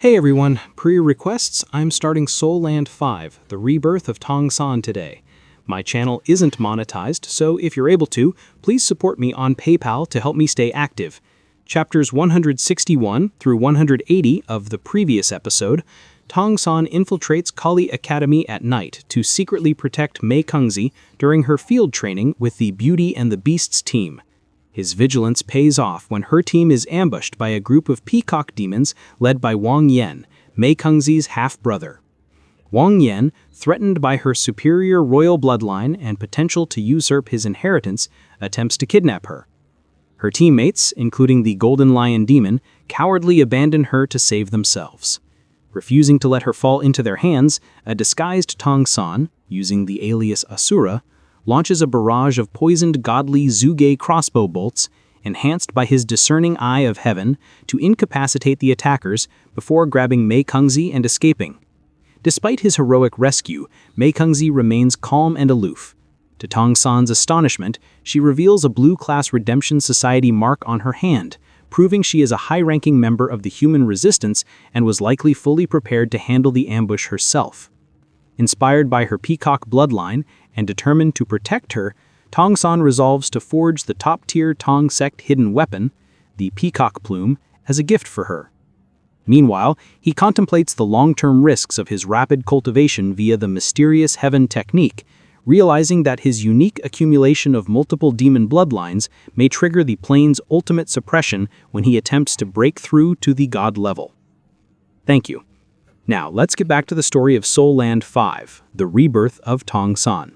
Hey everyone, per your requests, I'm starting Soul Land 5, The Rebirth of Tang San today. My channel isn't monetized, so if you're able to, please support me on PayPal to help me stay active. Chapters 161 through 180 of the previous episode, Tang San infiltrates Kali Academy at night to secretly protect Mei Kengzi during her field training with the Beauty and the Beasts team. His vigilance pays off when her team is ambushed by a group of peacock demons led by Wang Yan, Mei Kengzi's half-brother. Wang Yan, threatened by her superior royal bloodline and potential to usurp his inheritance, attempts to kidnap her. Her teammates, including the Golden Lion demon, cowardly abandon her to save themselves. Refusing to let her fall into their hands, a disguised Tang San, using the alias Asura, launches a barrage of poisoned godly Zuge crossbow bolts, enhanced by his discerning eye of heaven, to incapacitate the attackers before grabbing Mei Kengzi and escaping. Despite his heroic rescue, Mei Kengzi remains calm and aloof. To Tang San's astonishment, she reveals a blue-class Redemption Society mark on her hand, proving she is a high-ranking member of the human resistance and was likely fully prepared to handle the ambush herself. Inspired by her peacock bloodline and determined to protect her, Tang San resolves to forge the top-tier Tang sect hidden weapon, the peacock plume, as a gift for her. Meanwhile, he contemplates the long-term risks of his rapid cultivation via the mysterious heaven technique, realizing that his unique accumulation of multiple demon bloodlines may trigger the plane's ultimate suppression when he attempts to break through to the god level. Thank you. Now, let's get back to the story of Soul Land 5, The Rebirth of Tang San.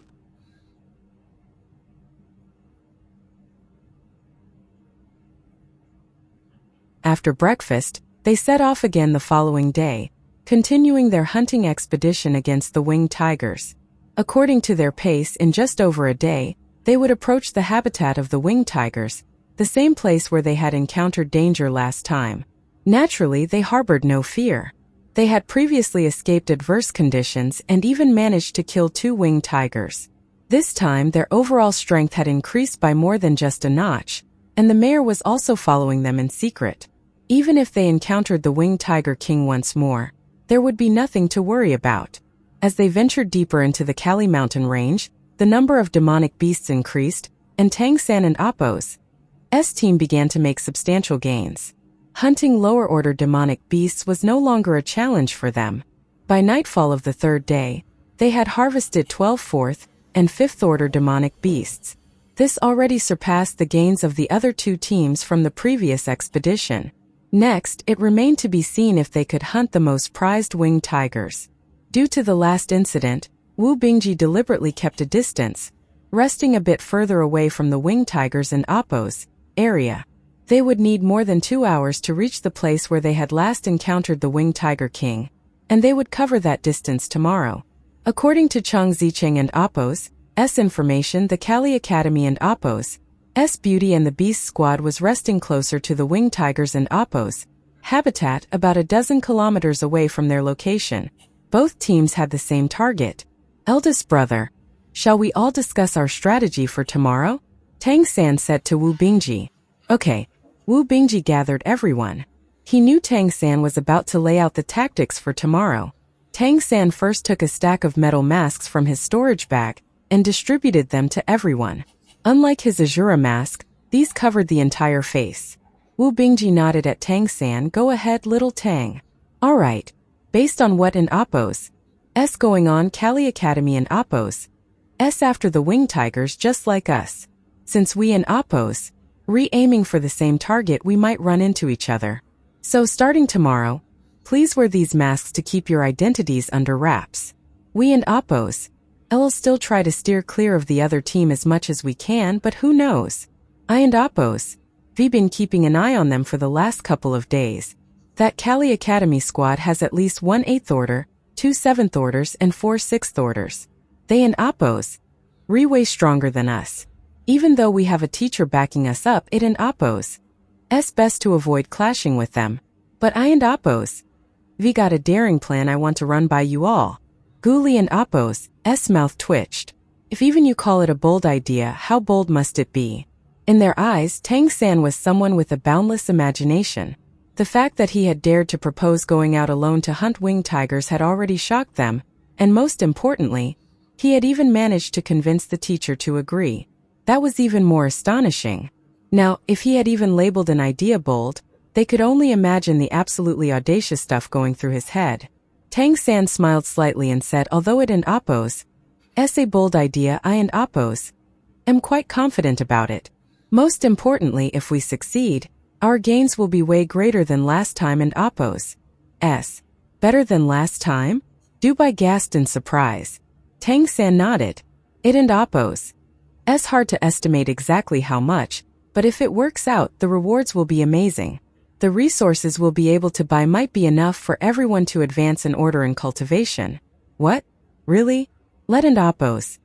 After breakfast, they set off again the following day, continuing their hunting expedition against the winged tigers. According to their pace, in just over a day, they would approach the habitat of the winged tigers, the same place where they had encountered danger last time. Naturally, they harbored no fear. They had previously escaped adverse conditions and even managed to kill 2 winged tigers. This time, their overall strength had increased by more than just a notch, and the mayor was also following them in secret. Even if they encountered the winged tiger king once more, there would be nothing to worry about. As they ventured deeper into the Kali mountain range, the number of demonic beasts increased, and Tang San and Appo's team began to make substantial gains. Hunting lower-order demonic beasts was no longer a challenge for them. By nightfall of the 3rd day, they had harvested 12 4th and 5th-order demonic beasts. This already surpassed the gains of the other 2 teams from the previous expedition. Next, it remained to be seen if they could hunt the most prized winged tigers. Due to the last incident, Wu Bingji deliberately kept a distance, resting a bit further away from the winged tigers in Appo's area. They would need more than 2 hours to reach the place where they had last encountered the winged tiger king, and they would cover that distance tomorrow. According to Chang Zicheng and Appo's information, the Kali Academy and Appo's Beauty and the Beast squad was resting closer to the winged tigers and Appo's habitat, about a dozen kilometers away from their location. Both teams had the same target. Eldest brother, shall we all discuss our strategy for tomorrow? Tang San said to Wu Bingji. Okay. Wu Bingji gathered everyone. He knew Tang San was about to lay out the tactics for tomorrow. Tang San first took a stack of metal masks from his storage bag and distributed them to everyone. Unlike his Azura mask, these covered the entire face. Wu Bingji nodded at Tang San. Go ahead, little Tang. All right. Based on what in Appo's going on, Kali Academy and Appo's after the winged tigers just like us. Since we and Appo's aiming for the same target, we might run into each other. So starting tomorrow, please wear these masks to keep your identities under wraps. We and Appo's will still try to steer clear of the other team as much as we can, but who knows? I and Appo's been keeping an eye on them for the last couple of days. That Kali Academy squad has at least 1 8th order, 2 7th orders, and 4 6th orders. They and Appo's way stronger than us. Even though we have a teacher backing us up, it and Appo's best to avoid clashing with them. But I and Appo's got a daring plan I want to run by you all. Guli and Appo's mouth twitched. If even you call it a bold idea, how bold must it be? In their eyes, Tang San was someone with a boundless imagination. The fact that he had dared to propose going out alone to hunt winged tigers had already shocked them, and most importantly, he had even managed to convince the teacher to agree. That was even more astonishing. Now, if he had even labeled an idea bold, they could only imagine the absolutely audacious stuff going through his head. Tang San smiled slightly and said, although it and Oppos, a bold idea, I and Oppos am quite confident about it. Most importantly, if we succeed, our gains will be way greater than last time and Oppos. Better than last time? Dubai gasped in surprise. Tang San nodded. It and Oppos. Hard to estimate exactly how much, but if it works out, the rewards will be amazing. The resources we'll be able to buy might be enough for everyone to advance an order in cultivation. What? Really? Let and Oppos.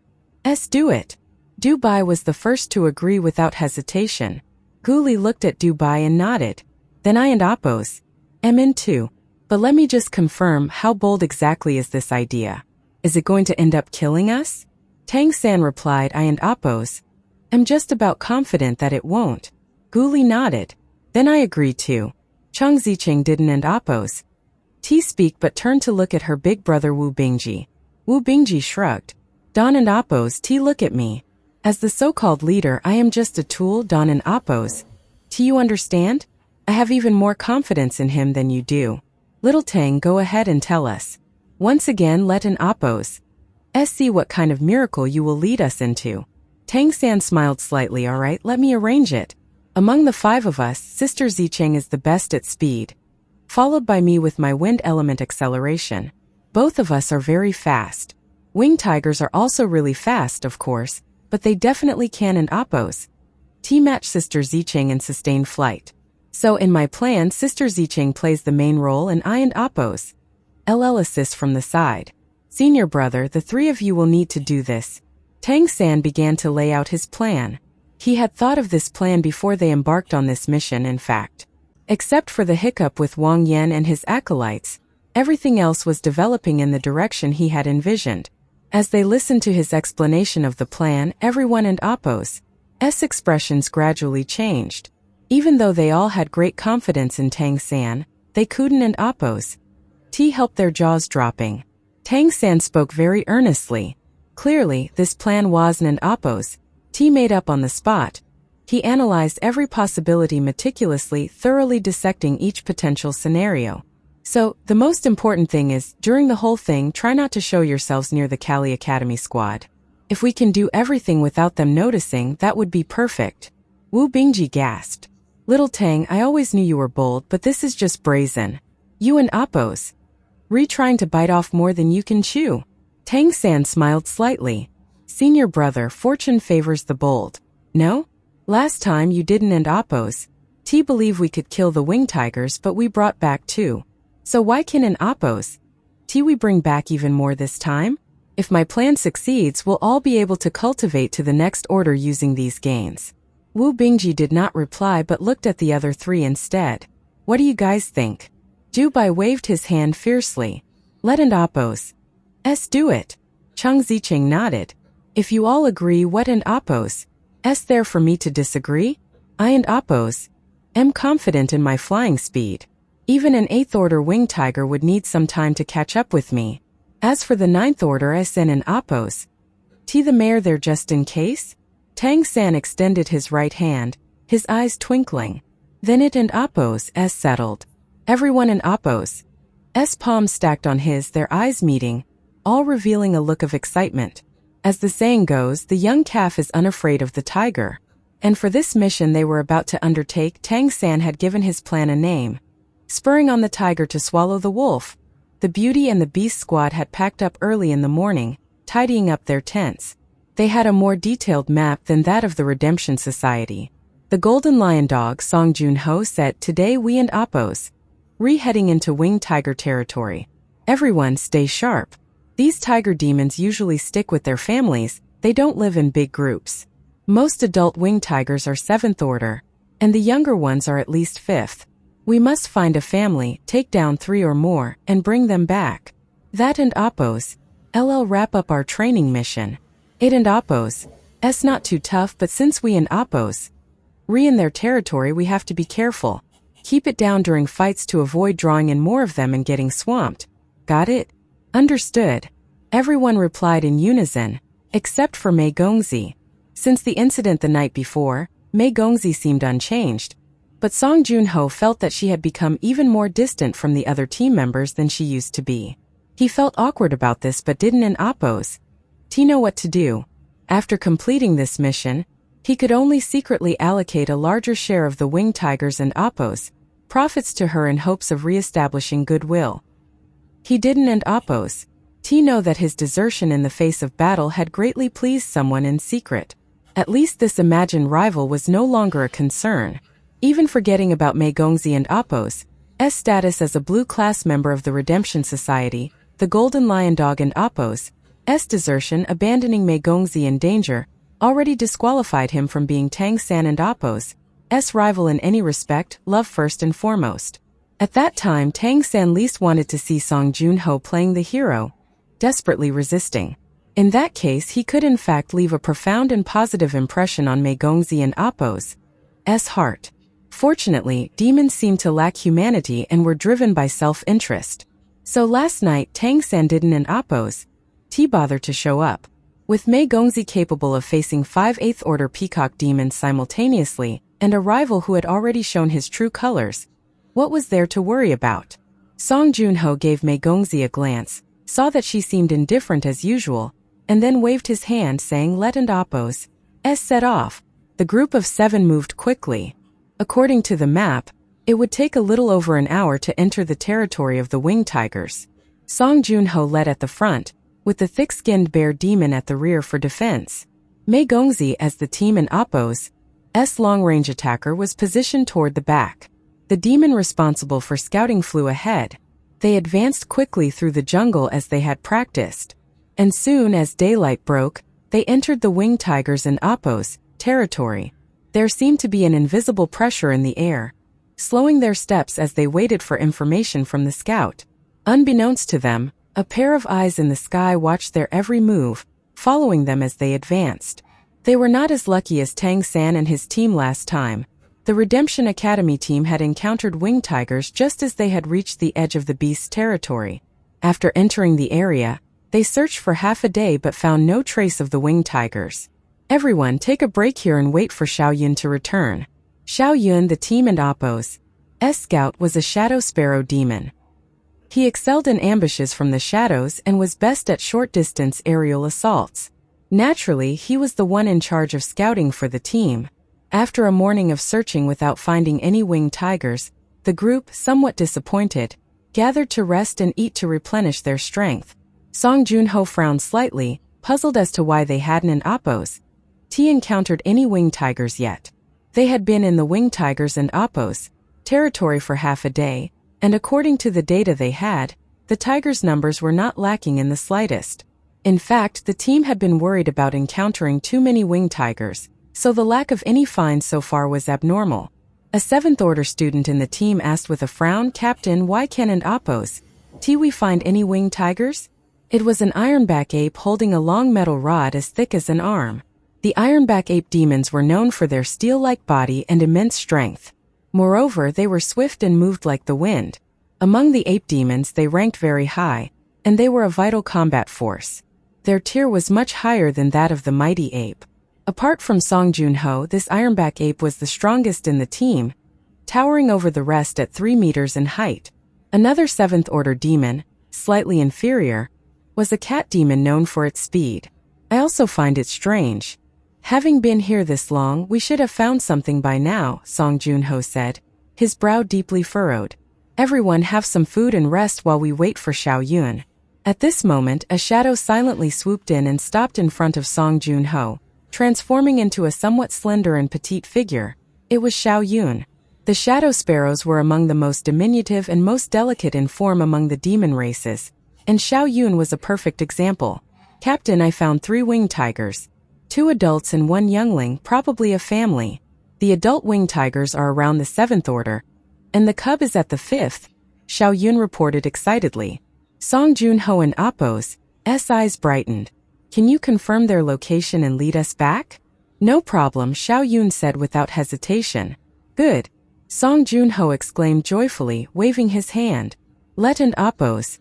Do it. Dubai was the first to agree without hesitation. Guli looked at Dubai and nodded. Then I and Oppos am in too. But let me just confirm, how bold exactly is this idea? Is it going to end up killing us? Tang San replied, I and Oppos am just about confident that it won't. Guli nodded. Then I agree too. Chang Zicheng didn't and Oppos speak but turned to look at her big brother Wu Bingji. Wu Bingji shrugged. Don and Oppos look at me. As the so-called leader, I am just a tool, Don and Oppos. You understand? I have even more confidence in him than you do. Little Tang, go ahead and tell us. Once again, let an Oppos see what kind of miracle you will lead us into. Tang San smiled slightly. All right, let me arrange it. Among the 5 of us, Sister Zicheng is the best at speed, followed by me with my wind element acceleration. Both of us are very fast. Winged tigers are also really fast, of course, but they definitely can and Oppos match Sister Zicheng in sustained flight. So in my plan, Sister Zicheng plays the main role and I and Oppos assist from the side. Senior brother, the 3 of you will need to do this. Tang San began to lay out his plan. He had thought of this plan before they embarked on this mission, in fact. Except for the hiccup with Wang Yan and his acolytes, everything else was developing in the direction he had envisioned. As they listened to his explanation of the plan, everyone and Oppos' expressions gradually changed. Even though they all had great confidence in Tang San, they couldn't and Oppos helped their jaws dropping. Tang San spoke very earnestly. Clearly, this plan was and Oppos made up on the spot. He analyzed every possibility meticulously, thoroughly dissecting each potential scenario. So, the most important thing is, during the whole thing, try not to show yourselves near the Kali Academy squad. If we can do everything without them noticing, that would be perfect. Wu Bingji gasped. Little Tang, I always knew you were bold, but this is just brazen. You and Oppos trying to bite off more than you can chew. Tang San smiled slightly. Senior brother, fortune favors the bold. No? Last time you didn't and Oppos believe we could kill the winged tigers, but we brought back 2. So why can an Oppos we bring back even more this time? If my plan succeeds, we'll all be able to cultivate to the next order using these gains. Wu Bingji did not reply but looked at the other 3 instead. What do you guys think? Dubai waved his hand fiercely. Let and Oppos do it. Chang Zicheng nodded. If you all agree, what and Oppos there for me to disagree? I and Oppos am confident in my flying speed. Even an 8th order winged tiger would need some time to catch up with me. As for the 9th order SN and Oppos the mayor there just in case? Tang San extended his right hand, his eyes twinkling. Then it and Oppos settled. Everyone in Oppos' palms stacked on his, their eyes meeting, all revealing a look of excitement. As the saying goes, the young calf is unafraid of the tiger. And for this mission they were about to undertake, Tang San had given his plan a name. Spurring on the tiger to swallow the wolf, the Beauty and the Beast squad had packed up early in the morning, tidying up their tents. They had a more detailed map than that of the Redemption Society. The Golden Lion dog Song Jun-ho said, Today we and Oppos heading into winged tiger territory. Everyone stay sharp. These tiger demons usually stick with their families, they don't live in big groups. Most adult winged tigers are 7th order, and the younger ones are at least 5th. We must find a family, take down 3 or more, and bring them back. That and Oppos wrap up our training mission. It and Oppos not too tough, but since we and Oppos in their territory, we have to be careful. Keep it down during fights to avoid drawing in more of them and getting swamped. Got it? Understood. Everyone replied in unison, except for Mei Gongzi. Since the incident the night before, Mei Gongzi seemed unchanged. But Song Junho felt that she had become even more distant from the other team members than she used to be. He felt awkward about this but didn't oppose. He know what to do. After completing this mission, he could only secretly allocate a larger share of the winged tigers and oppose profits to her in hopes of re-establishing goodwill. He didn't oppose. He know that his desertion in the face of battle had greatly pleased someone in secret. At least this imagined rival was no longer a concern. Even forgetting about Mei Gongzi and Appo's status as a blue class member of the Redemption Society, the Golden Lion Dog and Appo's desertion abandoning Mei Gongzi in danger already disqualified him from being Tang San and Appo's rival in any respect, love first and foremost. At that time Tang San least wanted to see Song Junho playing the hero, desperately resisting. In that case he could in fact leave a profound and positive impression on Mei Gongzi and Appo's heart. Fortunately, demons seemed to lack humanity and were driven by self-interest. So last night Tang San didn't oppose bother to show up. With Mei Gongzi capable of facing 5/8 order peacock demons simultaneously, and a rival who had already shown his true colors, what was there to worry about? Song Junho gave Mei Gongzi a glance, saw that she seemed indifferent as usual, and then waved his hand saying let and oppose set off. The group of 7 moved quickly. According to the map, it would take a little over an hour to enter the territory of the winged tigers. Song Junho led at the front, with the thick-skinned bear demon at the rear for defense. Mei Gongzi as the team and Appo's long-range attacker was positioned toward the back. The demon responsible for scouting flew ahead. They advanced quickly through the jungle as they had practiced. And soon as daylight broke, they entered the winged tigers and Appo's territory. There seemed to be an invisible pressure in the air, slowing their steps as they waited for information from the scout. Unbeknownst to them, a pair of eyes in the sky watched their every move, following them as they advanced. They were not as lucky as Tang San and his team last time. The Redemption Academy team had encountered winged tigers just as they had reached the edge of the beast's territory. After entering the area, they searched for half a day but found no trace of the winged tigers. Everyone take a break here and wait for Xiao Yun to return. Xiao Yun, the team and Appo's scout, was a shadow sparrow demon. He excelled in ambushes from the shadows and was best at short-distance aerial assaults. Naturally, he was the one in charge of scouting for the team. After a morning of searching without finding any winged tigers, the group, somewhat disappointed, gathered to rest and eat to replenish their strength. Song Junho frowned slightly, puzzled as to why they hadn't Appo's encountered any winged tigers yet. They had been in the winged tigers and Appo's territory for half a day, and according to the data they had, the tigers' numbers were not lacking in the slightest. In fact, the team had been worried about encountering too many winged tigers, so the lack of any finds so far was abnormal. A 7th order student in the team asked with a frown, "Captain, why can't Appo's we find any winged tigers?" It was an ironback ape holding a long metal rod as thick as an arm. The ironback ape demons were known for their steel-like body and immense strength. Moreover, they were swift and moved like the wind. Among the ape demons they ranked very high, and they were a vital combat force. Their tier was much higher than that of the mighty ape. Apart from Song Junho, this ironback ape was the strongest in the team, towering over the rest at 3 meters in height. Another 7th order demon, slightly inferior, was a cat demon known for its speed. I also find it strange. Having been here this long, we should have found something by now, Song Junho said, his brow deeply furrowed. Everyone have some food and rest while we wait for Xiao Yun. At this moment, a shadow silently swooped in and stopped in front of Song Junho, transforming into a somewhat slender and petite figure. It was Xiao Yun. The shadow sparrows were among the most diminutive and most delicate in form among the demon races, and Xiao Yun was a perfect example. "Captain, I found 3 winged tigers. 2 adults and 1 youngling, probably a family. The adult winged tigers are around the 7th order, and the cub is at the 5th, Xiao Yun reported excitedly. Song Junho and Appo's eyes brightened. "Can you confirm their location and lead us back?" "No problem," Xiao Yun said without hesitation. "Good. Song Junho exclaimed joyfully, waving his hand. Let and Appos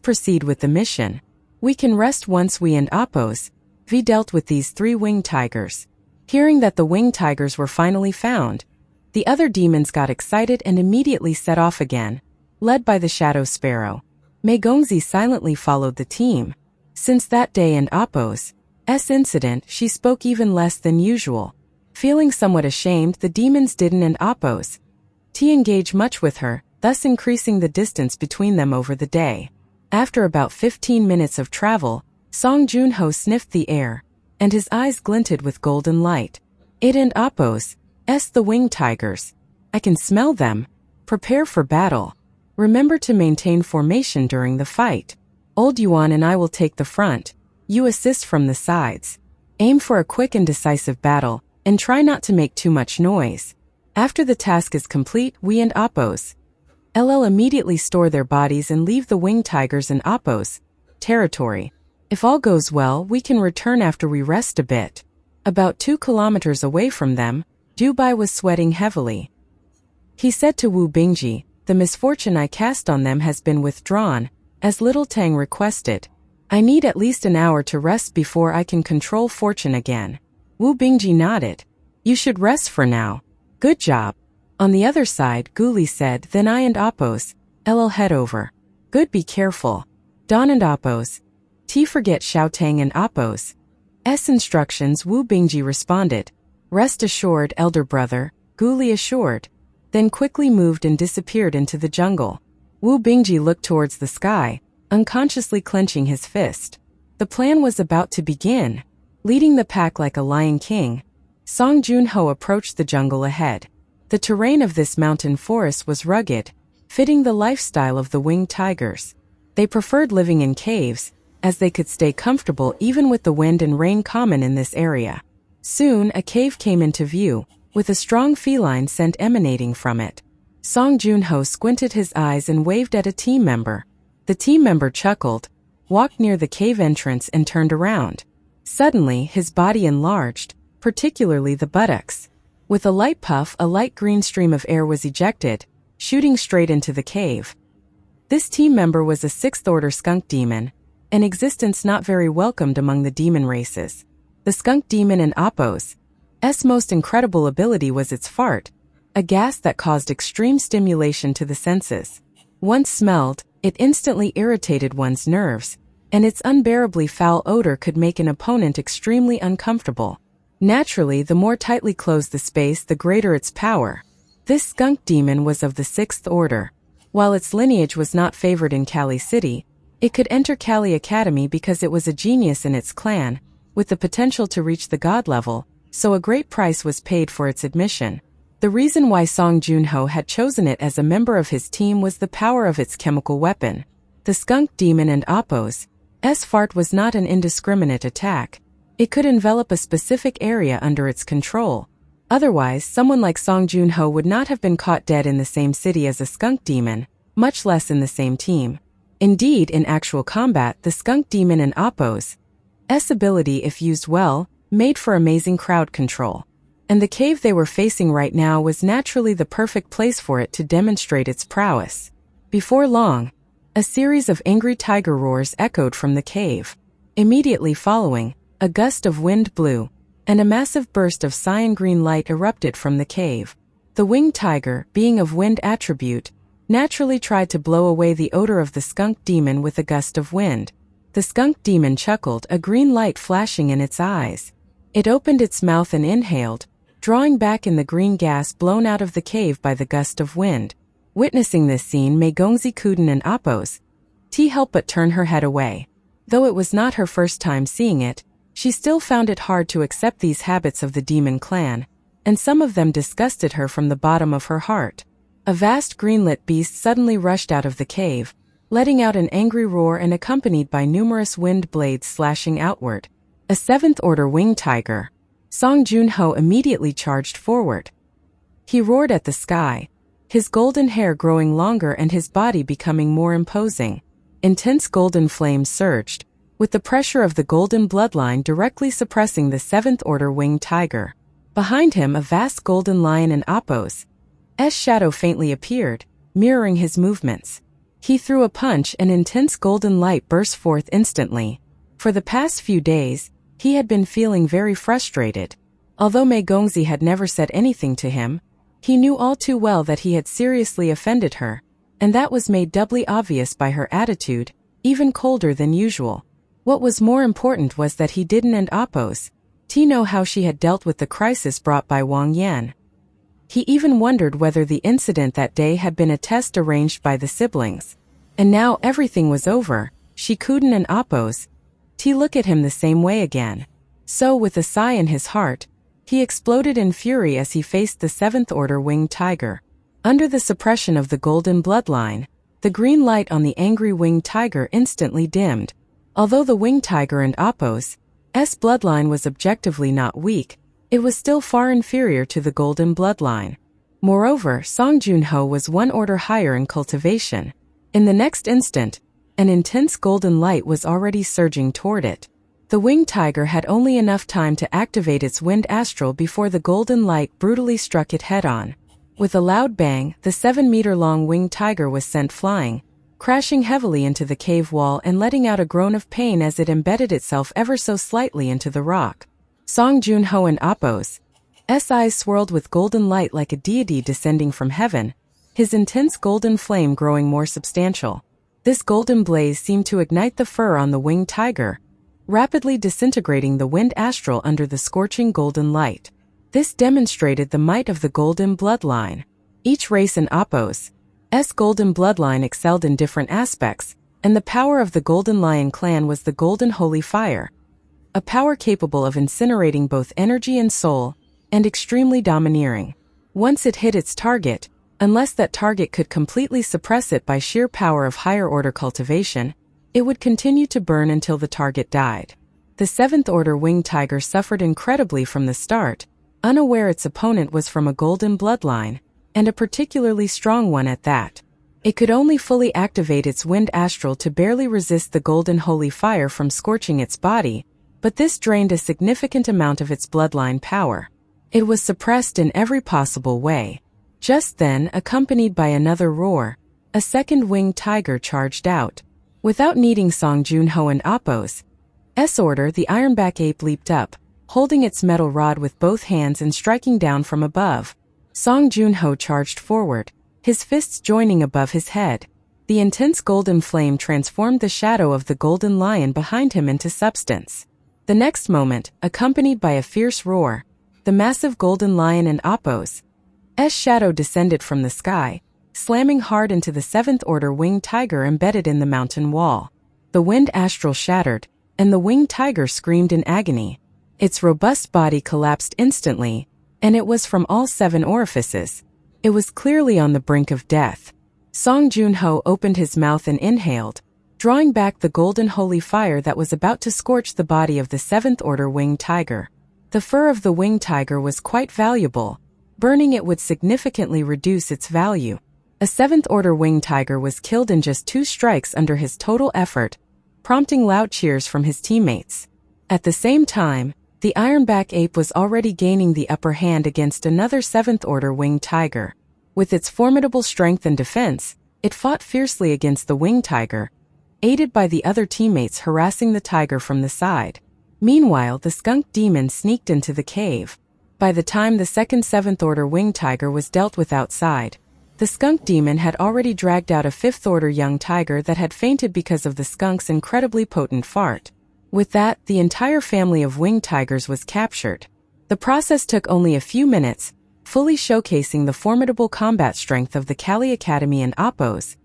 proceed with the mission. We can rest once we and Appos dealt with these 3 winged tigers. Hearing that the winged tigers were finally found, the other demons got excited and immediately set off again, led by the Shadow Sparrow. Mei Gongzi silently followed the team. Since that day and Appos' incident, she spoke even less than usual. Feeling somewhat ashamed, the demons didn't and Appos engage much with her, thus increasing the distance between them over the day. After about 15 minutes of travel, Song Junho sniffed the air, and his eyes glinted with golden light. It and Appos' the winged tigers. I can smell them. Prepare for battle. Remember to maintain formation during the fight. Old Yuan and I will take the front. You assist from the sides. Aim for a quick and decisive battle, and try not to make too much noise. After the task is complete, we and Appos immediately store their bodies and leave the winged tigers in Appos' territory. If all goes well, we can return after we rest a bit. About 2 kilometers away from them, Dubai was sweating heavily. He said to Wu Bingji, the misfortune I cast on them has been withdrawn, as little Tang requested. I need at least an hour to rest before I can control fortune again. Wu Bingji nodded. You should rest for now. Good job. On the other side, Guli said, then I and Appos head over. Good, be careful. Don and Appos forget Xiao Tang and Appos' instructions. Wu Bingji responded. Rest assured, elder brother, Guli assured, then quickly moved and disappeared into the jungle. Wu Bingji looked towards the sky, unconsciously clenching his fist. The plan was about to begin. Leading the pack like a lion king, Song Junho approached the jungle ahead. The terrain of this mountain forest was rugged, fitting the lifestyle of the winged tigers. They preferred living in caves, as they could stay comfortable even with the wind and rain common in this area. Soon, a cave came into view, with a strong feline scent emanating from it. Song Junho squinted his eyes and waved at a team member. The team member chuckled, walked near the cave entrance and turned around. Suddenly, his body enlarged, particularly the buttocks. With a light puff, a light green stream of air was ejected, shooting straight into the cave. This team member was a 6th-order skunk demon, an existence not very welcomed among the demon races. The skunk demon in Appos' most incredible ability was its fart, a gas that caused extreme stimulation to the senses. Once smelled, it instantly irritated one's nerves, and its unbearably foul odor could make an opponent extremely uncomfortable. Naturally, the more tightly closed the space, the greater its power. This skunk demon was of the 6th order. While its lineage was not favored in Kali City, it could enter Kali Academy because it was a genius in its clan, with the potential to reach the god level, so a great price was paid for its admission. The reason why Song Junho had chosen it as a member of his team was the power of its chemical weapon. The skunk demon and Appos' fart was not an indiscriminate attack. It could envelop a specific area under its control. Otherwise, someone like Song Junho would not have been caught dead in the same city as a skunk demon, much less in the same team. Indeed, in actual combat, the skunk demon and Appos' ability, if used well, made for amazing crowd control. And the cave they were facing right now was naturally the perfect place for it to demonstrate its prowess. Before long, a series of angry tiger roars echoed from the cave. Immediately following, a gust of wind blew, and a massive burst of cyan green light erupted from the cave. The winged tiger, being of wind attribute, naturally tried to blow away the odor of the skunk demon with a gust of wind. The skunk demon chuckled, a green light flashing in its eyes. It opened its mouth and inhaled, drawing back in the green gas blown out of the cave by the gust of wind. Witnessing this scene, Mei Gongzi Kuden and Appos' helped but turn her head away. Though it was not her first time seeing it, she still found it hard to accept these habits of the demon clan, and some of them disgusted her from the bottom of her heart. A vast green-lit beast suddenly rushed out of the cave, letting out an angry roar and accompanied by numerous wind blades slashing outward. A 7th-order winged tiger. Song Junho immediately charged forward. He roared at the sky, his golden hair growing longer and his body becoming more imposing. Intense golden flames surged, with the pressure of the golden bloodline directly suppressing the 7th-order winged tiger. Behind him, a vast golden lion and Appos' shadow faintly appeared, mirroring his movements. He threw a punch and intense golden light burst forth instantly. For the past few days, he had been feeling very frustrated. Although Mei Gongzi had never said anything to him, he knew all too well that he had seriously offended her, and that was made doubly obvious by her attitude, even colder than usual. What was more important was that he didn't oppose know how she had dealt with the crisis brought by Wang Yan. He even wondered whether the incident that day had been a test arranged by the siblings. And now everything was over, she couldn't oppose look at him the same way again. So with a sigh in his heart, he exploded in fury as he faced the 7th Order winged tiger. Under the suppression of the golden bloodline, the green light on the angry winged tiger instantly dimmed. Although the winged tiger and Appo's bloodline was objectively not weak, it was still far inferior to the golden bloodline. Moreover, Song Junho was 1 order higher in cultivation. In the next instant, an intense golden light was already surging toward it. The winged tiger had only enough time to activate its wind astral before the golden light brutally struck it head-on. With a loud bang, the 7-meter-long winged tiger was sent flying, crashing heavily into the cave wall and letting out a groan of pain as it embedded itself ever so slightly into the rock. Song Junho and Appo's eyes swirled with golden light like a deity descending from heaven, his intense golden flame growing more substantial. This golden blaze seemed to ignite the fur on the winged tiger, rapidly disintegrating the wind astral under the scorching golden light. This demonstrated the might of the golden bloodline. Each race in Appo's golden bloodline excelled in different aspects, and the power of the Golden Lion clan was the Golden Holy Fire, a power capable of incinerating both energy and soul, and extremely domineering. Once it hit its target, unless that target could completely suppress it by sheer power of higher order cultivation, it would continue to burn until the target died. The 7th Order winged tiger suffered incredibly from the start, unaware its opponent was from a golden bloodline, and a particularly strong one at that. It could only fully activate its wind astral to barely resist the golden holy fire from scorching its body, but this drained a significant amount of its bloodline power. It was suppressed in every possible way. Just then, accompanied by another roar, a second winged tiger charged out. Without needing Song Junho and Appo's order, the ironback ape leaped up, holding its metal rod with both hands and striking down from above. Song Junho charged forward, his fists joining above his head. The intense golden flame transformed the shadow of the golden lion behind him into substance. The next moment, accompanied by a fierce roar, the massive golden lion and Appo's shadow descended from the sky, slamming hard into the 7th Order winged tiger embedded in the mountain wall. The wind astral shattered, and the winged tiger screamed in agony. Its robust body collapsed instantly, and it was from all 7 orifices. It was clearly on the brink of death. Song Junho opened his mouth and inhaled, drawing back the golden holy fire that was about to scorch the body of the 7th Order winged tiger. The fur of the winged tiger was quite valuable. Burning it would significantly reduce its value. A 7th Order winged tiger was killed in just 2 strikes under his total effort, prompting loud cheers from his teammates. At the same time, the ironback ape was already gaining the upper hand against another 7th Order winged tiger. With its formidable strength and defense, it fought fiercely against the winged tiger, aided by the other teammates harassing the tiger from the side. Meanwhile, the skunk demon sneaked into the cave. By the time the second 7th Order winged tiger was dealt with outside, the skunk demon had already dragged out a 5th Order young tiger that had fainted because of the skunk's incredibly potent fart. With that, the entire family of winged tigers was captured. The process took only a few minutes, fully showcasing the formidable combat strength of the Kali Academy and Appo's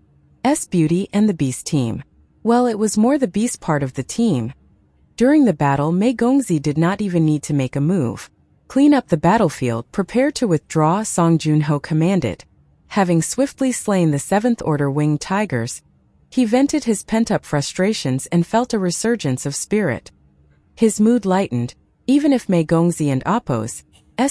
beauty and the Beast team. Well, it was more the Beast part of the team. During the battle, Mei Gongzi did not even need to make a move. Clean up the battlefield, prepare to withdraw, Song Junho commanded. Having swiftly slain the 7th Order winged tigers, he vented his pent-up frustrations and felt a resurgence of spirit. His mood lightened. Even if Mei Gongzi and Appo's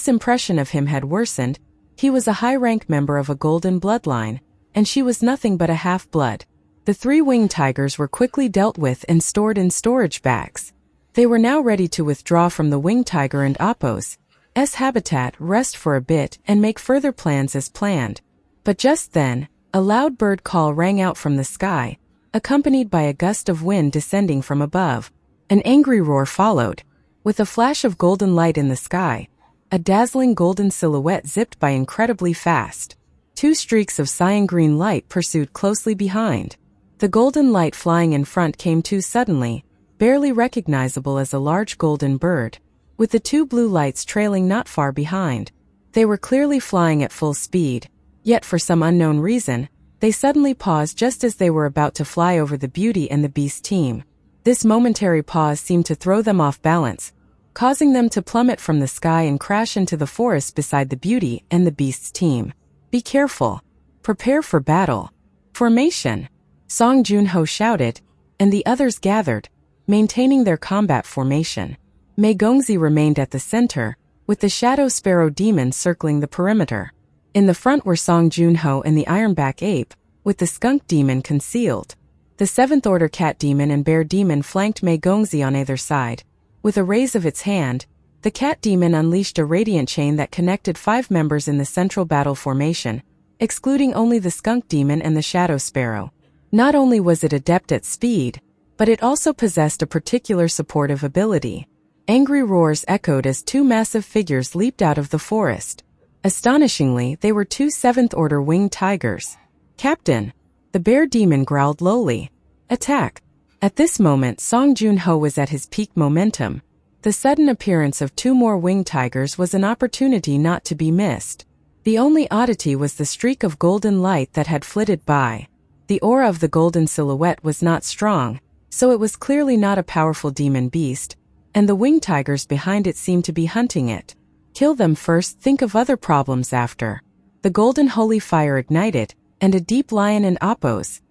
impression of him had worsened, he was a high-rank member of a golden bloodline, and she was nothing but a half-blood. The 3 winged tigers were quickly dealt with and stored in storage bags. They were now ready to withdraw from the winged tiger and Appo's habitat, rest for a bit, and make further plans as planned. But just then, a loud bird call rang out from the sky, accompanied by a gust of wind descending from above. An angry roar followed. With a flash of golden light in the sky, a dazzling golden silhouette zipped by incredibly fast. Two streaks of cyan green light pursued closely behind. The golden light flying in front came too suddenly, barely recognizable as a large golden bird, with the two blue lights trailing not far behind. They were clearly flying at full speed, yet for some unknown reason, they suddenly paused just as they were about to fly over the Beauty and the Beast team. This momentary pause seemed to throw them off balance, causing them to plummet from the sky and crash into the forest beside the Beauty and the Beast's team. Be careful. Prepare for battle. Formation. Song Junho shouted, and the others gathered, maintaining their combat formation. Mei Gongzi remained at the center, with the Shadow Sparrow Demon circling the perimeter. In the front were Song Junho and the Ironback Ape, with the Skunk Demon concealed. The Seventh Order Cat Demon and Bear Demon flanked Mei Gongzi on either side. With a raise of its hand, the Cat Demon unleashed a radiant chain that connected 5 members in the central battle formation, excluding only the Skunk Demon and the Shadow Sparrow. Not only was it adept at speed, but it also possessed a particular supportive ability. Angry roars echoed as 2 massive figures leaped out of the forest. Astonishingly, they were 2 Seventh-Order winged tigers. "Captain!" The Bear Demon growled lowly. "Attack!" At this moment, Song Junho was at his peak momentum. The sudden appearance of 2 more winged tigers was an opportunity not to be missed. The only oddity was the streak of golden light that had flitted by. The aura of the golden silhouette was not strong, so it was clearly not a powerful demon beast, and the winged tigers behind it seemed to be hunting it. Kill them first, think of other problems after. The golden holy fire ignited, and a deep lion in Appo's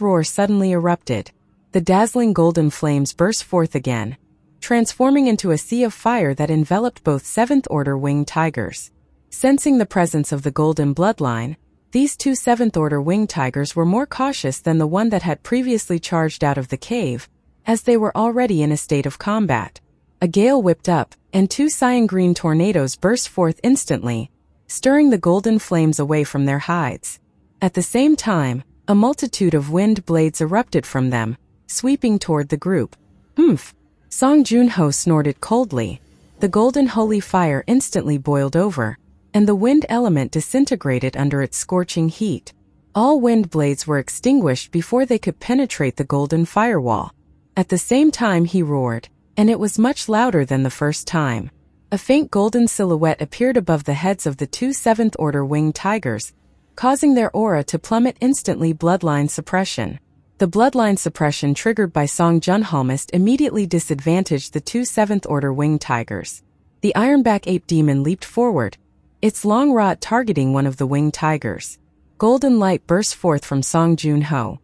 roar suddenly erupted. The dazzling golden flames burst forth again, transforming into a sea of fire that enveloped both Seventh-Order winged tigers. Sensing the presence of the golden bloodline, these 2 Seventh-Order winged tigers were more cautious than the one that had previously charged out of the cave, as they were already in a state of combat. A gale whipped up, and 2 cyan-green tornadoes burst forth instantly, stirring the golden flames away from their hides. At the same time, a multitude of wind blades erupted from them, sweeping toward the group. "Humph!" Song Junho snorted coldly. The golden holy fire instantly boiled over, and the wind element disintegrated under its scorching heat. All wind blades were extinguished before they could penetrate the golden firewall. At the same time he roared, and it was much louder than the first time. A faint golden silhouette appeared above the heads of the 2 Seventh-Order winged tigers, causing their aura to plummet instantly. Bloodline suppression. The bloodline suppression triggered by Song Junho immediately disadvantaged the 2 Seventh-Order winged tigers. The Ironback Ape Demon leaped forward, its long rod targeting one of the winged tigers. Golden light burst forth from Song Junho.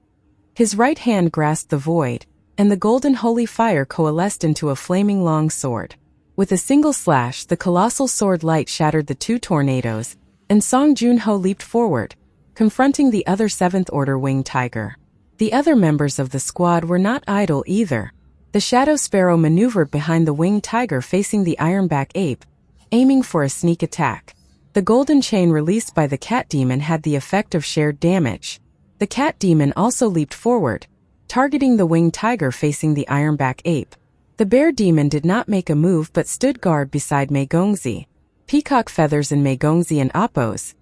His right hand grasped the void, and the golden holy fire coalesced into a flaming long sword. With a single slash, the colossal sword light shattered the 2 tornadoes, and Song Junho leaped forward, confronting the other Seventh-Order winged tiger. The other members of the squad were not idle either. The Shadow Sparrow maneuvered behind the winged tiger facing the Ironback Ape, aiming for a sneak attack. The golden chain released by the Cat Demon had the effect of shared damage. The Cat Demon also leaped forward, targeting the winged tiger facing the Ironback Ape. The Bear Demon did not make a move but stood guard beside Mei Gongzi. Peacock feathers in Mei Gongzi and Appo's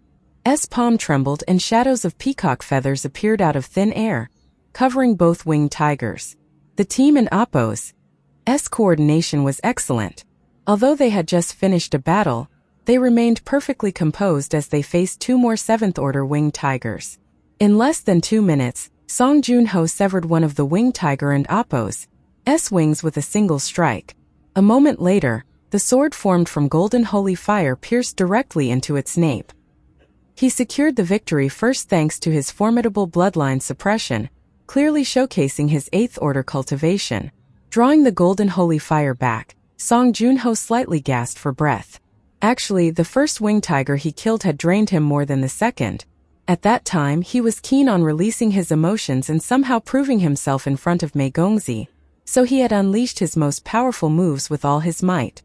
palm trembled, and shadows of peacock feathers appeared out of thin air, covering both winged tigers. The team in Appo's coordination was excellent. Although they had just finished a battle, they remained perfectly composed as they faced 2 more Seventh-Order winged tigers. In less than 2 minutes, Song Junho severed one of the winged tiger and Appo's wings with a single strike. A moment later, the sword formed from golden holy fire pierced directly into its nape. He secured the victory first thanks to his formidable bloodline suppression, clearly showcasing his 8th Order cultivation. Drawing the golden holy fire back, Song Junho slightly gasped for breath. Actually, the first winged tiger he killed had drained him more than the second. At that time, he was keen on releasing his emotions and somehow proving himself in front of Mei Gongzi, so he had unleashed his most powerful moves with all his might.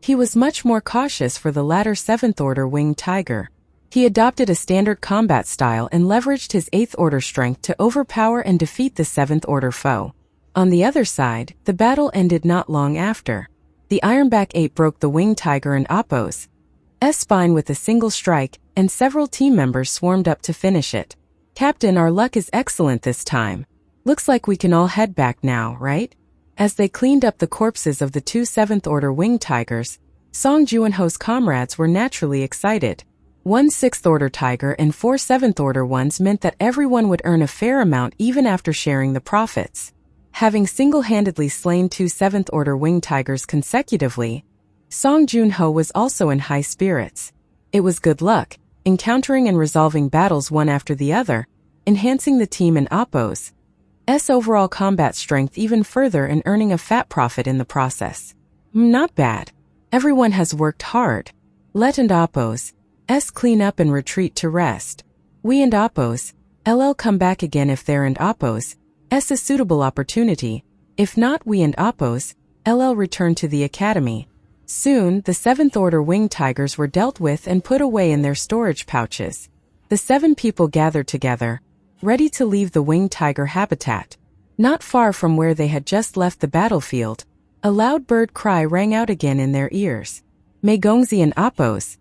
He was much more cautious for the latter 7th Order Winged Tiger. He adopted a standard combat style and leveraged his 8th Order strength to overpower and defeat the 7th Order foe. On the other side, the battle ended not long after. The Ironback Ape broke the Winged Tiger and Appo's spine with a single strike, and several team members swarmed up to finish it. "Captain, our luck is excellent this time. Looks like we can all head back now, right?" As they cleaned up the corpses of the 2 7th Order Winged Tigers, Song Juinho's comrades were naturally excited. 1 6th Order Tiger and 4 7th Order ones meant that everyone would earn a fair amount even after sharing the profits. Having single-handedly slain 2 7th Order Winged Tigers consecutively, Song Junho was also in high spirits. It was good luck, encountering and resolving battles one after the other, enhancing the team and Appo's overall combat strength even further and earning a fat profit in the process. Not bad. Everyone has worked hard. Let and Appo's clean up and retreat to rest. We and Appo's come back again if there and Appo's a suitable opportunity. If not, we and Appo's return to the academy. Soon, the 7th Order Winged Tigers were dealt with and put away in their storage pouches. The 7 people gathered together, ready to leave the Winged Tiger habitat. Not far from where they had just left the battlefield, a loud bird cry rang out again in their ears. Mei Gongzi and Appo's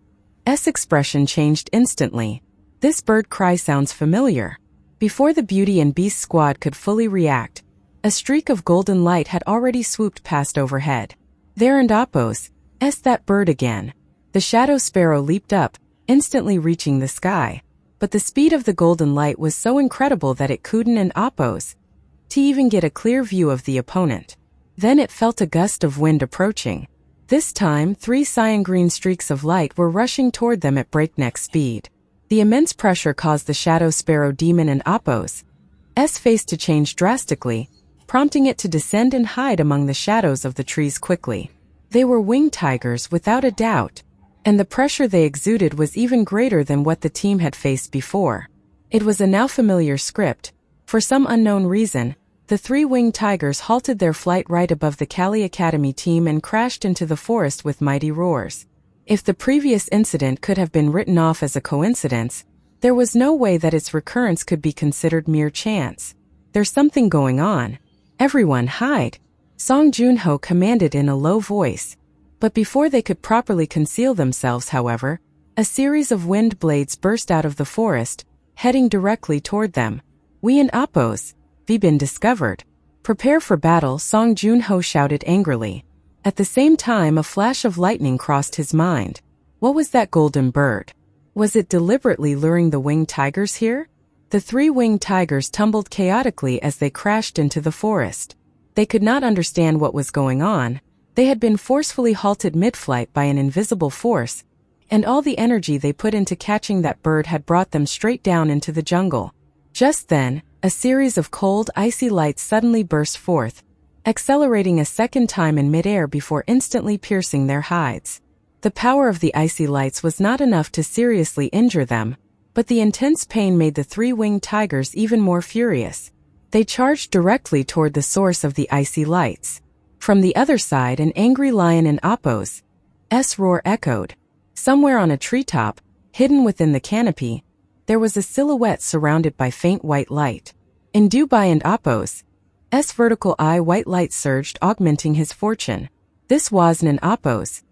expression changed instantly. This bird cry sounds familiar. Before the Beauty and Beast squad could fully react, a streak of golden light had already swooped past overhead. There and Appo's that bird again. The shadow sparrow leaped up, instantly reaching the sky. But the speed of the golden light was so incredible that it couldn't and Appo's to even get a clear view of the opponent. Then it felt a gust of wind approaching. This time, 3 cyan green streaks of light were rushing toward them at breakneck speed. The immense pressure caused the shadow sparrow demon and Appo's face to change drastically, prompting it to descend and hide among the shadows of the trees quickly. They were winged tigers without a doubt, and the pressure they exuded was even greater than what the team had faced before. It was a now familiar script. For some unknown reason, the 3 winged tigers halted their flight right above the Kali Academy team and crashed into the forest with mighty roars. If the previous incident could have been written off as a coincidence, there was no way that its recurrence could be considered mere chance. There's something going on. Everyone hide, Song Junho commanded in a low voice. But before they could properly conceal themselves, however, a series of wind blades burst out of the forest, heading directly toward them. "We and Appo's been discovered. Prepare for battle," Song Junho shouted angrily. At the same time, a flash of lightning crossed his mind. What was that golden bird? Was it deliberately luring the winged tigers here? The 3 winged tigers tumbled chaotically as they crashed into the forest. They could not understand what was going on. They had been forcefully halted mid-flight by an invisible force, and all the energy they put into catching that bird had brought them straight down into the jungle. Just then, a series of cold, icy lights suddenly burst forth, accelerating a second time in midair before instantly piercing their hides. The power of the icy lights was not enough to seriously injure them, but the intense pain made the 3 winged tigers even more furious. They charged directly toward the source of the icy lights. From the other side, an angry lion in Appo's roar echoed. Somewhere on a treetop, hidden within the canopy, there was a silhouette surrounded by faint white light. In Dubai and Appo's vertical eye white light surged, augmenting his fortune. This wasn't an Appo's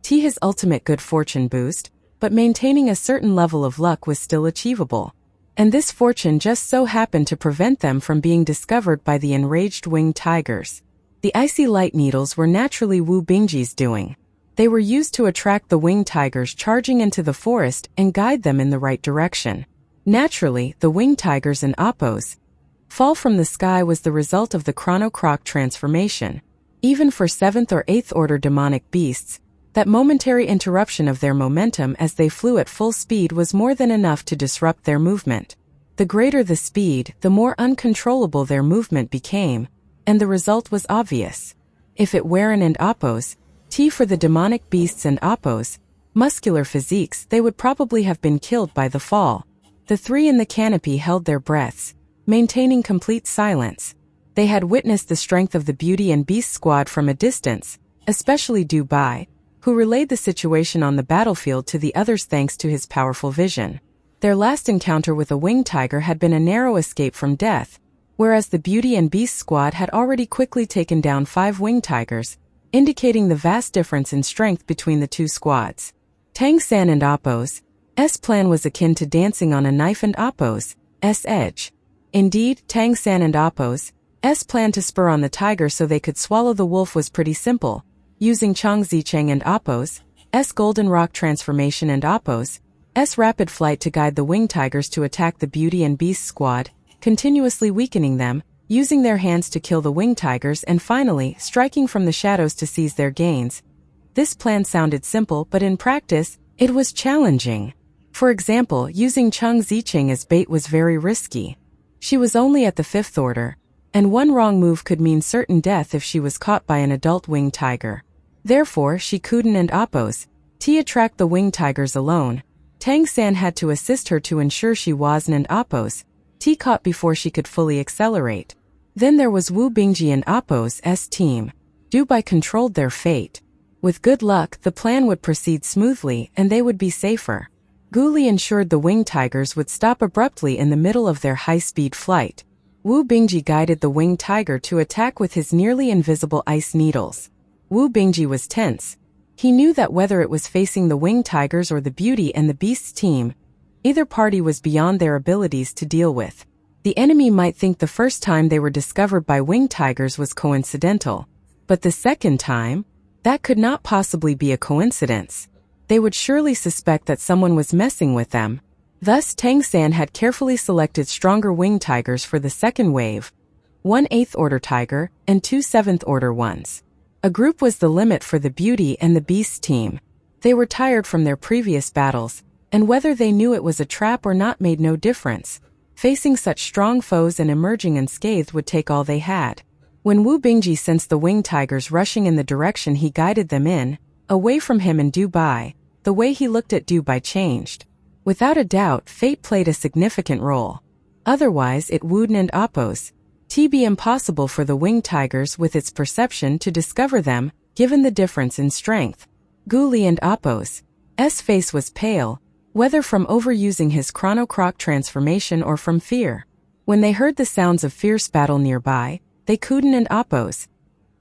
his ultimate good fortune boost, but maintaining a certain level of luck was still achievable. And this fortune just so happened to prevent them from being discovered by the enraged winged tigers. The icy light needles were naturally Wu Bingji's doing. They were used to attract the winged tigers charging into the forest and guide them in the right direction. Naturally, the winged tigers and Appo's fall from the sky was the result of the chronocroc transformation. Even for 7th or 8th order demonic beasts, that momentary interruption of their momentum as they flew at full speed was more than enough to disrupt their movement. The greater the speed, the more uncontrollable their movement became, and the result was obvious. If it weren't and Appo's for the demonic beasts and Appo's muscular physiques, they would probably have been killed by the fall. The 3 in the canopy held their breaths, maintaining complete silence. They had witnessed the strength of the Beauty and Beast squad from a distance, especially Dubai, who relayed the situation on the battlefield to the others thanks to his powerful vision. Their last encounter with a winged tiger had been a narrow escape from death, whereas the Beauty and Beast squad had already quickly taken down 5 winged tigers, indicating the vast difference in strength between the two squads. Tang San and Appo's plan was akin to dancing on a knife and Appo's edge. Indeed, Tang San and Appo's plan to spur on the tiger so they could swallow the wolf was pretty simple, using Chang Zicheng and Appo's golden rock transformation and Appo's rapid flight to guide the winged tigers to attack the Beauty and Beast squad, continuously weakening them, using their hands to kill the winged tigers and finally striking from the shadows to seize their gains. This plan sounded simple, but in practice, it was challenging. For example, using Chang Zicheng as bait was very risky. She was only at the 5th order, and one wrong move could mean certain death if she was caught by an adult winged tiger. Therefore, she couldn't and Appo's attract the winged tigers alone. Tang San had to assist her to ensure she wasn't and Appo's caught before she could fully accelerate. Then there was Wu Bingji and Appo's team. Dubai controlled their fate. With good luck, the plan would proceed smoothly and they would be safer. Guli ensured the winged tigers would stop abruptly in the middle of their high-speed flight. Wu Bingji guided the winged tiger to attack with his nearly invisible ice needles. Wu Bingji was tense. He knew that whether it was facing the winged tigers or the Beauty and the Beast's team, either party was beyond their abilities to deal with. The enemy might think the first time they were discovered by winged tigers was coincidental, but the second time, that could not possibly be a coincidence. They would surely suspect that someone was messing with them. Thus, Tang San had carefully selected stronger winged tigers for the second wave, 1 8th order tiger and 2 7th order ones. A group was the limit for the Beauty and the Beast team. They were tired from their previous battles, and whether they knew it was a trap or not made no difference. Facing such strong foes and emerging unscathed would take all they had. When Wu Bingji sensed the winged tigers rushing in the direction he guided them in, away from him and Dubai, the way he looked at Dubai changed. Without a doubt, fate played a significant role. Otherwise, it wouldn't be impossible for the winged tigers with its perception to discover them, given the difference in strength. Guli and Appo's face was pale, whether from overusing his chronocroc transformation or from fear. When they heard the sounds of fierce battle nearby, they couldn't and Appo's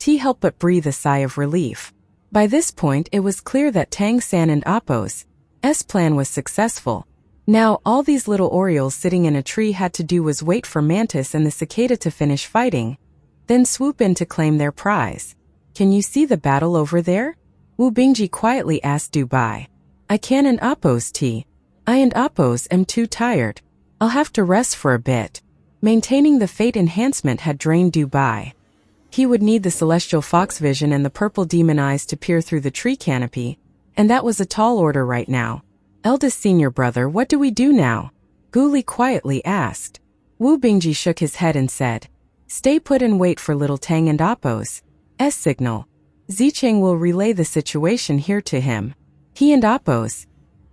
help but breathe a sigh of relief. By this point, it was clear that Tang San and Appo's plan was successful. Now, all these little orioles sitting in a tree had to do was wait for Mantis and the cicada to finish fighting, then swoop in to claim their prize. Can you see the battle over there? Wu Bingji quietly asked Dubai. I can and Appo's I and Appo's am too tired. I'll have to rest for a bit. Maintaining the fate enhancement had drained Dubai. He would need the celestial fox vision and the purple demon eyes to peer through the tree canopy, and that was a tall order right now. Eldest senior brother, what do we do now? Guli quietly asked. Wu Bingji shook his head and said, stay put and wait for little Tang and Appo's signal. Zicheng will relay the situation here to him. He and Appo's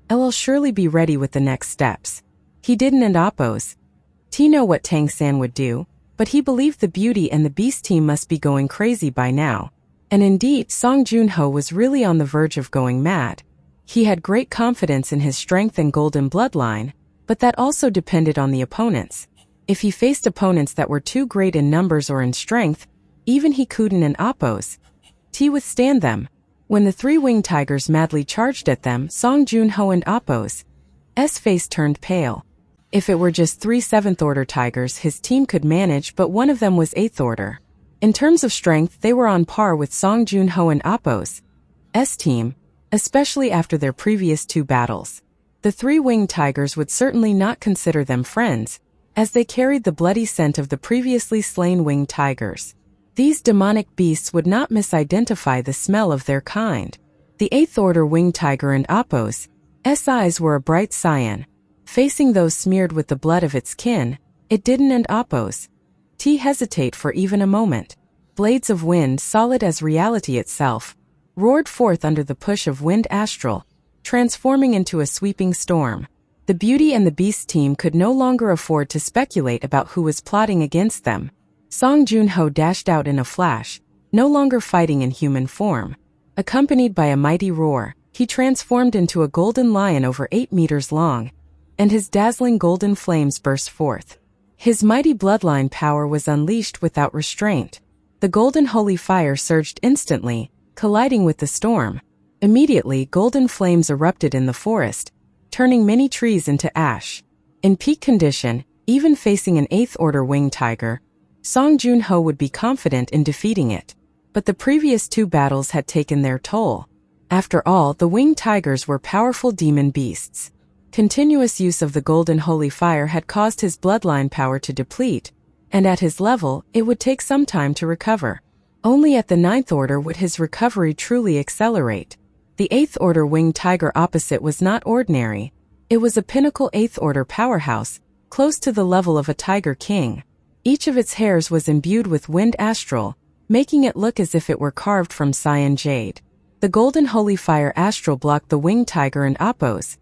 will surely be ready with the next steps. He didn't and Appo's know what Tang San would do, but he believed the Beauty and the Beast team must be going crazy by now. And indeed, Song Junho was really on the verge of going mad. He had great confidence in his strength and golden bloodline, but that also depended on the opponents. If he faced opponents that were too great in numbers or in strength, even he couldn't and Appo's withstand them. When the 3 winged tigers madly charged at them, Song Junho and Appo's face turned pale. If it were just 3 7th order tigers his team could manage, but one of them was 8th order. In terms of strength, they were on par with Song Junho and Appo's team, especially after their previous 2 battles. The 3 winged tigers would certainly not consider them friends, as they carried the bloody scent of the previously slain winged tigers. These demonic beasts would not misidentify the smell of their kind. The 8th order winged tiger and Appo's eyes were a bright cyan. Facing those smeared with the blood of its kin, it didn't and Appo's hesitate for even a moment. Blades of wind, solid as reality itself, roared forth under the push of wind astral, transforming into a sweeping storm. The Beauty and the Beast team could no longer afford to speculate about who was plotting against them. Song Junho dashed out in a flash, no longer fighting in human form. Accompanied by a mighty roar, he transformed into a golden lion over 8 meters long, and his dazzling golden flames burst forth. His mighty bloodline power was unleashed without restraint. The golden holy fire surged instantly, colliding with the storm. Immediately, golden flames erupted in the forest, turning many trees into ash. In peak condition, even facing an 8th Order winged tiger, Song Junho would be confident in defeating it. But the previous 2 battles had taken their toll. After all, the winged tigers were powerful demon beasts. Continuous use of the golden holy fire had caused his bloodline power to deplete, and at his level, it would take some time to recover. Only at the 9th Order would his recovery truly accelerate. The 8th Order winged tiger opposite was not ordinary. It was a pinnacle 8th Order powerhouse, close to the level of a tiger king. Each of its hairs was imbued with wind astral, making it look as if it were carved from cyan jade. The golden holy fire astral blocked the winged tiger and Appo's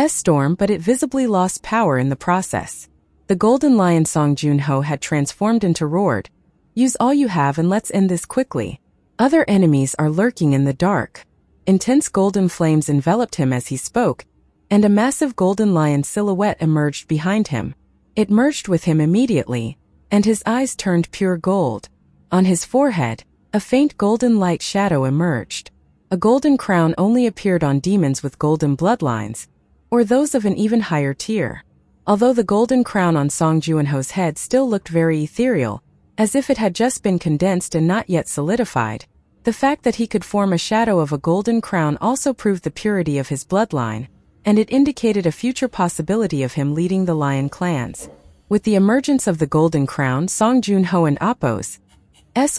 storm, but it visibly lost power in the process. The golden lion Song Junho had transformed into roared, "Use all you have and let's end this quickly. Other enemies are lurking in the dark." Intense golden flames enveloped him as he spoke, and a massive golden lion silhouette emerged behind him. It merged with him immediately, and his eyes turned pure gold. On his forehead, a faint golden light shadow emerged. A golden crown only appeared on demons with golden bloodlines, or those of an even higher tier. Although the golden crown on Song Junho's head still looked very ethereal, as if it had just been condensed and not yet solidified, the fact that he could form a shadow of a golden crown also proved the purity of his bloodline, and it indicated a future possibility of him leading the lion clans. With the emergence of the golden crown, Song Junho and Appo's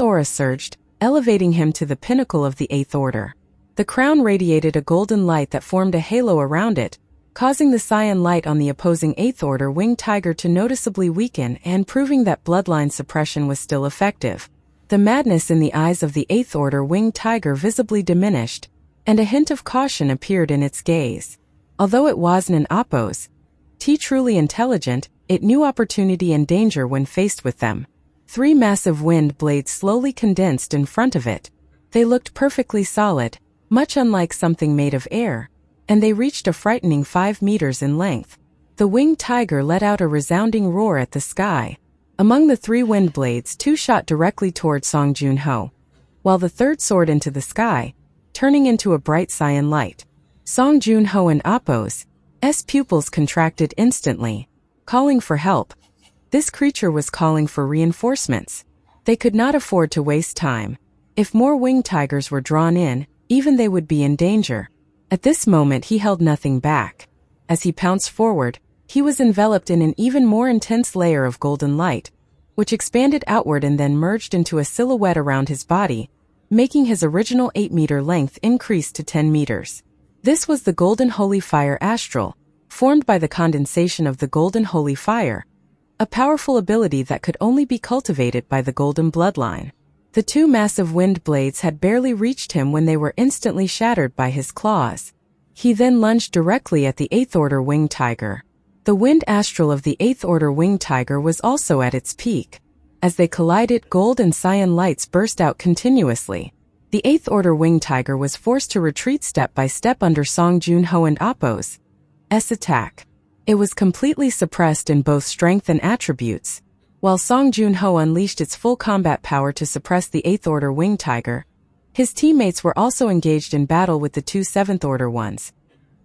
aura surged, elevating him to the pinnacle of the 8th Order. The crown radiated a golden light that formed a halo around it, causing the cyan light on the opposing 8th Order winged tiger to noticeably weaken and proving that bloodline suppression was still effective. The madness in the eyes of the 8th Order winged tiger visibly diminished, and a hint of caution appeared in its gaze. Although it wasn't an Appo's truly intelligent, it knew opportunity and danger when faced with them. 3 massive wind blades slowly condensed in front of it. They looked perfectly solid, much unlike something made of air, and they reached a frightening 5 meters in length. The winged tiger let out a resounding roar at the sky. Among the 3 wind blades, 2 shot directly toward Song Junho, while the third soared into the sky, turning into a bright cyan light. Song Junho and Appo's pupils contracted instantly, calling for help. This creature was calling for reinforcements. They could not afford to waste time. If more winged tigers were drawn in, even they would be in danger. At this moment he held nothing back. As he pounced forward, he was enveloped in an even more intense layer of golden light, which expanded outward and then merged into a silhouette around his body, making his original 8-meter length increase to 10 meters. This was the golden holy fire astral, formed by the condensation of the golden holy fire, a powerful ability that could only be cultivated by the golden bloodline. The 2 massive wind blades had barely reached him when they were instantly shattered by his claws. He then lunged directly at the 8th Order winged tiger. The wind astral of the 8th Order winged tiger was also at its peak. As they collided, gold and cyan lights burst out continuously. The 8th Order winged tiger was forced to retreat step by step under Song Junho and Appo's attack. It was completely suppressed in both strength and attributes. While Song Junho unleashed its full combat power to suppress the 8th Order winged tiger, his teammates were also engaged in battle with the 2 7th Order ones.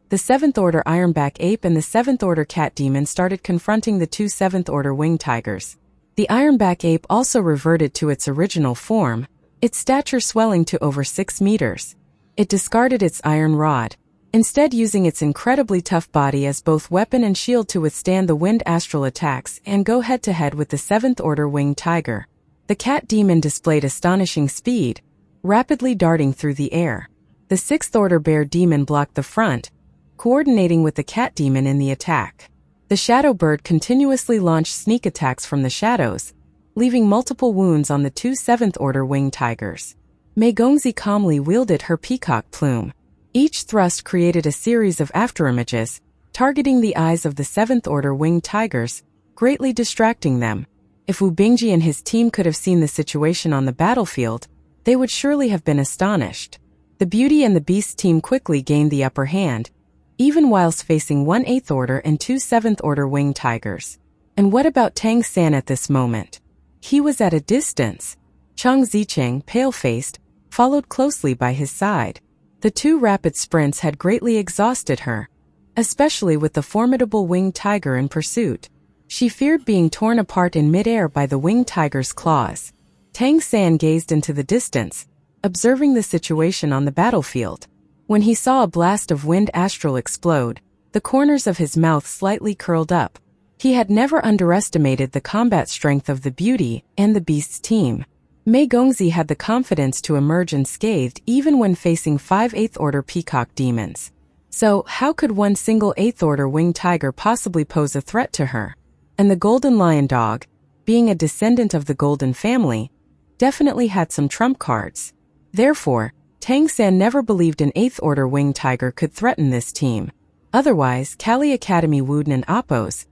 The 7th Order Ironback Ape and the 7th Order Cat Demon started confronting the 2 7th Order winged tigers. The Ironback Ape also reverted to its original form, its stature swelling to over 6 meters. It discarded its iron rod, instead using its incredibly tough body as both weapon and shield to withstand the wind astral attacks and go head-to-head with the 7th Order winged tiger. The Cat Demon displayed astonishing speed, rapidly darting through the air. The 6th Order Bear Demon blocked the front, coordinating with the Cat Demon in the attack. The Shadow Bird continuously launched sneak attacks from the shadows, leaving multiple wounds on the 2 7th Order winged tigers. Mei Gongzi calmly wielded her peacock plume. Each thrust created a series of afterimages, targeting the eyes of the 7th Order winged tigers, greatly distracting them. If Wu Bingji and his team could have seen the situation on the battlefield, they would surely have been astonished. The Beauty and the Beast team quickly gained the upper hand, even whilst facing 1 8th Order and 2 7th Order winged tigers. And what about Tang San at this moment? He was at a distance. Chang Zicheng, pale-faced, followed closely by his side. The 2 rapid sprints had greatly exhausted her, especially with the formidable winged tiger in pursuit. She feared being torn apart in midair by the winged tiger's claws. Tang San gazed into the distance, observing the situation on the battlefield. When he saw a blast of wind astral explode, the corners of his mouth slightly curled up. He had never underestimated the combat strength of the Beauty and the Beast's team. Mei Gongzi had the confidence to emerge unscathed even when facing 5 8th Order peacock demons. So, how could one single 8th Order winged tiger possibly pose a threat to her? And the Golden Lion Dog, being a descendant of the Golden family, definitely had some trump cards. Therefore, Tang San never believed an 8th Order winged tiger could threaten this team. Otherwise, Kali Academy Wooden and Appos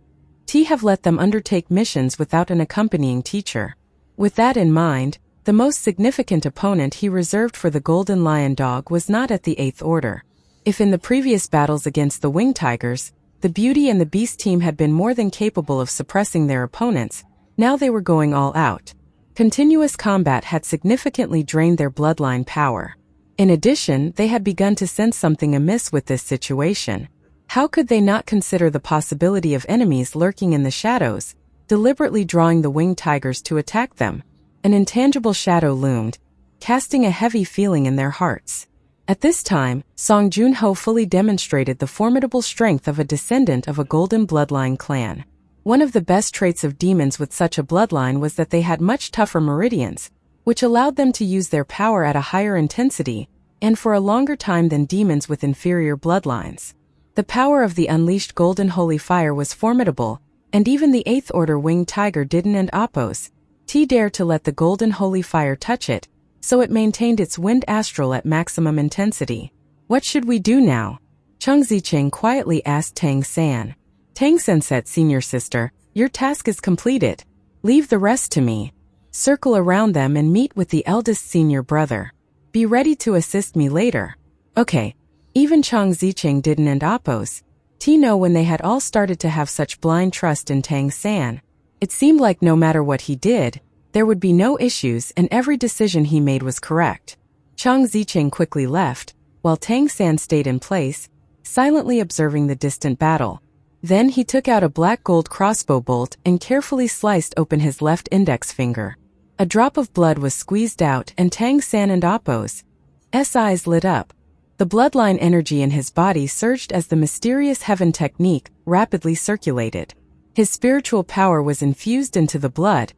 T have let them undertake missions without an accompanying teacher. With that in mind, the most significant opponent he reserved for the Golden Lion Dog was not at the 8th Order. If in the previous battles against the winged tigers, the Beauty and the Beast team had been more than capable of suppressing their opponents, now they were going all out. Continuous combat had significantly drained their bloodline power. In addition, they had begun to sense something amiss with this situation. How could they not consider the possibility of enemies lurking in the shadows, deliberately drawing the winged tigers to attack them? An intangible shadow loomed, casting a heavy feeling in their hearts. At this time, Song Junho fully demonstrated the formidable strength of a descendant of a golden bloodline clan. One of the best traits of demons with such a bloodline was that they had much tougher meridians, which allowed them to use their power at a higher intensity and for a longer time than demons with inferior bloodlines. The power of the unleashed golden holy fire was formidable, and even the 8th Order winged tiger didn't and Appos T dare to let the golden holy fire touch it, so it maintained its wind astral at maximum intensity. What should we do now? Chang Zicheng quietly asked Tang San. Tang San said, "Senior sister, your task is completed. Leave the rest to me. Circle around them and meet with the eldest senior brother. Be ready to assist me later." Okay. Even Chang Zicheng didn't and Appos T know when they had all started to have such blind trust in Tang San. It seemed like no matter what he did, there would be no issues and every decision he made was correct. Chang Zicheng quickly left, while Tang San stayed in place, silently observing the distant battle. Then he took out a black gold crossbow bolt and carefully sliced open his left index finger. A drop of blood was squeezed out and Tang San and Appos S eyes lit up. The bloodline energy in his body surged as the mysterious heaven technique rapidly circulated. His spiritual power was infused into the blood,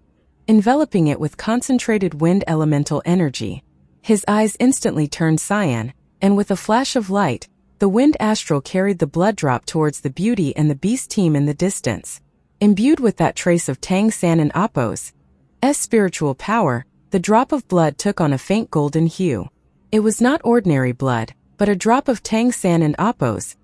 enveloping it with concentrated wind elemental energy. His eyes instantly turned cyan, and with a flash of light, the wind astral carried the blood drop towards the Beauty and the Beast team in the distance. Imbued with that trace of Tang San and Appos S spiritual power, the drop of blood took on a faint golden hue. It was not ordinary blood, but a drop of Tang San and Appos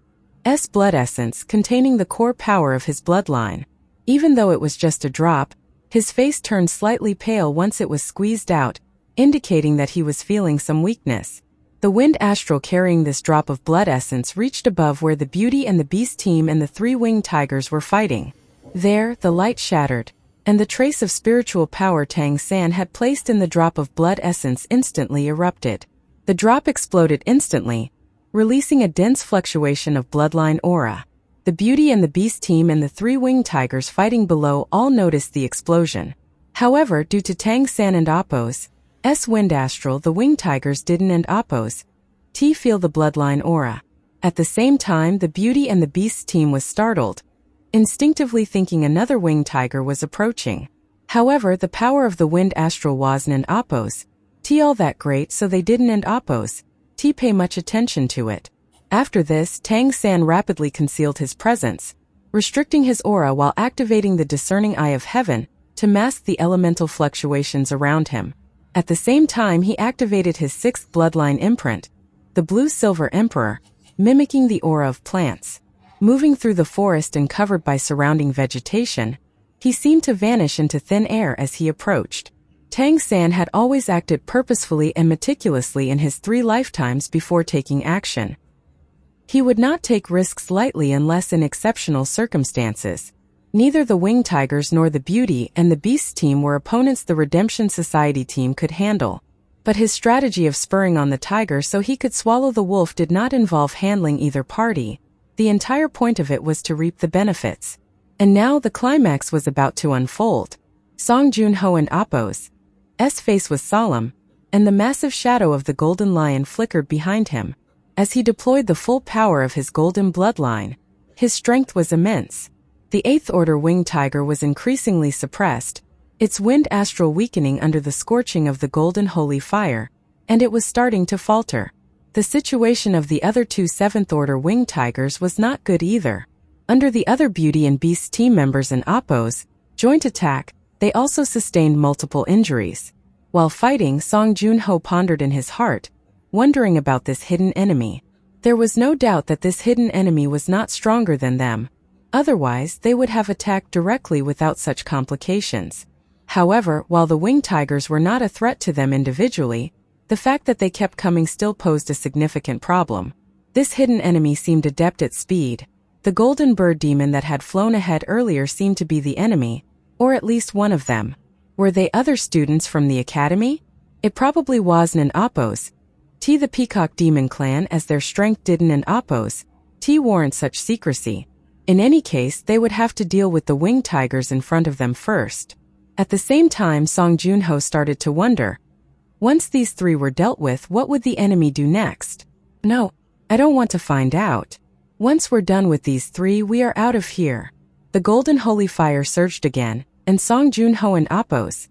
S blood essence containing the core power of his bloodline. Even though it was just a drop, his face turned slightly pale once it was squeezed out, indicating that he was feeling some weakness. The wind astral carrying this drop of blood essence reached above where the Beauty and the Beast team and the 3 winged tigers were fighting. There, the light shattered, and the trace of spiritual power Tang San had placed in the drop of blood essence instantly erupted. The drop exploded instantly, releasing a dense fluctuation of bloodline aura. The Beauty and the Beast team and the 3 winged tigers fighting below all noticed the explosion. However, due to Tang San and Appos S wind astral, the winged tigers didn't and Appos T feel the bloodline aura. At the same time, the Beauty and the Beast team was startled, instinctively thinking another winged tiger was approaching. However, the power of the wind astral wasn't and Appos T all that great, so they didn't and Appos T pay much attention to it. After this, Tang San rapidly concealed his presence, restricting his aura while activating the discerning eye of heaven to mask the elemental fluctuations around him. At the same time, he activated his 6th bloodline imprint, the Blue-Silver Emperor, mimicking the aura of plants. Moving through the forest and covered by surrounding vegetation, he seemed to vanish into thin air as he approached. Tang San had always acted purposefully and meticulously in his 3 lifetimes before taking action. He would not take risks lightly unless in exceptional circumstances. Neither the Winged Tigers nor the Beauty and the Beast team were opponents the Redemption Society team could handle. But his strategy of spurring on the tiger so he could swallow the wolf did not involve handling either party. The entire point of it was to reap the benefits. And now the climax was about to unfold. Song Junho and Appo's face was solemn, and the massive shadow of the golden lion flickered behind him. As he deployed the full power of his golden bloodline, his strength was immense. The 8th Order Winged Tiger was increasingly suppressed, its wind astral weakening under the scorching of the golden holy fire, and it was starting to falter. The situation of the other 2 7th Order Winged Tigers was not good either. Under the other Beauty and Beast team members in Appo's joint attack, they also sustained multiple injuries. While fighting, Song Junho pondered in his heart, wondering about this hidden enemy. There was no doubt that this hidden enemy was not stronger than them. Otherwise, they would have attacked directly without such complications. However, while the Winged Tigers were not a threat to them individually, the fact that they kept coming still posed a significant problem. This hidden enemy seemed adept at speed. The golden bird demon that had flown ahead earlier seemed to be the enemy, or at least one of them. Were they other students from the academy? It probably wasn't in Appo's the Peacock Demon Clan, as their strength didn't in Appo's warrant such secrecy. In any case, they would have to deal with the Winged Tigers in front of them first. At the same time, Song Junho started to wonder. Once these 3 were dealt with, what would the enemy do next? No, I don't want to find out. Once we're done with these 3, we are out of here. The golden holy fire surged again, and Song Junho and Appo's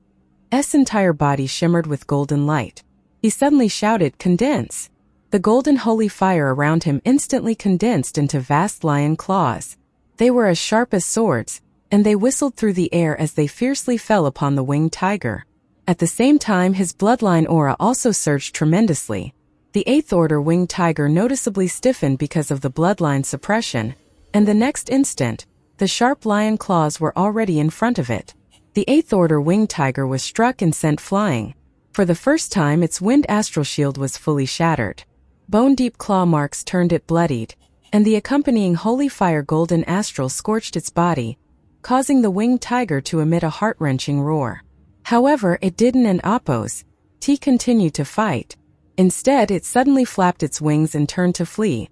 entire body shimmered with golden light. He suddenly shouted, "Condense!" The golden holy fire around him instantly condensed into vast lion claws. They were as sharp as swords, and they whistled through the air as they fiercely fell upon the Winged Tiger. At the same time, his bloodline aura also surged tremendously. The 8th Order Winged Tiger noticeably stiffened because of the bloodline suppression, and the next instant, the sharp lion claws were already in front of it. The 8th Order Winged Tiger was struck and sent flying. For the first time, its wind astral shield was fully shattered. Bone-deep claw marks turned it bloodied, and the accompanying holy fire golden astral scorched its body, causing the Winged Tiger to emit a heart-wrenching roar. However, it didn't, and Appo's continued to fight. Instead, it suddenly flapped its wings and turned to flee.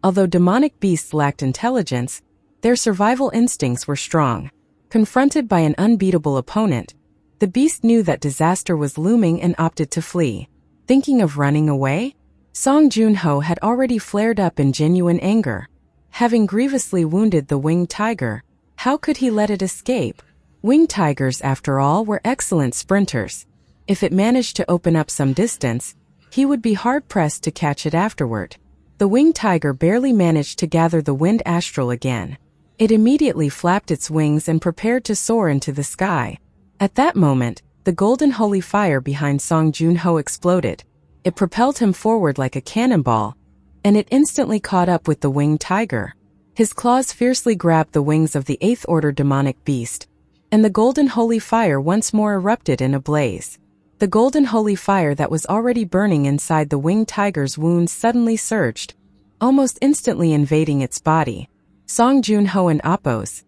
Although demonic beasts lacked intelligence, their survival instincts were strong. Confronted by an unbeatable opponent, the beast knew that disaster was looming and opted to flee. Thinking of running away? Song Junho had already flared up in genuine anger. Having grievously wounded the Winged Tiger, how could he let it escape? Winged Tigers, after all, were excellent sprinters. If it managed to open up some distance, he would be hard-pressed to catch it afterward. The Winged Tiger barely managed to gather the wind astral again. It immediately flapped its wings and prepared to soar into the sky. At that moment, the golden holy fire behind Song Junho exploded. It propelled him forward like a cannonball, and it instantly caught up with the Winged Tiger. His claws fiercely grabbed the wings of the 8th Order demonic beast, and the golden holy fire once more erupted in a blaze. The golden holy fire that was already burning inside the Winged Tiger's wounds suddenly surged, almost instantly invading its body. Song Junho and Appo's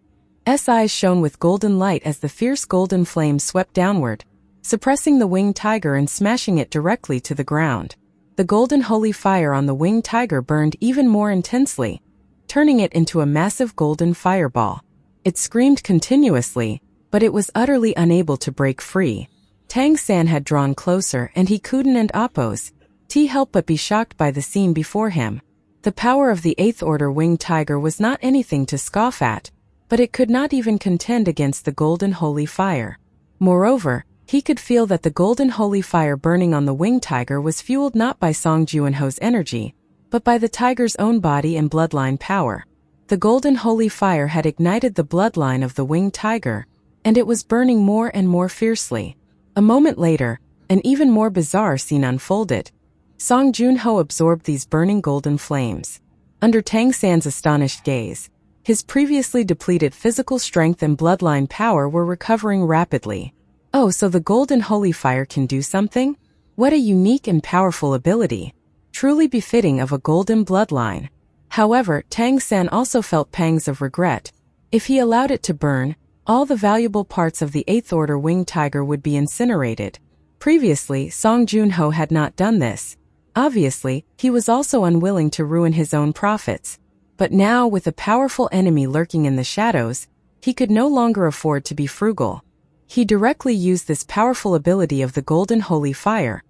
eyes shone with golden light as the fierce golden flame swept downward, suppressing the Winged Tiger and smashing it directly to the ground. The golden holy fire on the Winged Tiger burned even more intensely, turning it into a massive golden fireball. It screamed continuously, but it was utterly unable to break free. Tang San had drawn closer, and he couldn't help but be shocked by the scene before him. The power of the 8th Order Winged Tiger was not anything to scoff at, but it could not even contend against the golden holy fire. Moreover, he could feel that the golden holy fire burning on the Winged Tiger was fueled not by Song Junho's energy, but by the tiger's own body and bloodline power. The golden holy fire had ignited the bloodline of the Winged Tiger, and it was burning more and more fiercely. A moment later, an even more bizarre scene unfolded. Song Junho absorbed these burning golden flames. Under Tang San's astonished gaze, his previously depleted physical strength and bloodline power were recovering rapidly. Oh, so the golden holy fire can do something? What a unique and powerful ability. Truly befitting of a golden bloodline. However, Tang San also felt pangs of regret. If he allowed it to burn, all the valuable parts of the 8th Order winged tiger would be incinerated. Previously, Song Junho had not done this. Obviously, he was also unwilling to ruin his own profits. But now, with a powerful enemy lurking in the shadows, he could no longer afford to be frugal. He directly used this powerful ability of the golden holy fire,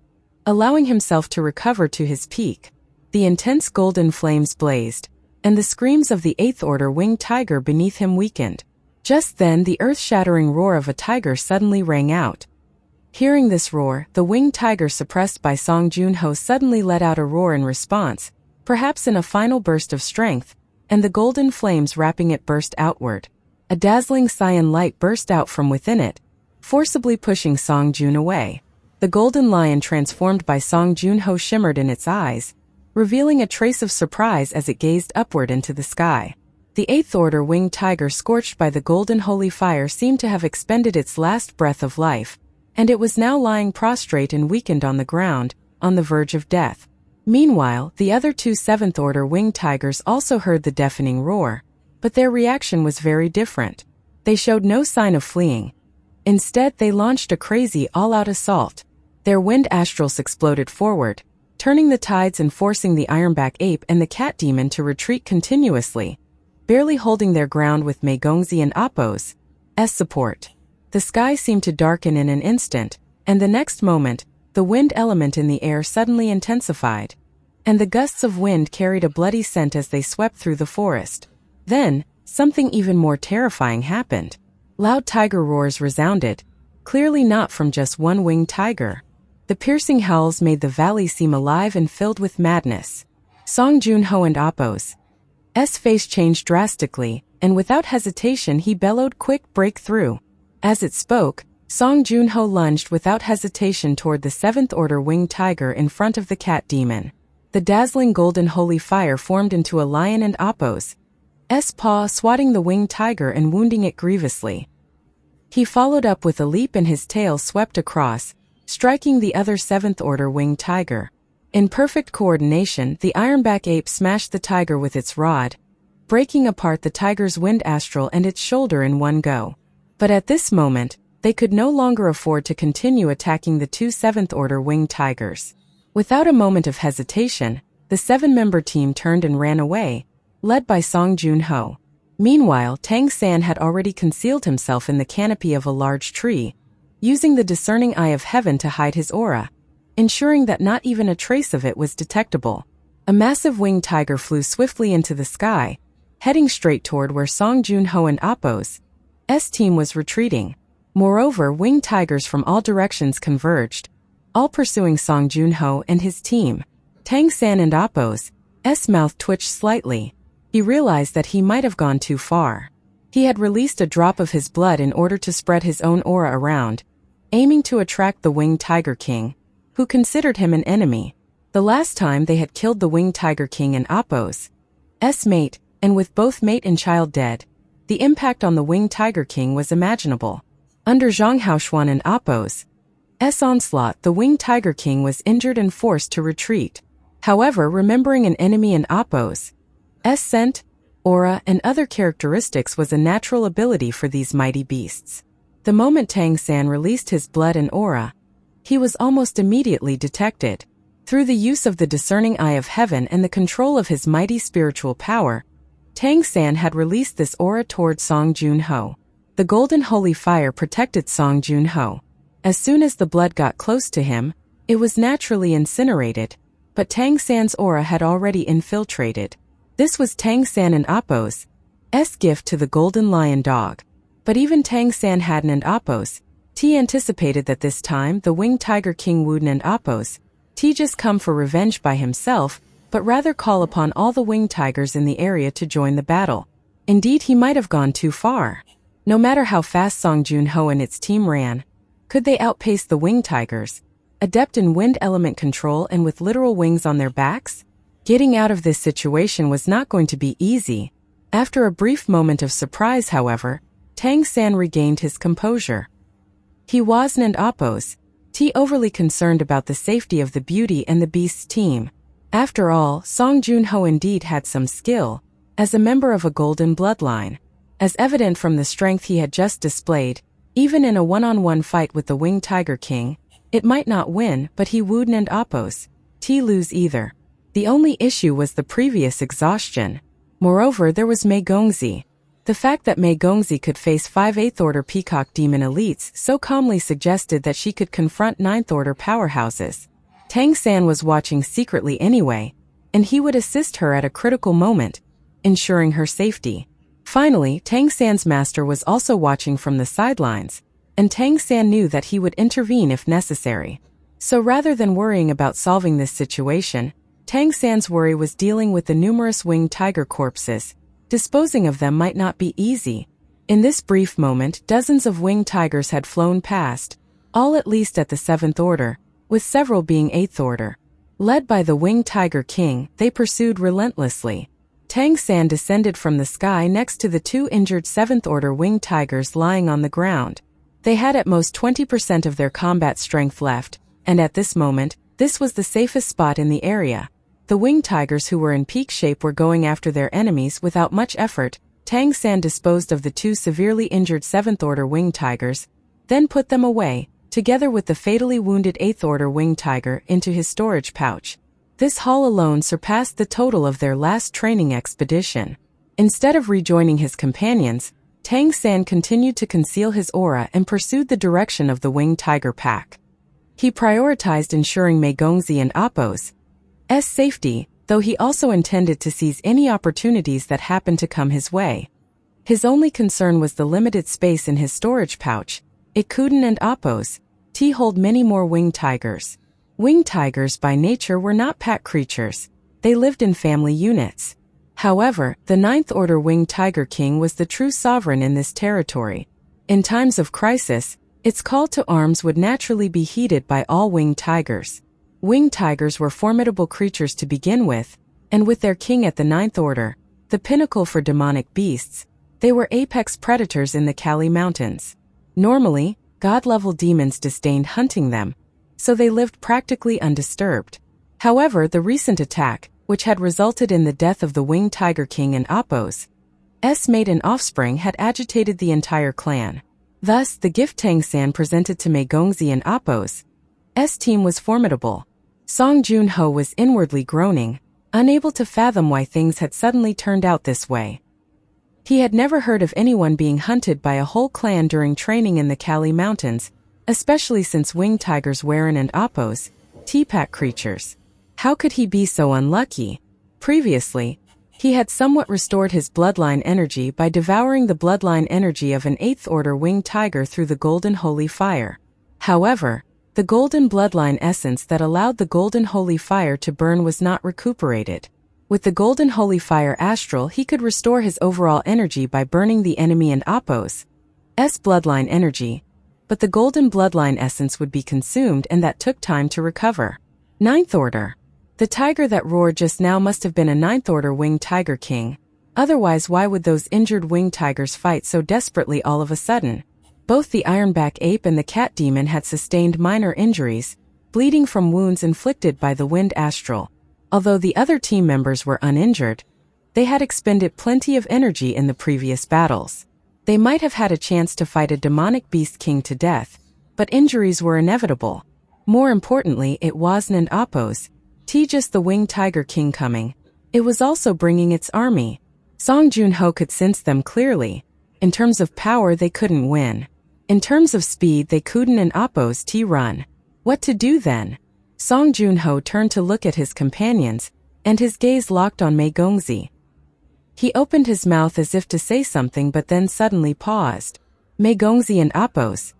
allowing himself to recover to his peak. The intense golden flames blazed, and the screams of the 8th Order winged tiger beneath him weakened. Just then, the earth-shattering roar of a tiger suddenly rang out. Hearing this roar, the winged tiger suppressed by Song Junho suddenly let out a roar in response, perhaps in a final burst of strength, and the golden flames wrapping it burst outward. A dazzling cyan light burst out from within it, forcibly pushing Song Jun away. The golden lion transformed by Song Junho shimmered in its eyes, revealing a trace of surprise as it gazed upward into the sky. The 8th Order winged tiger scorched by the golden holy fire seemed to have expended its last breath of life, and it was now lying prostrate and weakened on the ground, on the verge of death. Meanwhile, the other 2 7th Order winged tigers also heard the deafening roar, but their reaction was very different. They showed no sign of fleeing. Instead, they launched a crazy all-out assault. Their wind astrals exploded forward, turning the tides and forcing the ironback ape and the cat demon to retreat continuously, barely holding their ground with Mei Gongzi and Appo's support. The sky seemed to darken in an instant, and the next moment, the wind element in the air suddenly intensified, and the gusts of wind carried a bloody scent as they swept through the forest. Then, something even more terrifying happened. Loud tiger roars resounded, clearly not from just one winged tiger. The piercing howls made the valley seem alive and filled with madness. Song Junho and Appo's face changed drastically, and without hesitation he bellowed, "Quick, break through." As it spoke, Song Junho lunged without hesitation toward the 7th Order winged tiger in front of the cat demon. The dazzling golden holy fire formed into a lion and Appo's paw, swatting the winged tiger and wounding it grievously. He followed up with a leap and his tail swept across, striking the other 7th Order winged tiger. In perfect coordination, the ironback ape smashed the tiger with its rod, breaking apart the tiger's wind astral and its shoulder in one go. But at this moment, they could no longer afford to continue attacking the 2 7th Order winged tigers. Without a moment of hesitation, the 7-member team turned and ran away, led by Song Junho. Meanwhile, Tang San had already concealed himself in the canopy of a large tree, using the discerning eye of heaven to hide his aura, ensuring that not even a trace of it was detectable. A massive winged tiger flew swiftly into the sky, heading straight toward where Song Junho and Appo's team was retreating. Moreover, winged tigers from all directions converged, all pursuing Song Junho and his team. Tang San and Appo's mouth twitched slightly. He realized that he might have gone too far. He had released a drop of his blood in order to spread his own aura around, aiming to attract the winged tiger king, who considered him an enemy. The last time they had killed the winged tiger king and Appo's mate, and with both mate and child dead, the impact on the winged tiger king was imaginable. Under Zhang Haoshuan and Appo's onslaught, the winged tiger king was injured and forced to retreat. However, remembering an enemy in Appo's scent, aura, and other characteristics was a natural ability for these mighty beasts. The moment Tang San released his blood and aura, he was almost immediately detected. Through the use of the discerning eye of heaven and the control of his mighty spiritual power, Tang San had released this aura toward Song Junho. The golden holy fire protected Song Junho. As soon as the blood got close to him, it was naturally incinerated, but Tang San's aura had already infiltrated. This was Tang San and Appo's gift to the golden lion dog. But even Tang San hadn't and Appo's anticipated that this time the winged tiger king wouldn't and Appo's just come for revenge by himself, but rather call upon all the winged tigers in the area to join the battle. Indeed, he might have gone too far. No matter how fast Song Junho and its team ran, could they outpace the winged tigers, adept in wind element control and with literal wings on their backs? Getting out of this situation was not going to be easy. After a brief moment of surprise, however, Tang San regained his composure. He wasn't Appos, T overly concerned about the safety of the Beauty and the Beast's team. After all, Song Joon-ho indeed had some skill, as a member of a golden bloodline. As evident from the strength he had just displayed, even in a one-on-one fight with the Winged Tiger King, it might not win, but he wouldn't Appos, T lose either. The only issue was the previous exhaustion. Moreover, there was Mei Gongzi. The fact that Mei Gongzi could face 5 8th Order Peacock Demon elites so calmly suggested that she could confront 9th Order powerhouses. Tang San was watching secretly anyway, and he would assist her at a critical moment, ensuring her safety. Finally, Tang San's master was also watching from the sidelines, and Tang San knew that he would intervene if necessary. So rather than worrying about solving this situation, Tang San's worry was dealing with the numerous winged tiger corpses. Disposing of them might not be easy. In this brief moment, dozens of winged tigers had flown past, all at least at the 7th Order, with several being 8th Order. Led by the Winged Tiger King, they pursued relentlessly. Tang San descended from the sky next to the 2 injured 7th Order winged tigers lying on the ground. They had at most 20% of their combat strength left, and at this moment, this was the safest spot in the area. The winged tigers who were in peak shape were going after their enemies without much effort. Tang San disposed of the 2 severely injured 7th Order winged tigers, then put them away, together with the fatally wounded 8th Order winged tiger, into his storage pouch. This haul alone surpassed the total of their last training expedition. Instead of rejoining his companions, Tang San continued to conceal his aura and pursued the direction of the winged tiger pack. He prioritized ensuring Mei Gongzi and Appos' safety, though he also intended to seize any opportunities that happened to come his way. His only concern was the limited space in his storage pouch. Ikuden and Appos' hold many more winged tigers. Winged tigers by nature were not pack creatures. They lived in family units. However, the 9th Order Winged Tiger King was the true sovereign in this territory. In times of crisis, its call to arms would naturally be heeded by all winged tigers. Winged tigers were formidable creatures to begin with, and with their king at the 9th Order, the pinnacle for demonic beasts, they were apex predators in the Kali Mountains. Normally, god-level demons disdained hunting them, so they lived practically undisturbed. However, the recent attack, which had resulted in the death of the Winged Tiger King and Appos' mate and offspring, had agitated the entire clan. Thus, the gift Tang San presented to Mei Gongzi and Appos' team was formidable. Song Joon-ho was inwardly groaning, unable to fathom why things had suddenly turned out this way. He had never heard of anyone being hunted by a whole clan during training in the Kali Mountains, especially since winged tigers Warren and Appos' pack creatures. How could he be so unlucky? Previously, he had somewhat restored his bloodline energy by devouring the bloodline energy of an 8th Order winged tiger through the Golden Holy Fire. However, the golden bloodline essence that allowed the Golden Holy Fire to burn was not recuperated. With the Golden Holy Fire astral, he could restore his overall energy by burning the enemy and Appos' bloodline energy, but the golden bloodline essence would be consumed, and that took time to recover. 9th Order. The tiger that roared just now must have been a 9th Order Winged Tiger King. Otherwise, why would those injured winged tigers fight so desperately all of a sudden? Both the Ironback Ape and the Cat Demon had sustained minor injuries, bleeding from wounds inflicted by the Wind Astral. Although the other team members were uninjured, they had expended plenty of energy in the previous battles. They might have had a chance to fight a demonic beast king to death, but injuries were inevitable. More importantly, it wasn't Appos' just the Winged Tiger King coming. It was also bringing its army. Song Joon-ho could sense them clearly. In terms of power, they couldn't win. In terms of speed, they couldn't and Appos' run. What to do then? Song Joon-ho turned to look at his companions, and his gaze locked on Mei Gongzi. He opened his mouth as if to say something but then suddenly paused. Mei Gongzi and Appos'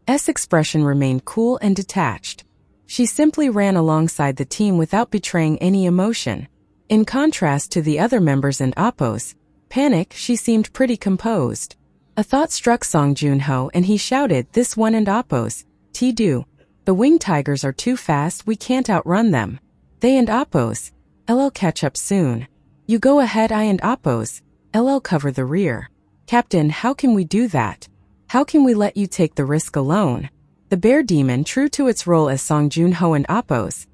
expression remained cool and detached. She simply ran alongside the team without betraying any emotion. In contrast to the other members and Appos' panic, she seemed pretty composed. A thought struck Song Joon-ho and he shouted, "This one and Appos' do. The winged tigers are too fast, we can't outrun them. They and Appos' LL catch up soon. You go ahead, I and Appos' LL cover the rear. Captain, how can we do that? How can we let you take the risk alone?" The bear demon, true to its role as Song Junho and Appo's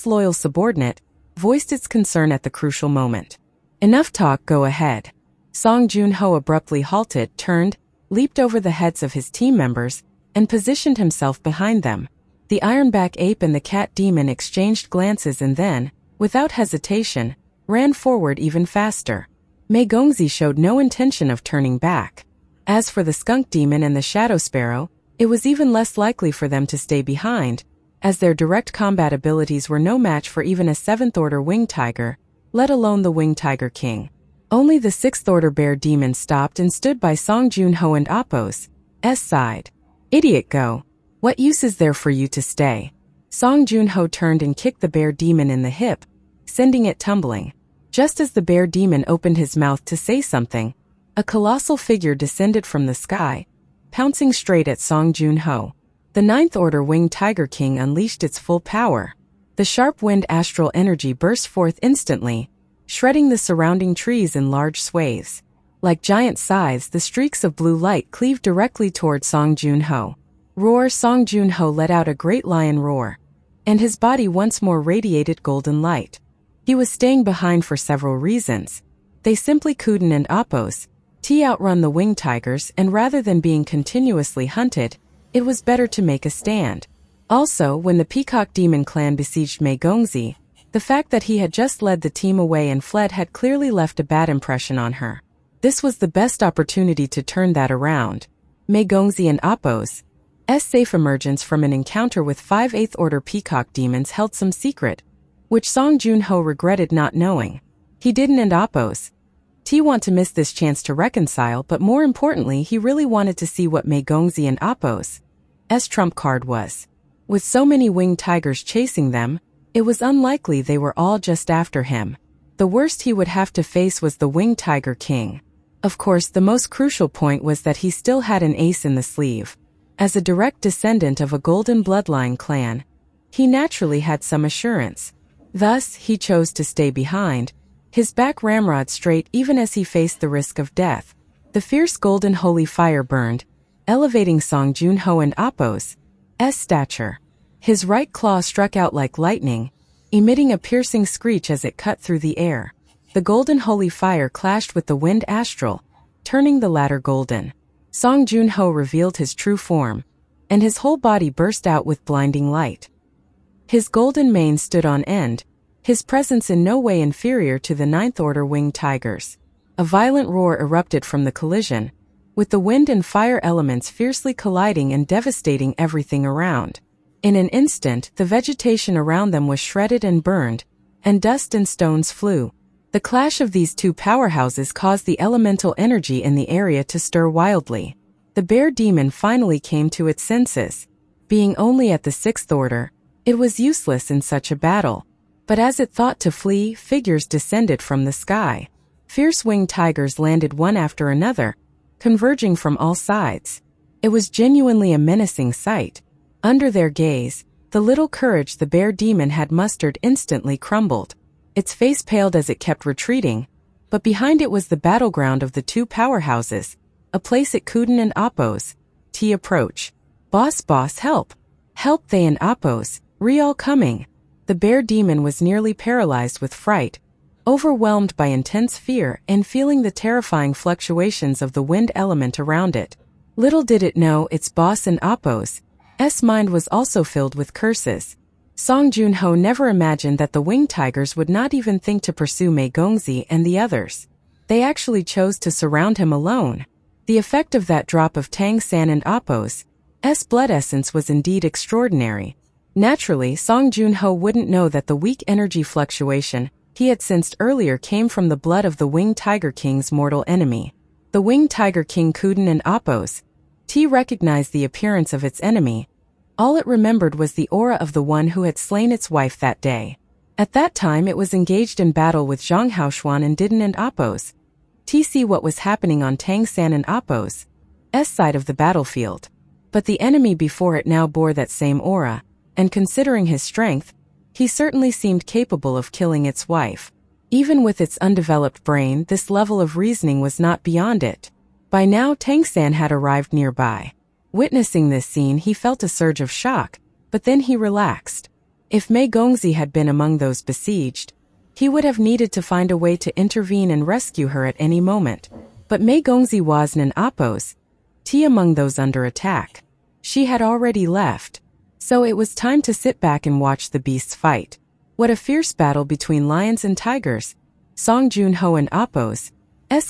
loyal subordinate, voiced its concern at the crucial moment. Enough talk, go ahead. Song Junho abruptly halted, turned, leaped over the heads of his team members, and positioned himself behind them. The ironback ape and the cat demon exchanged glances and then, without hesitation, ran forward even faster. Mei Gongzi showed no intention of turning back. As for the skunk demon and the shadow sparrow, it was even less likely for them to stay behind, as their direct combat abilities were no match for even a 7th-order winged tiger, let alone the winged tiger king. Only the 6th-order bear demon stopped and stood by Song Junho and Appo's side. Idiot, go. What use is there for you to stay? Song Junho turned and kicked the bear demon in the hip, sending it tumbling. Just as the bear demon opened his mouth to say something, a colossal figure descended from the sky, pouncing straight at Song Junho. The 9th-order winged tiger king unleashed its full power. The sharp wind astral energy burst forth instantly, shredding the surrounding trees in large swathes. Like giant scythes, the streaks of blue light cleaved directly toward Song Junho. Roar! Song Junho let out a great lion roar, and his body once more radiated golden light. He was staying behind for several reasons. They simply couldn't and Appo's outrun the winged tigers, and rather than being continuously hunted, it was better to make a stand. Also, when the Peacock Demon clan besieged Mei Gongzi, the fact that he had just led the team away and fled had clearly left a bad impression on her. This was the best opportunity to turn that around. Mei Gongzi and Appo's safe emergence from an encounter with 5 8th-order Peacock Demons held some secret, which Song Junho regretted not knowing. He didn't and Appo's want to miss this chance to reconcile, but more importantly, he really wanted to see what Mei Gongzi and Appo's trump card was. With so many winged tigers chasing them, it was unlikely they were all just after him. The worst he would have to face was the winged tiger king. Of course, the most crucial point was that he still had an ace in the sleeve. As a direct descendant of a golden bloodline clan, he naturally had some assurance. Thus, he chose to stay behind, his back ramrod straight even as he faced the risk of death. The fierce golden holy fire burned, elevating Song Junho and Appo's stature. His right claw struck out like lightning, emitting a piercing screech as it cut through the air. The golden holy fire clashed with the wind astral, turning the latter golden. Song Junho revealed his true form, and his whole body burst out with blinding light. His golden mane stood on end, his presence in no way inferior to the 9th-order winged tigers. A violent roar erupted from the collision, with the wind and fire elements fiercely colliding and devastating everything around. In an instant, the vegetation around them was shredded and burned, and dust and stones flew. The clash of these two powerhouses caused the elemental energy in the area to stir wildly. The bear demon finally came to its senses. Being only at the 6th order, it was useless in such a battle. But as it thought to flee, figures descended from the sky. Fierce winged tigers landed one after another, converging from all sides. It was genuinely a menacing sight. Under their gaze, the little courage the bear demon had mustered instantly crumbled. Its face paled as it kept retreating, but behind it was the battleground of the two powerhouses, a place it couldn't and Appo's approach. Boss, help! Help, they and Appo's, all coming. The bear demon was nearly paralyzed with fright, overwhelmed by intense fear and feeling the terrifying fluctuations of the wind element around it. Little did it know its boss and Appo's mind was also filled with curses. Song Junho never imagined that the winged tigers would not even think to pursue Mei Gongzi and the others. They actually chose to surround him alone. The effect of that drop of Tang San and Appo's blood essence was indeed extraordinary. Naturally, Song Junho wouldn't know that the weak energy fluctuation he had sensed earlier came from the blood of the winged tiger king's mortal enemy. The winged tiger king Kuden and Appo's recognized the appearance of its enemy. All it remembered was the aura of the one who had slain its wife that day. At that time it was engaged in battle with Zhang Haoshuan and Diden and Appo's see what was happening on Tang San and Appo's side of the battlefield. But the enemy before it now bore that same aura, and considering his strength, he certainly seemed capable of killing its wife. Even with its undeveloped brain, this level of reasoning was not beyond it. By now Tang San had arrived nearby. Witnessing this scene, he felt a surge of shock, but then he relaxed. If Mei Gongzi had been among those besieged, he would have needed to find a way to intervene and rescue her at any moment. But Mei Gongzi wasn't oppose T among those under attack. She had already left. So it was time to sit back and watch the beasts fight. What a fierce battle between lions and tigers. Song Junho and Appo's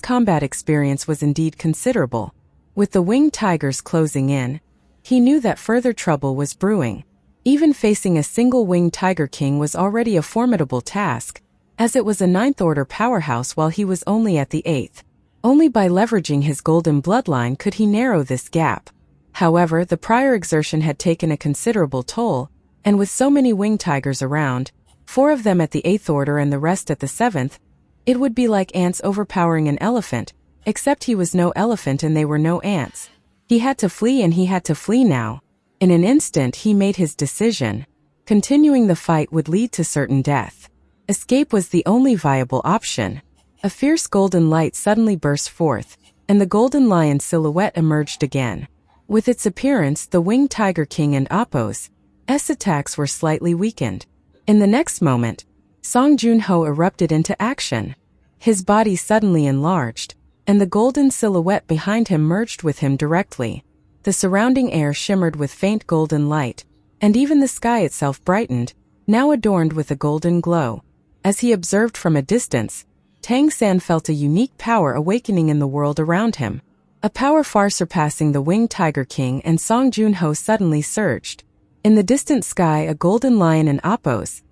combat experience was indeed considerable. With the winged tigers closing in, he knew that further trouble was brewing. Even facing a single winged tiger king was already a formidable task, as it was a 9th order powerhouse while he was only at the 8th. Only by leveraging his golden bloodline could he narrow this gap. However, the prior exertion had taken a considerable toll, and with so many winged tigers around, 4 of them at the 8th order and the rest at the 7th, it would be like ants overpowering an elephant, except he was no elephant and they were no ants. He had to flee, and he had to flee now. In an instant he made his decision. Continuing the fight would lead to certain death. Escape was the only viable option. A fierce golden light suddenly burst forth, and the golden lion silhouette emerged again. With its appearance, the winged tiger king and Appo's attacks were slightly weakened. In the next moment, Song Junho erupted into action. His body suddenly enlarged, and the golden silhouette behind him merged with him directly. The surrounding air shimmered with faint golden light, and even the sky itself brightened, now adorned with a golden glow. As he observed from a distance, Tang San felt a unique power awakening in the world around him. A power far surpassing the winged tiger king and Song Junho suddenly surged. In the distant sky, a golden lion and Appo's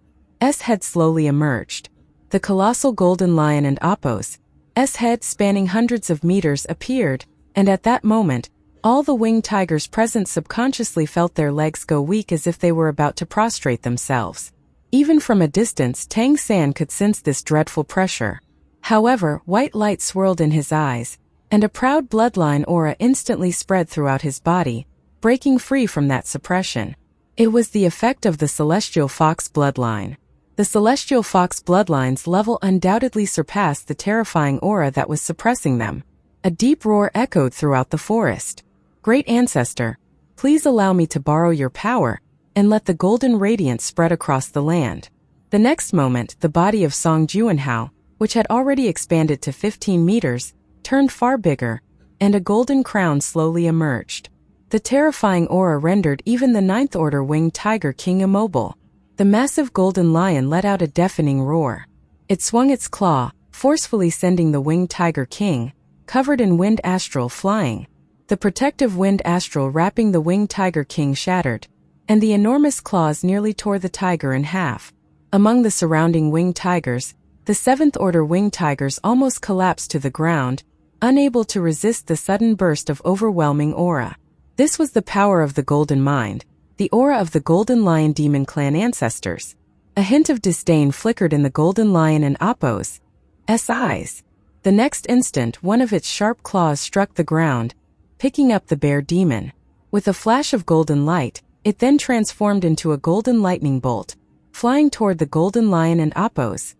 head slowly emerged. The colossal golden lion and Appo's head spanning hundreds of meters appeared, and at that moment, all the winged tigers present subconsciously felt their legs go weak as if they were about to prostrate themselves. Even from a distance, Tang San could sense this dreadful pressure. However, white light swirled in his eyes, and a proud bloodline aura instantly spread throughout his body, breaking free from that suppression. It was the effect of the Celestial Fox bloodline. The Celestial Fox bloodline's level undoubtedly surpassed the terrifying aura that was suppressing them. A deep roar echoed throughout the forest. Great Ancestor, please allow me to borrow your power, and let the golden radiance spread across the land. The next moment, the body of Song Junho, which had already expanded to 15 meters, turned far bigger, and a golden crown slowly emerged. The terrifying aura rendered even the 9th order winged tiger king immobile. The massive golden lion let out a deafening roar. It swung its claw, forcefully sending the winged tiger king, covered in wind astral, flying. The protective wind astral wrapping the winged tiger king shattered, and the enormous claws nearly tore the tiger in half. Among the surrounding winged tigers, the 7th order winged tigers almost collapsed to the ground, unable to resist the sudden burst of overwhelming aura. This was the power of the golden mind, the aura of the golden lion demon clan ancestors. A hint of disdain flickered in the golden lion and Appo's eyes. The next instant, one of its sharp claws struck the ground, picking up the bear demon. With a flash of golden light, it then transformed into a golden lightning bolt, flying toward the golden lion and Appo's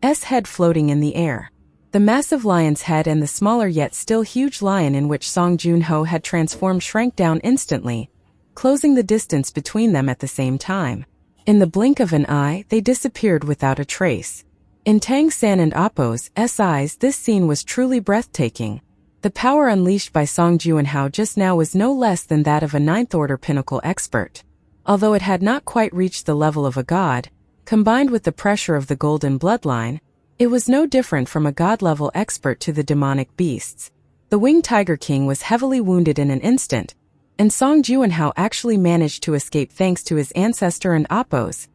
head floating in the air. The massive lion's head and the smaller yet still huge lion in which Song Junho had transformed shrank down instantly, closing the distance between them at the same time. In the blink of an eye, they disappeared without a trace. In Tang San and Appo's eyes, this scene was truly breathtaking. The power unleashed by Song Junho just now was no less than that of a 9th order pinnacle expert. Although it had not quite reached the level of a god, combined with the pressure of the golden bloodline, it was no different from a god-level expert to the demonic beasts. The winged tiger king was heavily wounded in an instant, and Song Junho actually managed to escape thanks to his ancestor and Appo's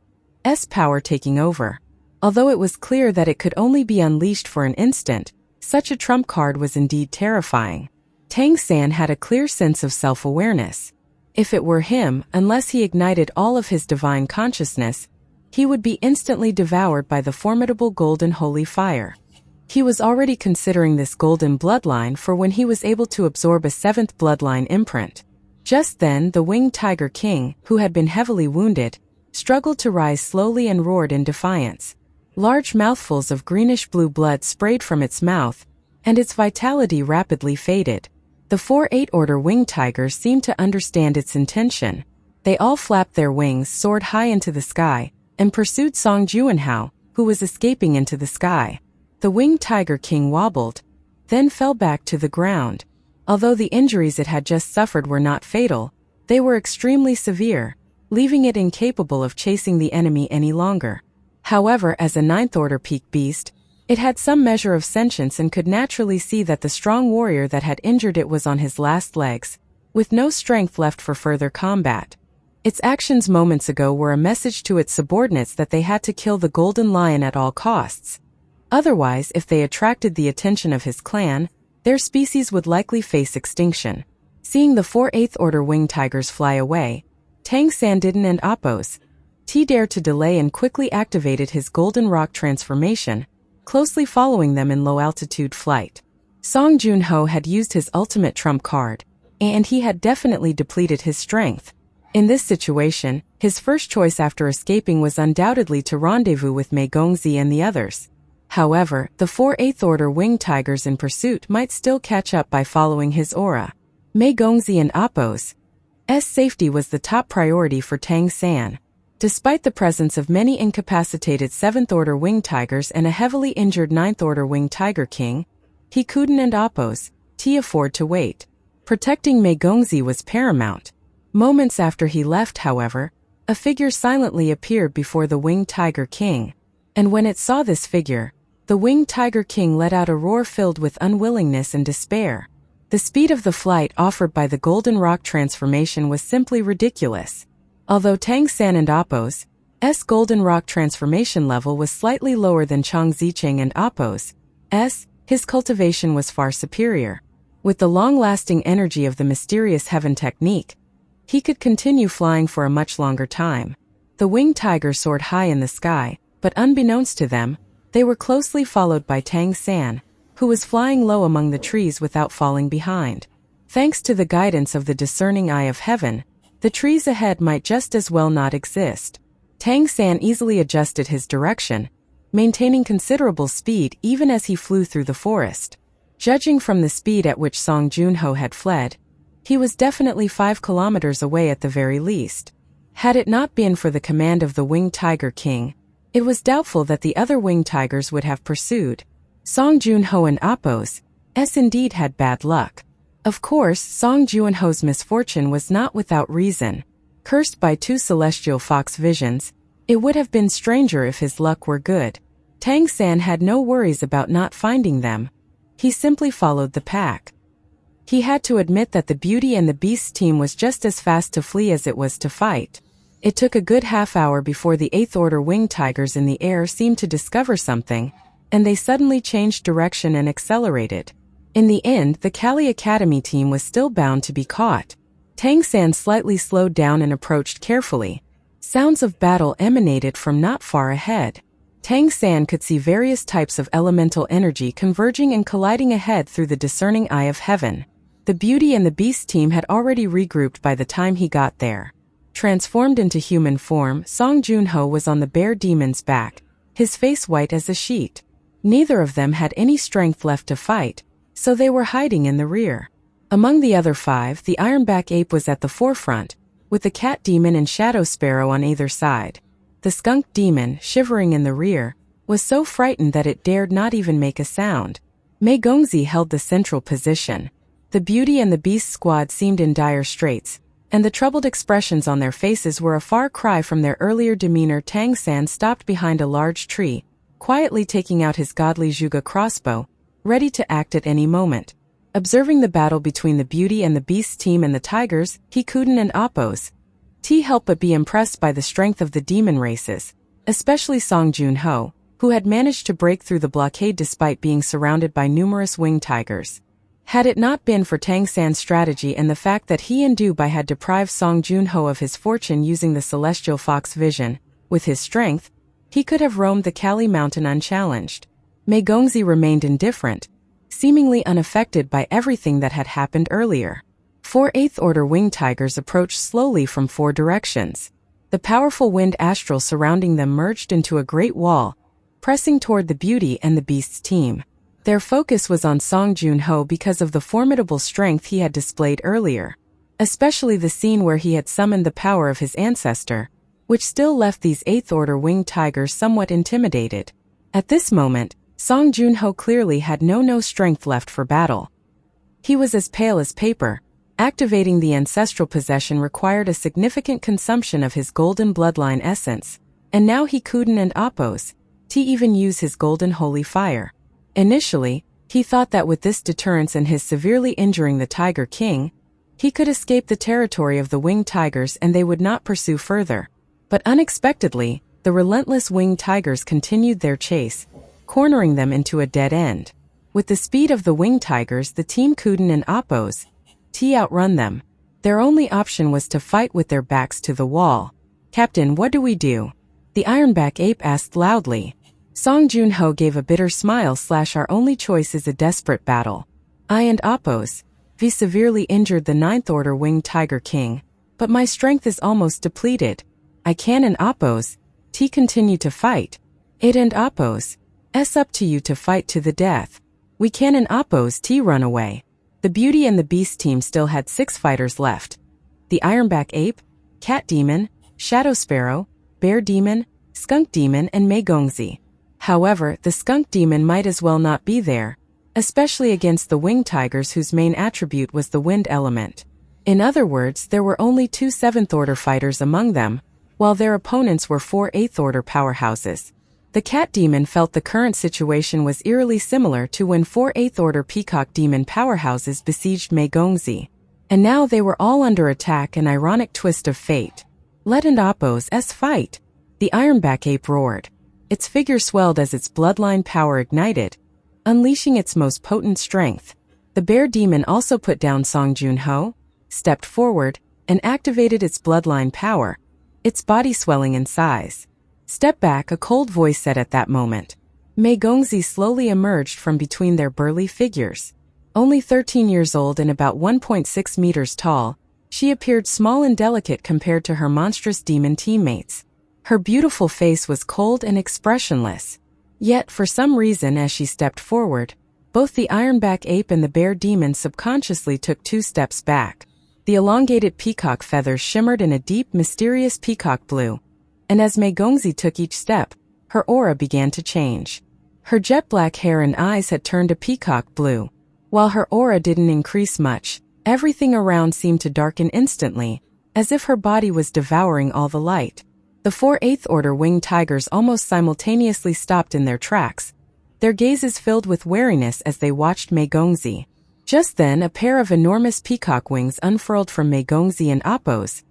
power taking over. Although it was clear that it could only be unleashed for an instant, such a trump card was indeed terrifying. Tang San had a clear sense of self-awareness. If it were him, unless he ignited all of his divine consciousness, he would be instantly devoured by the formidable golden holy fire. He was already considering this golden bloodline for when he was able to absorb a 7th bloodline imprint. Just then, the winged tiger king, who had been heavily wounded, struggled to rise slowly and roared in defiance. Large mouthfuls of greenish-blue blood sprayed from its mouth, and its vitality rapidly faded. The 4-8 Order winged tigers seemed to understand its intention. They all flapped their wings, soared high into the sky, and pursued Song Juanhao, who was escaping into the sky. The winged tiger king wobbled, then fell back to the ground. Although the injuries it had just suffered were not fatal, they were extremely severe, leaving it incapable of chasing the enemy any longer. However, as a 9th Order peak beast, it had some measure of sentience and could naturally see that the strong warrior that had injured it was on his last legs, with no strength left for further combat. Its actions moments ago were a message to its subordinates that they had to kill the golden lion at all costs. Otherwise, if they attracted the attention of his clan, their species would likely face extinction. Seeing the 4-8 Order winged tigers fly away, Tang San didn't and oppose. He dared to delay and quickly activated his golden rock transformation, closely following them in low-altitude flight. Song Juanhao had used his ultimate trump card, and he had definitely depleted his strength. In this situation, his first choice after escaping was undoubtedly to rendezvous with Mei Gongzi and the others. However, the 4-8 Order winged tigers in pursuit might still catch up by following his aura. Mei Gongzi and Appo's safety was the top priority for Tang San. Despite the presence of many incapacitated 7th Order winged tigers and a heavily injured 9th Order winged tiger king, he couldn't and Appo's afford to wait. Protecting Mei Gongzi was paramount. Moments after he left, however, a figure silently appeared before the winged tiger king. And when it saw this figure, the winged tiger king let out a roar filled with unwillingness and despair. The speed of the flight offered by the golden rock transformation was simply ridiculous. Although Tang San and Appo's golden rock transformation level was slightly lower than Chang Zicheng and Appo's, his cultivation was far superior. With the long-lasting energy of the mysterious heaven technique, he could continue flying for a much longer time. The winged tiger soared high in the sky, but unbeknownst to them, they were closely followed by Tang San, who was flying low among the trees without falling behind. Thanks to the guidance of the discerning eye of heaven, the trees ahead might just as well not exist. Tang San easily adjusted his direction, maintaining considerable speed even as he flew through the forest. Judging from the speed at which Song Juanhao had fled, he was definitely 5 kilometers away at the very least. Had it not been for the command of the winged tiger king, it was doubtful that the other winged tigers would have pursued. Song Juanhao and Appo's indeed had bad luck. Of course, Song Juanhao's misfortune was not without reason. Cursed by 2 celestial fox visions, it would have been stranger if his luck were good. Tang San had no worries about not finding them. He simply followed the pack. He had to admit that the Beauty and the Beast team was just as fast to flee as it was to fight. It took a good half-hour before the 8th Order winged tigers in the air seemed to discover something, and they suddenly changed direction and accelerated. In the end, the Kali Academy team was still bound to be caught. Tang San slightly slowed down and approached carefully. Sounds of battle emanated from not far ahead. Tang San could see various types of elemental energy converging and colliding ahead through the discerning eye of heaven. The Beauty and the Beast team had already regrouped by the time he got there. Transformed into human form, Song Juanhao was on the bear demon's back, his face white as a sheet. Neither of them had any strength left to fight, so they were hiding in the rear. Among the other 5, the Ironback Ape was at the forefront, with the Cat Demon and Shadow Sparrow on either side. The Skunk Demon, shivering in the rear, was so frightened that it dared not even make a sound. Mei Gongzi held the central position. The Beauty and the Beast squad seemed in dire straits, and the troubled expressions on their faces were a far cry from their earlier demeanor. Tang San stopped behind a large tree, quietly taking out his godly Zhuge crossbow, ready to act at any moment. Observing the battle between the Beauty and the Beast team and the tigers, he couldn't and Appo's help but be impressed by the strength of the demon races, especially Song Juanhao, who had managed to break through the blockade despite being surrounded by numerous winged tigers. Had it not been for Tang San's strategy and the fact that he and Dubai had deprived Song Juanhao of his fortune using the celestial fox vision, with his strength, he could have roamed the Kali mountain unchallenged. Mei Gongzi remained indifferent, seemingly unaffected by everything that had happened earlier. 4 8th Order winged tigers approached slowly from 4 directions. The powerful wind astral surrounding them merged into a great wall, pressing toward the Beauty and the Beast's team. Their focus was on Song Junho because of the formidable strength he had displayed earlier, especially the scene where he had summoned the power of his ancestor, which still left these 8th Order winged tigers somewhat intimidated. At this moment, Song Junho clearly had no strength left for battle. He was as pale as paper. Activating the ancestral possession required a significant consumption of his golden bloodline essence, and now he couldn't and oppose to even use his golden holy fire. Initially, he thought that with this deterrence and his severely injuring the Tiger King, he could escape the territory of the winged tigers and they would not pursue further. But unexpectedly, the relentless winged tigers continued their chase, cornering them into a dead end. With the speed of the winged tigers, the team couldn't and oppose to outrun them. Their only option was to fight with their backs to the wall. "Captain, what do we do?" the Ironback ape asked loudly. Song Junho gave a bitter smile. "Our only choice is a desperate battle. I and oppose we severely injured the 9th Order winged tiger king, but my strength is almost depleted. I can and oppose T continue to fight. It and oppose S up to you to fight to the death. We can and oppose T run away." The Beauty and the Beast team still had 6 fighters left. The Ironback Ape, Cat Demon, Shadow Sparrow, Bear Demon, Skunk Demon and Meigongzi. However, the Skunk Demon might as well not be there, especially against the winged tigers whose main attribute was the wind element. In other words, there were only 2 7th Order fighters among them, while their opponents were 4 8th Order powerhouses. The Cat Demon felt the current situation was eerily similar to when 4 8th Order Peacock Demon powerhouses besieged Meigongzi. And now they were all under attack, an ironic twist of fate. "Let and oppose S fight," the Ironback ape roared. Its figure swelled as its bloodline power ignited, unleashing its most potent strength. The Bear Demon also put down Song Junho, stepped forward, and activated its bloodline power, its body swelling in size. "Step back," a cold voice said at that moment. Meigongzi slowly emerged from between their burly figures. Only 13 years old and about 1.6 meters tall, she appeared small and delicate compared to her monstrous demon teammates. Her beautiful face was cold and expressionless. Yet, for some reason, as she stepped forward, both the Ironback ape and the Bear Demon subconsciously took 2 steps back. The elongated peacock feathers shimmered in a deep, mysterious peacock blue. And as Meigongzi took each step, her aura began to change. Her jet black hair and eyes had turned a peacock blue. While her aura didn't increase much, everything around seemed to darken instantly, as if her body was devouring all the light. The 4 8th Order winged tigers almost simultaneously stopped in their tracks, their gazes filled with wariness as they watched Meigongzi. Just then, a pair of enormous peacock wings unfurled from Meigongzi and Appo's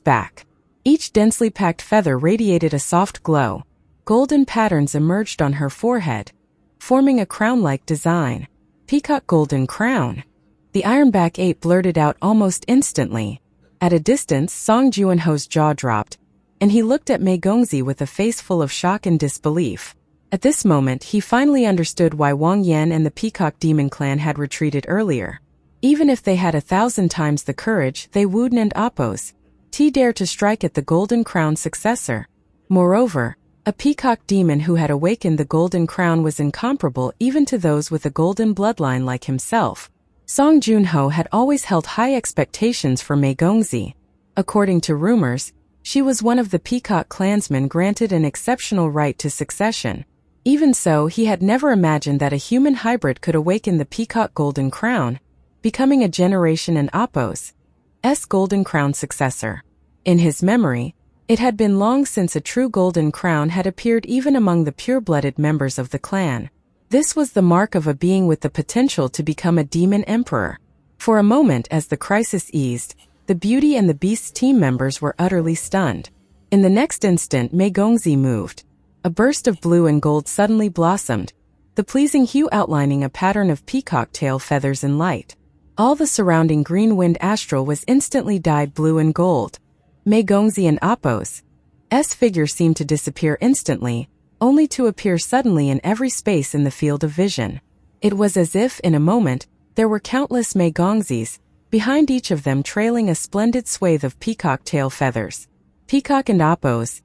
back. Each densely packed feather radiated a soft glow. Golden patterns emerged on her forehead, forming a crown-like design. "Peacock golden crown," the Ironback ape blurted out almost instantly. At a distance, Song Junho's jaw dropped, and he looked at Meigongzi with a face full of shock and disbelief. At this moment, he finally understood why Wang Yan and the Peacock Demon clan had retreated earlier. Even if they had 1,000 times the courage, they wouldn't oppose dare to strike at the Golden Crown successor. Moreover, a Peacock Demon who had awakened the Golden Crown was incomparable even to those with a golden bloodline like himself. Song Junho had always held high expectations for Meigongzi. According to rumors, she was one of the Peacock clansmen granted an exceptional right to succession. Even so, he had never imagined that a human hybrid could awaken the Peacock Golden Crown, becoming a generation and Appo's Golden Crown successor. In his memory, it had been long since a true Golden Crown had appeared even among the pure-blooded members of the clan. This was the mark of a being with the potential to become a demon emperor. For a moment, as the crisis eased, the Beauty and the Beast team members were utterly stunned. In the next instant, Meigongzi moved. A burst of blue and gold suddenly blossomed, the pleasing hue outlining a pattern of peacock tail feathers in light. All the surrounding green wind astral was instantly dyed blue and gold. Meigongzi and Appo's figure seemed to disappear instantly, only to appear suddenly in every space in the field of vision. It was as if, in a moment, there were countless Meigongzis, behind each of them trailing a splendid swathe of peacock tail feathers. Peacock and Appo's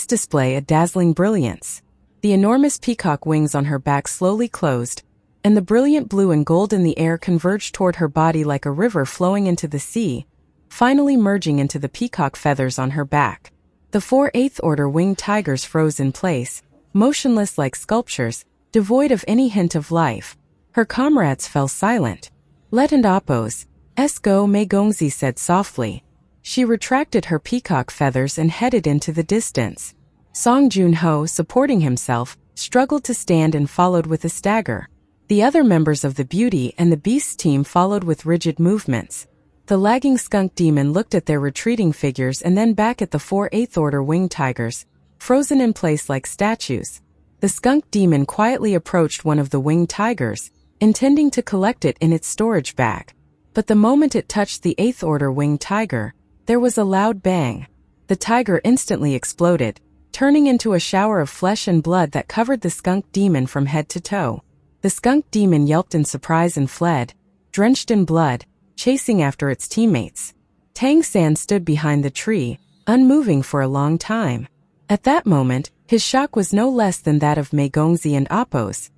display a dazzling brilliance. The enormous peacock wings on her back slowly closed, and the brilliant blue and gold in the air converged toward her body like a river flowing into the sea, finally merging into the peacock feathers on her back. The 4 8th order winged tigers froze in place, motionless like sculptures, devoid of any hint of life. Her comrades fell silent. "Let and oppose. Go," Mei Gongzi said softly. She retracted her peacock feathers and headed into the distance. Song Junho, supporting himself, struggled to stand and followed with a stagger. The other members of the Beauty and the Beast team followed with rigid movements. The lagging skunk demon looked at their retreating figures and then back at the 4 8th order winged tigers, frozen in place like statues. The skunk demon quietly approached one of the winged tigers, intending to collect it in its storage bag. But the moment it touched the 8th order winged tiger, there was a loud bang. The tiger instantly exploded, turning into a shower of flesh and blood that covered the skunk demon from head to toe. The skunk demon yelped in surprise and fled, drenched in blood, chasing after its teammates. Tang San stood behind the tree, unmoving for a long time. At that moment, his shock was no less than that of Mei Gongzi and Appo's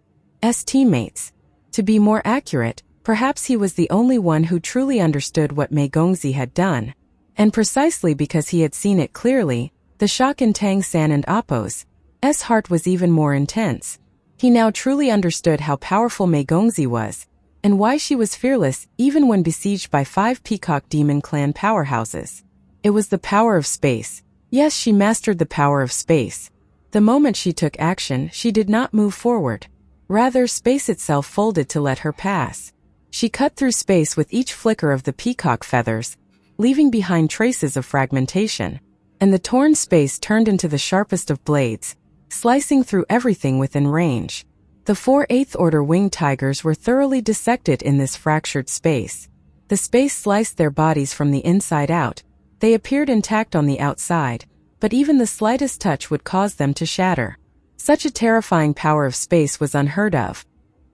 teammates. To be more accurate, perhaps he was the only one who truly understood what Mei Gongzi had done. And precisely because he had seen it clearly, the shock in Tang San and Appo's heart was even more intense. He now truly understood how powerful Mei Gongzi was, and why she was fearless even when besieged by 5 Peacock Demon Clan powerhouses. It was the power of space. Yes, she mastered the power of space. The moment she took action, she did not move forward. Rather, space itself folded to let her pass. She cut through space with each flicker of the peacock feathers, leaving behind traces of fragmentation. And the torn space turned into the sharpest of blades, slicing through everything within range. The 4 8th order winged tigers were thoroughly dissected in this fractured space. The space sliced their bodies from the inside out. They appeared intact on the outside, but even the slightest touch would cause them to shatter. Such a terrifying power of space was unheard of.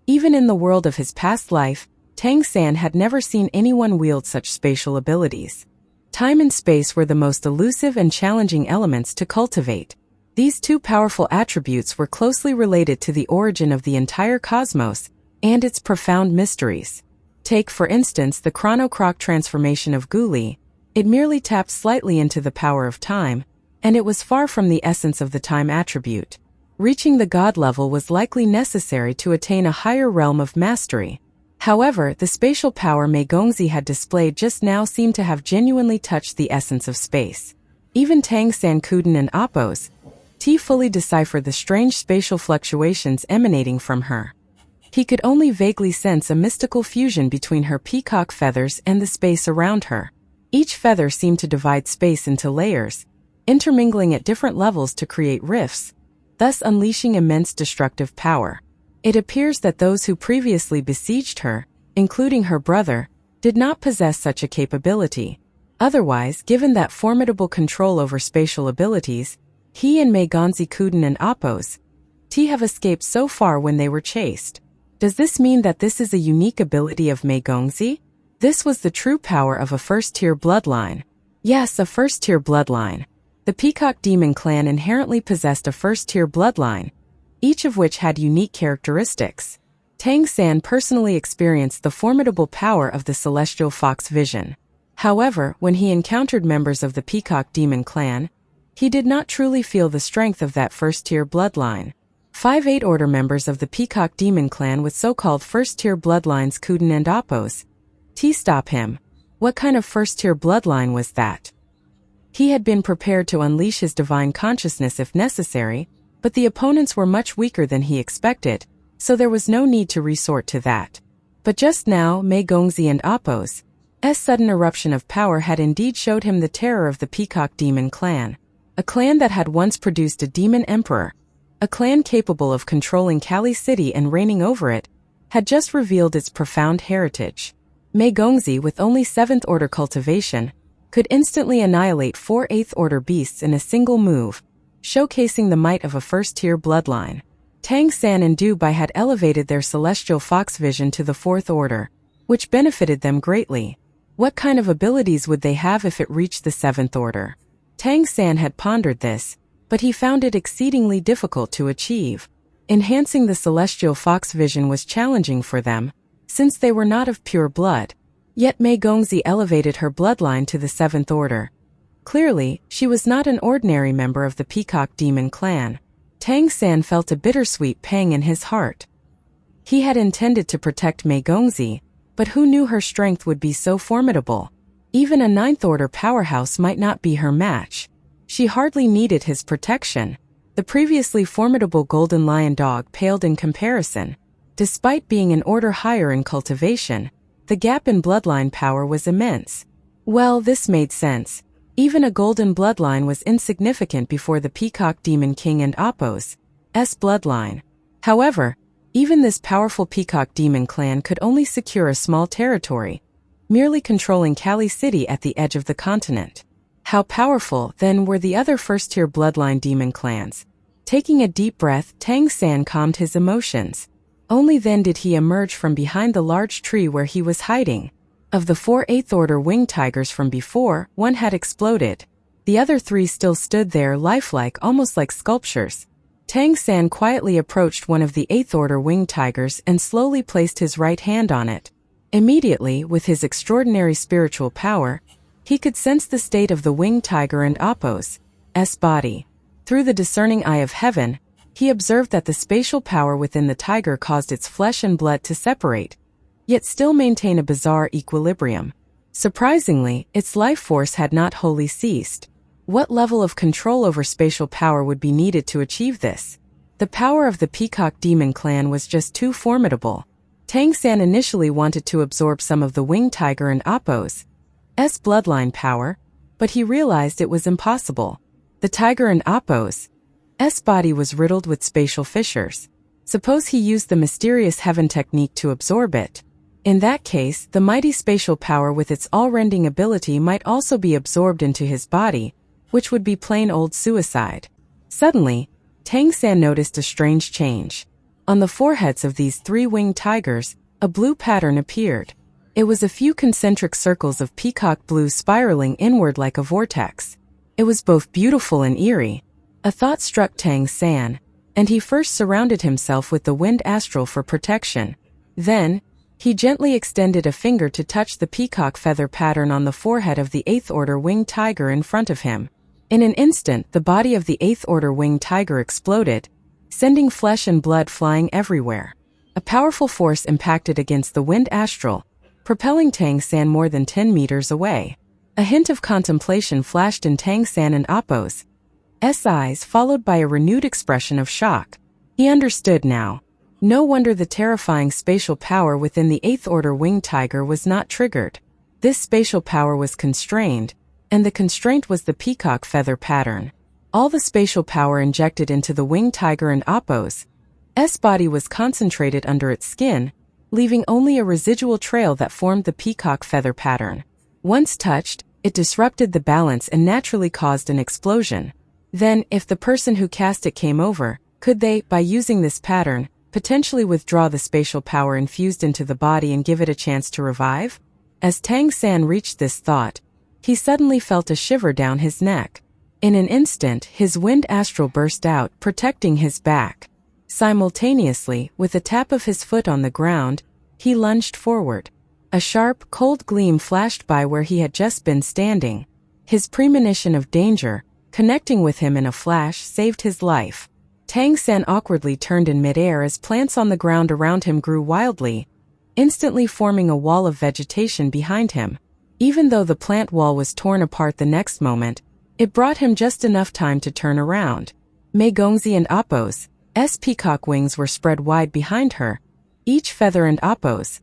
Even in the world of his past life, Tang San had never seen anyone wield such spatial abilities. Time and space were the most elusive and challenging elements to cultivate. These two powerful attributes were closely related to the origin of the entire cosmos and its profound mysteries. Take, for instance, the chrono-croc transformation of Guli. It merely tapped slightly into the power of time, and it was far from the essence of the time attribute. Reaching the god level was likely necessary to attain a higher realm of mastery. However, the spatial power Mei Gongzi had displayed just now seemed to have genuinely touched the essence of space. Even Tang San Kuden and Appo's fully deciphered the strange spatial fluctuations emanating from her. He could only vaguely sense a mystical fusion between her peacock feathers and the space around her. Each feather seemed to divide space into layers, intermingling at different levels to create rifts, thus unleashing immense destructive power. It appears that those who previously besieged her, including her brother, did not possess such a capability. Otherwise, given that formidable control over spatial abilities, he and Mei Gongzi Kuden and Appo's have escaped so far when they were chased. Does this mean that this is a unique ability of Mei Gongzi? This was the true power of a first-tier bloodline. Yes, a first-tier bloodline. The Peacock Demon Clan inherently possessed a first-tier bloodline, each of which had unique characteristics. Tang San personally experienced the formidable power of the Celestial Fox Vision. However, when he encountered members of the Peacock Demon Clan, he did not truly feel the strength of that first-tier bloodline. 5 8 order members of the Peacock Demon Clan with so-called first-tier bloodlines Kuden and Appo's stop him. What kind of first-tier bloodline was that? He had been prepared to unleash his divine consciousness if necessary, but the opponents were much weaker than he expected, so there was no need to resort to that. But just now, Mei Gongzi and Appo's sudden eruption of power had indeed showed him the terror of the Peacock Demon Clan. A clan that had once produced a demon emperor, a clan capable of controlling Kali City and reigning over it, had just revealed its profound heritage. Mei Gongzi, with only 7th order cultivation, could instantly annihilate 4 8th order beasts in a single move, showcasing the might of a first-tier bloodline. Tang San and Dubai had elevated their celestial fox vision to the 4th order, which benefited them greatly. What kind of abilities would they have if it reached the 7th order? Tang San had pondered this, but he found it exceedingly difficult to achieve. Enhancing the celestial fox vision was challenging for them, since they were not of pure blood. Yet Mei Gongzi elevated her bloodline to the 7th order. Clearly, she was not an ordinary member of the Peacock Demon clan. Tang San felt a bittersweet pang in his heart. He had intended to protect Mei Gongzi, but who knew her strength would be so formidable? Even a 9th order powerhouse might not be her match. She hardly needed his protection. The previously formidable Golden Lion dog paled in comparison. Despite being an order higher in cultivation, the gap in bloodline power was immense. Well, this made sense. Even a golden bloodline was insignificant before the Peacock Demon King and Appo's bloodline. However, even this powerful Peacock Demon clan could only secure a small territory, merely controlling Kali City at the edge of the continent. How powerful, then, were the other first-tier bloodline demon clans? Taking a deep breath, Tang San calmed his emotions. Only then did he emerge from behind the large tree where he was hiding. Of the 4 8th order winged tigers from before, one had exploded. The other 3 still stood there lifelike, almost like sculptures. Tang San quietly approached one of the 8th order winged tigers and slowly placed his right hand on it. Immediately, with his extraordinary spiritual power, he could sense the state of the winged tiger and Appo's body. Through the discerning eye of heaven, he observed that the spatial power within the tiger caused its flesh and blood to separate, yet still maintain a bizarre equilibrium. Surprisingly, its life force had not wholly ceased. What level of control over spatial power would be needed to achieve this? The power of the Peacock Demon clan was just too formidable. Tang San initially wanted to absorb some of the winged tiger and Appo's bloodline power, but he realized it was impossible. The tiger and Appo's body was riddled with spatial fissures. Suppose he used the mysterious heaven technique to absorb it. In that case, the mighty spatial power with its all-rending ability might also be absorbed into his body, which would be plain old suicide. Suddenly, Tang San noticed a strange change. On the foreheads of these 3 winged tigers, a blue pattern appeared. It was a few concentric circles of peacock blue spiraling inward like a vortex. It was both beautiful and eerie. A thought struck Tang San, and he first surrounded himself with the wind astral for protection. Then, he gently extended a finger to touch the peacock feather pattern on the forehead of the 8th order winged tiger in front of him. In an instant, the body of the 8th order winged tiger exploded, sending flesh and blood flying everywhere. A powerful force impacted against the wind astral, propelling Tang San more than 10 meters away. A hint of contemplation flashed in Tang San and Appo's eyes, followed by a renewed expression of shock. He understood now. No wonder the terrifying spatial power within the 8th order winged tiger was not triggered. This spatial power was constrained, and the constraint was the peacock feather pattern. All the spatial power injected into the winged tiger and Appo's body was concentrated under its skin, leaving only a residual trail that formed the peacock feather pattern. Once touched, it disrupted the balance and naturally caused an explosion. Then, if the person who cast it came over, could they, by using this pattern, potentially withdraw the spatial power infused into the body and give it a chance to revive? As Tang San reached this thought, he suddenly felt a shiver down his neck. In an instant, his wind astral burst out, protecting his back. Simultaneously, with a tap of his foot on the ground, he lunged forward. A sharp, cold gleam flashed by where he had just been standing. His premonition of danger, connecting with him in a flash, saved his life. Tang San awkwardly turned in midair as plants on the ground around him grew wildly, instantly forming a wall of vegetation behind him. Even though the plant wall was torn apart the next moment, it brought him just enough time to turn around. Mei Gongzi and Appo's peacock wings were spread wide behind her, each feather and Appo's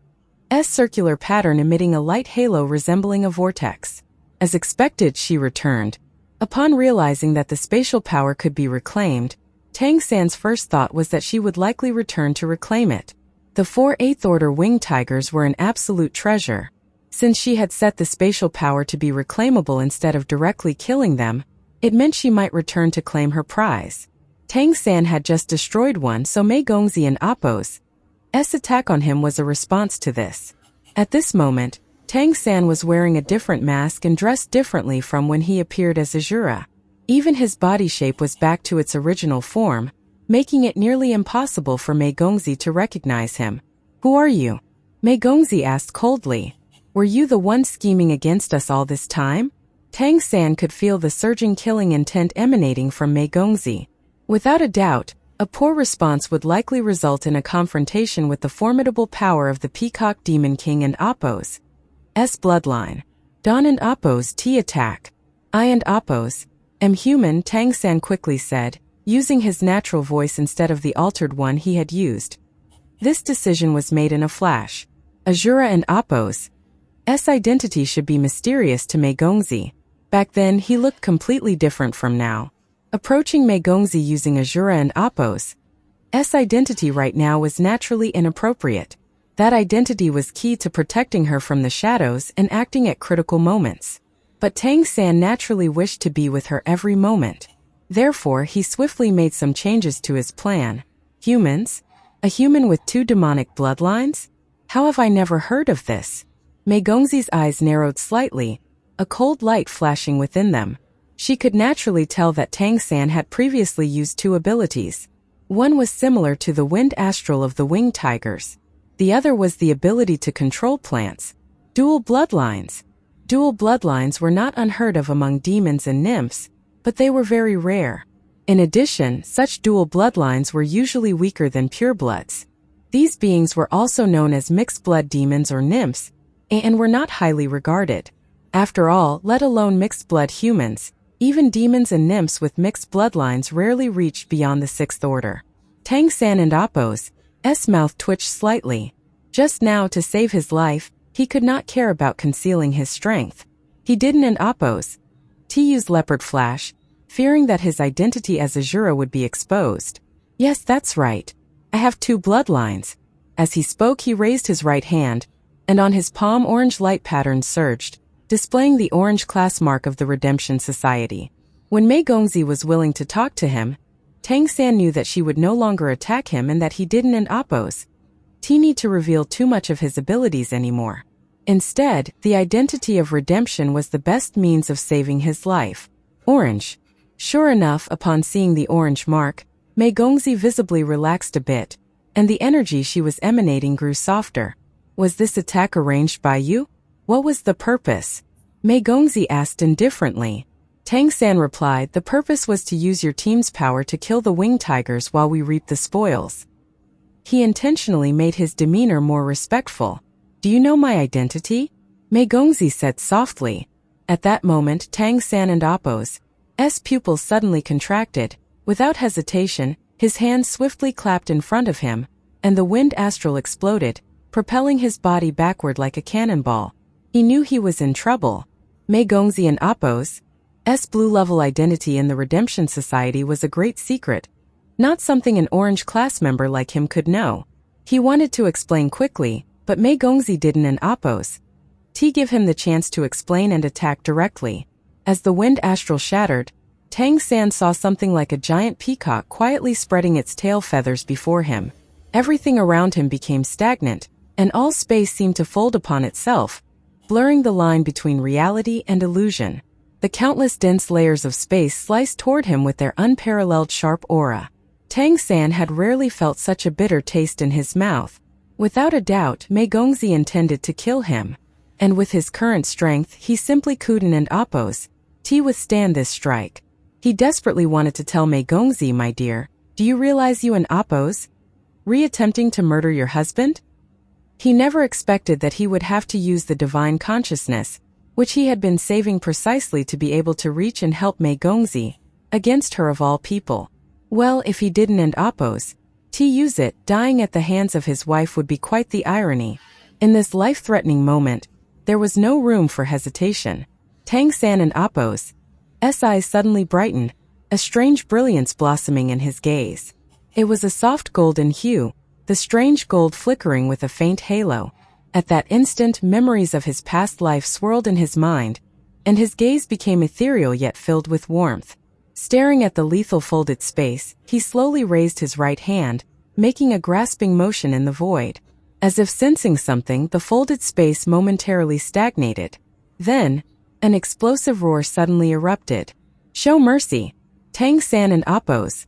circular pattern emitting a light halo resembling a vortex. As expected, she returned. Upon realizing that the spatial power could be reclaimed, Tang San's first thought was that she would likely return to reclaim it. The 4 8th order winged tigers were an absolute treasure. Since she had set the spatial power to be reclaimable instead of directly killing them, it meant she might return to claim her prize. Tang San had just destroyed one, so Mei Gongzi and Appo's attack on him was a response to this. At this moment, Tang San was wearing a different mask and dressed differently from when he appeared as Azura. Even his body shape was back to its original form, making it nearly impossible for Mei Gongzi to recognize him. "Who are you?" Mei Gongzi asked coldly. "Were you the one scheming against us all this time?" Tang San could feel the surging killing intent emanating from Mei Gongzi. Without a doubt, a poor response would likely result in a confrontation with the formidable power of the Peacock Demon King and Appo's bloodline. "Don and Appo's T attack." "I and Appo's am human," Tang San quickly said, using his natural voice instead of the altered one he had used. This decision was made in a flash. Azura and Appo's identity should be mysterious to Mei Gongzi. Back then, he looked completely different from now. Approaching Mei Gongzi using Azura and Appo's identity right now was naturally inappropriate. That identity was key to protecting her from the shadows and acting at critical moments. But Tang San naturally wished to be with her every moment. Therefore, he swiftly made some changes to his plan. Humans? A human with 2 demonic bloodlines? How have I never heard of this? Mei Gongzi's eyes narrowed slightly, a cold light flashing within them. She could naturally tell that Tang San had previously used 2 abilities. One was similar to the wind astral of the winged tigers. The other was the ability to control plants. Dual bloodlines. Dual bloodlines were not unheard of among demons and nymphs, but they were very rare. In addition, such dual bloodlines were usually weaker than purebloods. These beings were also known as mixed-blood demons or nymphs, and were not highly regarded. After all, let alone mixed-blood humans, even demons and nymphs with mixed bloodlines rarely reached beyond the 6th order. Tang San and Appo's mouth twitched slightly. Just now, to save his life, he could not care about concealing his strength. He didn't, and Appo's used Leopard Flash, fearing that his identity as Azura would be exposed. "Yes, that's right. I have 2 bloodlines." As he spoke, he raised his right hand, and on his palm orange light patterns surged, displaying the orange class mark of the Redemption Society. When Mei Gongzi was willing to talk to him, Tang San knew that she would no longer attack him and that he didn't and Appo's need to reveal too much of his abilities anymore. Instead, the identity of redemption was the best means of saving his life. Orange. Sure enough, upon seeing the orange mark, Mei Gongzi visibly relaxed a bit, and the energy she was emanating grew softer. "Was this attack arranged by you? What was the purpose?" Mei Gongzi asked indifferently. Tang San replied, "The purpose was to use your team's power to kill the winged tigers while we reap the spoils." He intentionally made his demeanor more respectful. "Do you know my identity?" Mei Gongzi said softly. At that moment, Tang San and Appo's pupils suddenly contracted. Without hesitation, his hands swiftly clapped in front of him, and the wind astral exploded, propelling his body backward like a cannonball. He knew he was in trouble. Mei Gongzi and Appo's blue-level identity in the Redemption Society was a great secret, not something an orange class member like him could know. He wanted to explain quickly, but Mei Gongzi didn't, and Appo's give him the chance to explain and attack directly. As the wind astral shattered, Tang San saw something like a giant peacock quietly spreading its tail feathers before him. Everything around him became stagnant, and all space seemed to fold upon itself, blurring the line between reality and illusion. The countless dense layers of space sliced toward him with their unparalleled sharp aura. Tang San had rarely felt such a bitter taste in his mouth. Without a doubt, Mei Gongzi intended to kill him. And with his current strength, he simply couldn't and Appo's withstand this strike. He desperately wanted to tell Mei Gongzi, "My dear, do you realize you and Appo's attempting to murder your husband?" He never expected that he would have to use the divine consciousness, which he had been saving precisely to be able to reach and help Mei Gongzi, against her of all people. Well, if he didn't and Appo's use it, dying at the hands of his wife would be quite the irony. In this life-threatening moment, there was no room for hesitation. Tang San and Appo's eyes suddenly brightened, a strange brilliance blossoming in his gaze. It was a soft golden hue, the strange gold flickering with a faint halo. At that instant, memories of his past life swirled in his mind, and his gaze became ethereal yet filled with warmth. Staring at the lethal folded space, he slowly raised his right hand, making a grasping motion in the void. As if sensing something, the folded space momentarily stagnated. Then, an explosive roar suddenly erupted. "Show mercy!" Tang San and Appo's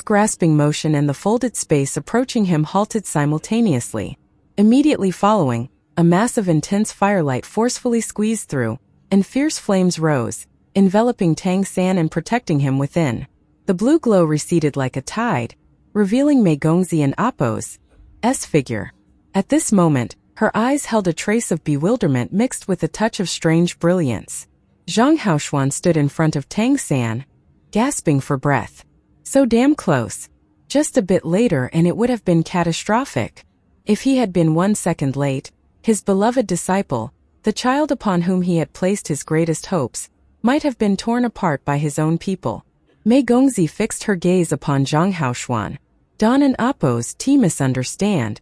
grasping motion and the folded space approaching him halted simultaneously. Immediately following, a mass of intense firelight forcefully squeezed through, and fierce flames rose, enveloping Tang San and protecting him within. The blue glow receded like a tide, revealing Mei Gongzi and Appo's figure. At this moment, her eyes held a trace of bewilderment mixed with a touch of strange brilliance. Zhang Haoshuan stood in front of Tang San, gasping for breath. So damn close. Just a bit later and it would have been catastrophic. If he had been 1 second late, his beloved disciple, the child upon whom he had placed his greatest hopes, might have been torn apart by his own people. Mei Gongzi fixed her gaze upon Zhang Haoshuan. Don and Appo's misunderstand.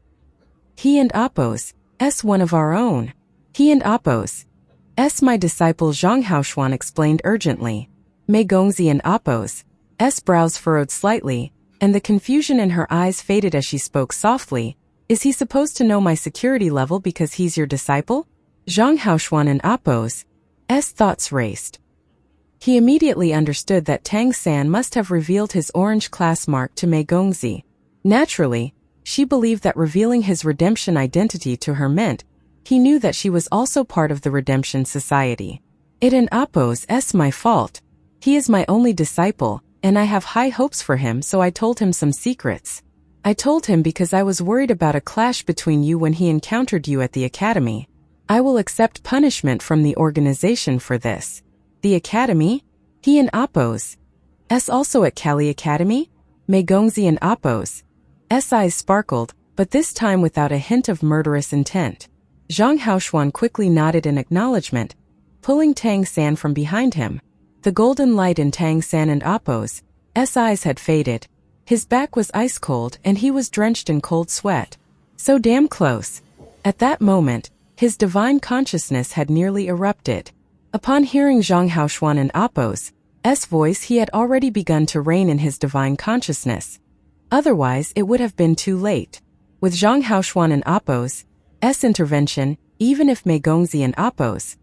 He and Appo's one of our own. He and Appo's my disciple, Zhang Haoshuan explained urgently. Mei Gongzi and Appo's brows furrowed slightly, and the confusion in her eyes faded as she spoke softly. Is he supposed to know my security level because he's your disciple? Zhang Haoshuan and Appo's thoughts raced. He immediately understood that Tang San must have revealed his orange class mark to Mei Gongzi. Naturally, she believed that revealing his redemption identity to her meant he knew that she was also part of the redemption society. It and Appo's my fault. He is my only disciple, and I have high hopes for him, so I told him some secrets. I told him because I was worried about a clash between you when he encountered you at the academy. I will accept punishment from the organization for this. The academy? He and Appo's also at Kali Academy? Mei Gongzi and Appo's eyes sparkled, but this time without a hint of murderous intent. Zhang Haoshuan quickly nodded in acknowledgement, pulling Tang San from behind him. The golden light in Tang San and Appo's eyes had faded. His back was ice cold and he was drenched in cold sweat. So damn close. At that moment, his divine consciousness had nearly erupted. Upon hearing Zhang Haoshuan and Appo's voice, he had already begun to reign in his divine consciousness. Otherwise, it would have been too late. With Zhang Haoshuan and Appo's intervention, even if Mei Gongzi and Appo's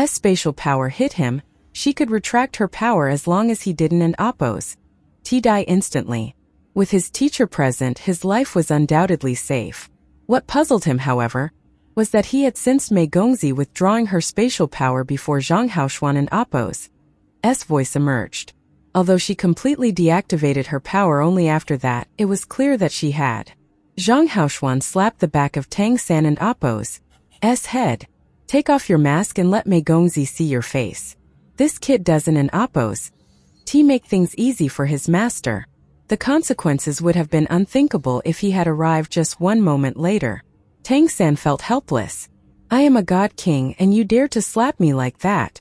spatial power hit him, she could retract her power as long as he didn't and Appo's die instantly. With his teacher present, his life was undoubtedly safe. What puzzled him, however, was that he had sensed Mei Gongzi withdrawing her spatial power before Zhang Haoshuan and Appo's voice emerged. Although she completely deactivated her power only after that, it was clear that she had. Zhang Haoshuan slapped the back of Tang San and Appo's head. Take off your mask and let Mei Gongzi see your face. This kid doesn't and Appo's make things easy for his master. The consequences would have been unthinkable if he had arrived just 1 moment later. Tang San felt helpless. I am a god king and you dare to slap me like that.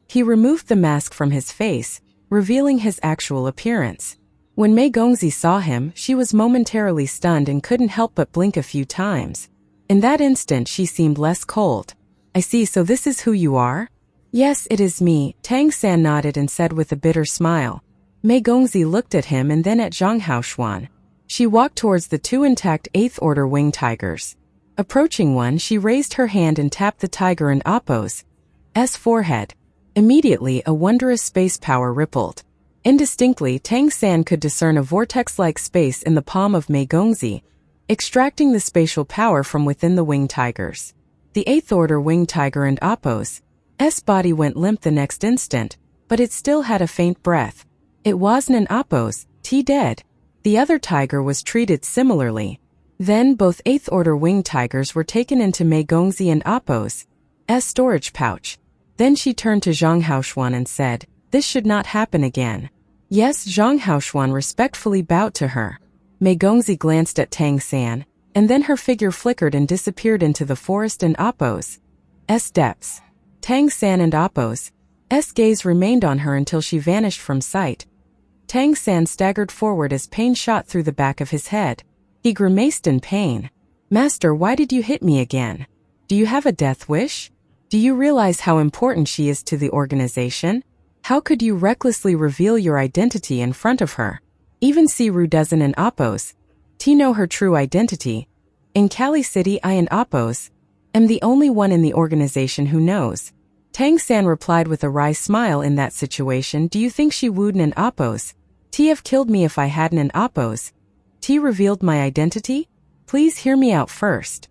He removed the mask from his face, revealing his actual appearance. When Mei Gongzi saw him, she was momentarily stunned and couldn't help but blink a few times. In that instant she seemed less cold. I see, so this is who you are? Yes, it is me, Tang San nodded and said with a bitter smile. Mei Gongzi looked at him and then at Zhang Haoshuan. She walked towards the 2 intact 8th Order winged tigers. Approaching one, she raised her hand and tapped the tiger in Appo's forehead. Immediately, a wondrous space power rippled. Indistinctly, Tang San could discern a vortex-like space in the palm of Mei Gongzi, extracting the spatial power from within the winged tigers. The 8th Order winged tiger and Appo's body went limp the next instant, but it still had a faint breath. It wasn't an Appo's dead. The other tiger was treated similarly. Then both 8th Order winged tigers were taken into Mei Gongzi and Appo's storage pouch. Then she turned to Zhang Haoshuan and said, this should not happen again. Yes, Zhang Haoshuan respectfully bowed to her. Mei Gongzi glanced at Tang San, and then her figure flickered and disappeared into the forest and Appo's depths. Tang San and Appo's gaze remained on her until she vanished from sight. Tang San staggered forward as pain shot through the back of his head. He grimaced in pain. Master, why did you hit me again? Do you have a death wish? Do you realize how important she is to the organization? How could you recklessly reveal your identity in front of her? Even Siru doesn't and Appo's know her true identity. In Kali City, I and Appo's am the only one in the organization who knows. Tang San replied with a wry smile. In that situation, do you think she wouldn't and Appo's T have killed me if I hadn't and Oppos. T revealed my identity? Please hear me out first.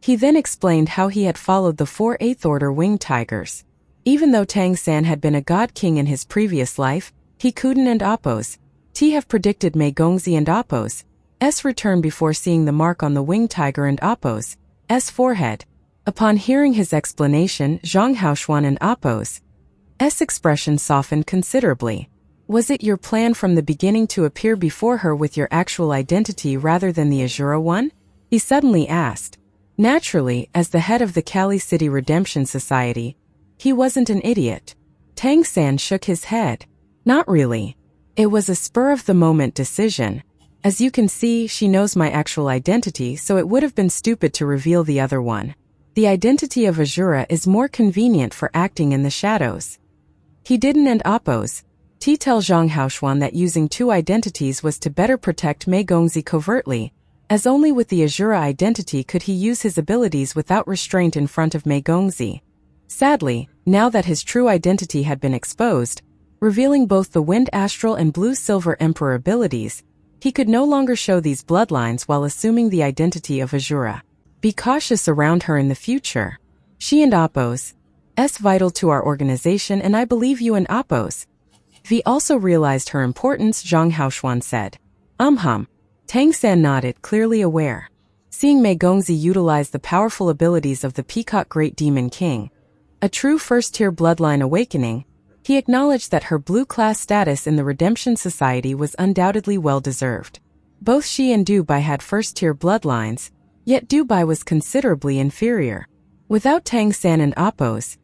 He then explained how he had followed the 4 8th Order winged tigers. Even though Tang San had been a god king in his previous life, he couldn't and Oppos. T have predicted Mei Gongzi and Oppos' return before seeing the mark on the winged tiger and Oppos' forehead. Upon hearing his explanation, Zhang Haoshuan and Oppos' expression softened considerably. Was it your plan from the beginning to appear before her with your actual identity rather than the Azura one? He suddenly asked. Naturally, as the head of the Kali City Redemption Society, he wasn't an idiot. Tang San shook his head. Not really. It was a spur-of-the-moment decision. As you can see, she knows my actual identity, so it would have been stupid to reveal the other one. The identity of Azura is more convenient for acting in the shadows. He didn't and Oppos. T tell Zhang Haoshuan that using 2 identities was to better protect Mei Gongzi covertly, as only with the Azura identity could he use his abilities without restraint in front of Mei Gongzi. Sadly, now that his true identity had been exposed, revealing both the Wind Astral and Blue Silver Emperor abilities, he could no longer show these bloodlines while assuming the identity of Azura. Be cautious around her in the future. She and Oppos' vital to our organization, and I believe you and Oppos' V also realized her importance, Zhang Haoshuan said. Tang San nodded, clearly aware. Seeing Mei Gongzi utilize the powerful abilities of the Peacock Great Demon King, a true first-tier bloodline awakening, he acknowledged that her blue-class status in the Redemption Society was undoubtedly well-deserved. Both she and Dubai had first-tier bloodlines, yet Dubai was considerably inferior. Without Tang San and Oppos'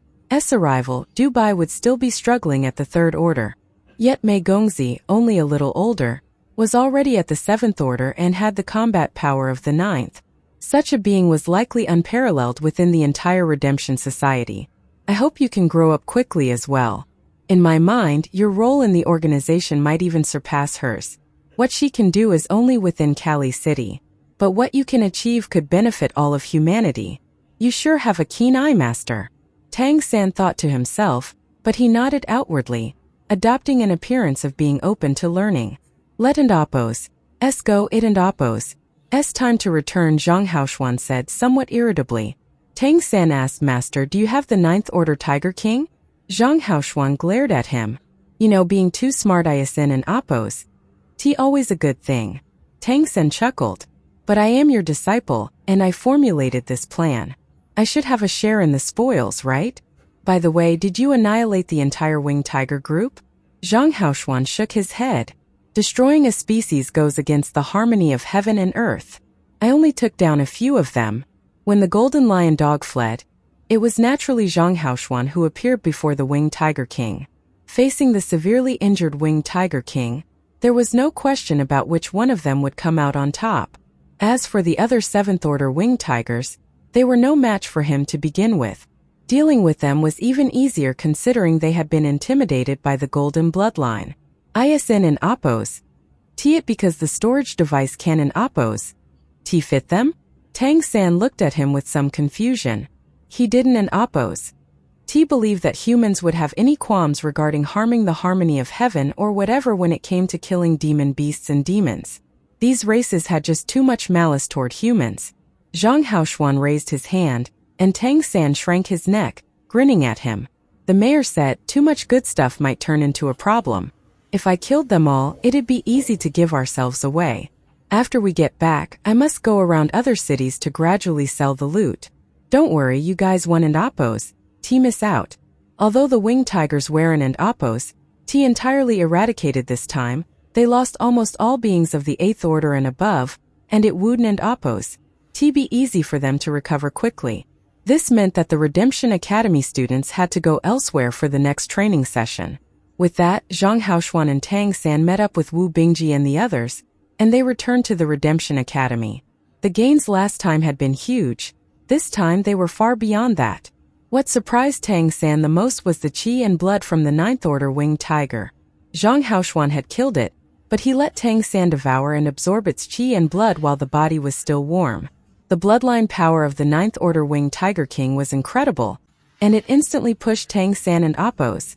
arrival, Dubai would still be struggling at the 3rd Order. Yet Mei Gongzi, only a little older, was already at the 7th Order and had the combat power of the 9th. Such a being was likely unparalleled within the entire Redemption Society. I hope you can grow up quickly as well. In my mind, your role in the organization might even surpass hers. What she can do is only within Kali City. But what you can achieve could benefit all of humanity. You sure have a keen eye, Master. Tang San thought to himself, but he nodded outwardly, adopting an appearance of being open to learning. Let and Oppos' go it and Oppos' time to return, Zhang Haoshuan said somewhat irritably. Tang San asked, Master, do you have the 9th Order Tiger King? Zhang Haoshuan glared at him. You know, being too smart, Iasin and Oppos' always a good thing. Tang San chuckled. But I am your disciple, and I formulated this plan. I should have a share in the spoils, right? By the way, did you annihilate the entire winged tiger group? Zhang Haoshuan shook his head. Destroying a species goes against the harmony of heaven and earth. I only took down a few of them. When the golden lion dog fled, it was naturally Zhang Haoshuan who appeared before the winged tiger king. Facing the severely injured winged tiger king, there was no question about which one of them would come out on top. As for the other 7th Order winged tigers, they were no match for him to begin with. Dealing with them was even easier considering they had been intimidated by the golden bloodline. Iasin and Oppos' it because the storage device can and Oppos' fit them? Tang San looked at him with some confusion. He didn't and Oppos' believed that humans would have any qualms regarding harming the harmony of heaven or whatever when it came to killing demon beasts and demons. These races had just too much malice toward humans. Zhang Haoshuan raised his hand, and Tang San shrank his neck, grinning at him. The mayor said, too much good stuff might turn into a problem. If I killed them all, it'd be easy to give ourselves away. After we get back, I must go around other cities to gradually sell the loot. Don't worry, you guys won and Oppos' miss out. Although the winged tigers Waren and Oppos' entirely eradicated this time, they lost almost all beings of the 8th Order and above, and it would and Oppos' be easy for them to recover quickly. This meant that the Redemption Academy students had to go elsewhere for the next training session. With that, Zhang Haoshuan and Tang San met up with Wu Bingji and the others, and they returned to the Redemption Academy. The gains last time had been huge. This time they were far beyond that. What surprised Tang San the most was the qi and blood from the 9th Order winged tiger. Zhang Haoshuan had killed it, but he let Tang San devour and absorb its qi and blood while the body was still warm. The bloodline power of the 9th Order winged tiger king was incredible, and it instantly pushed Tang San and Oppos'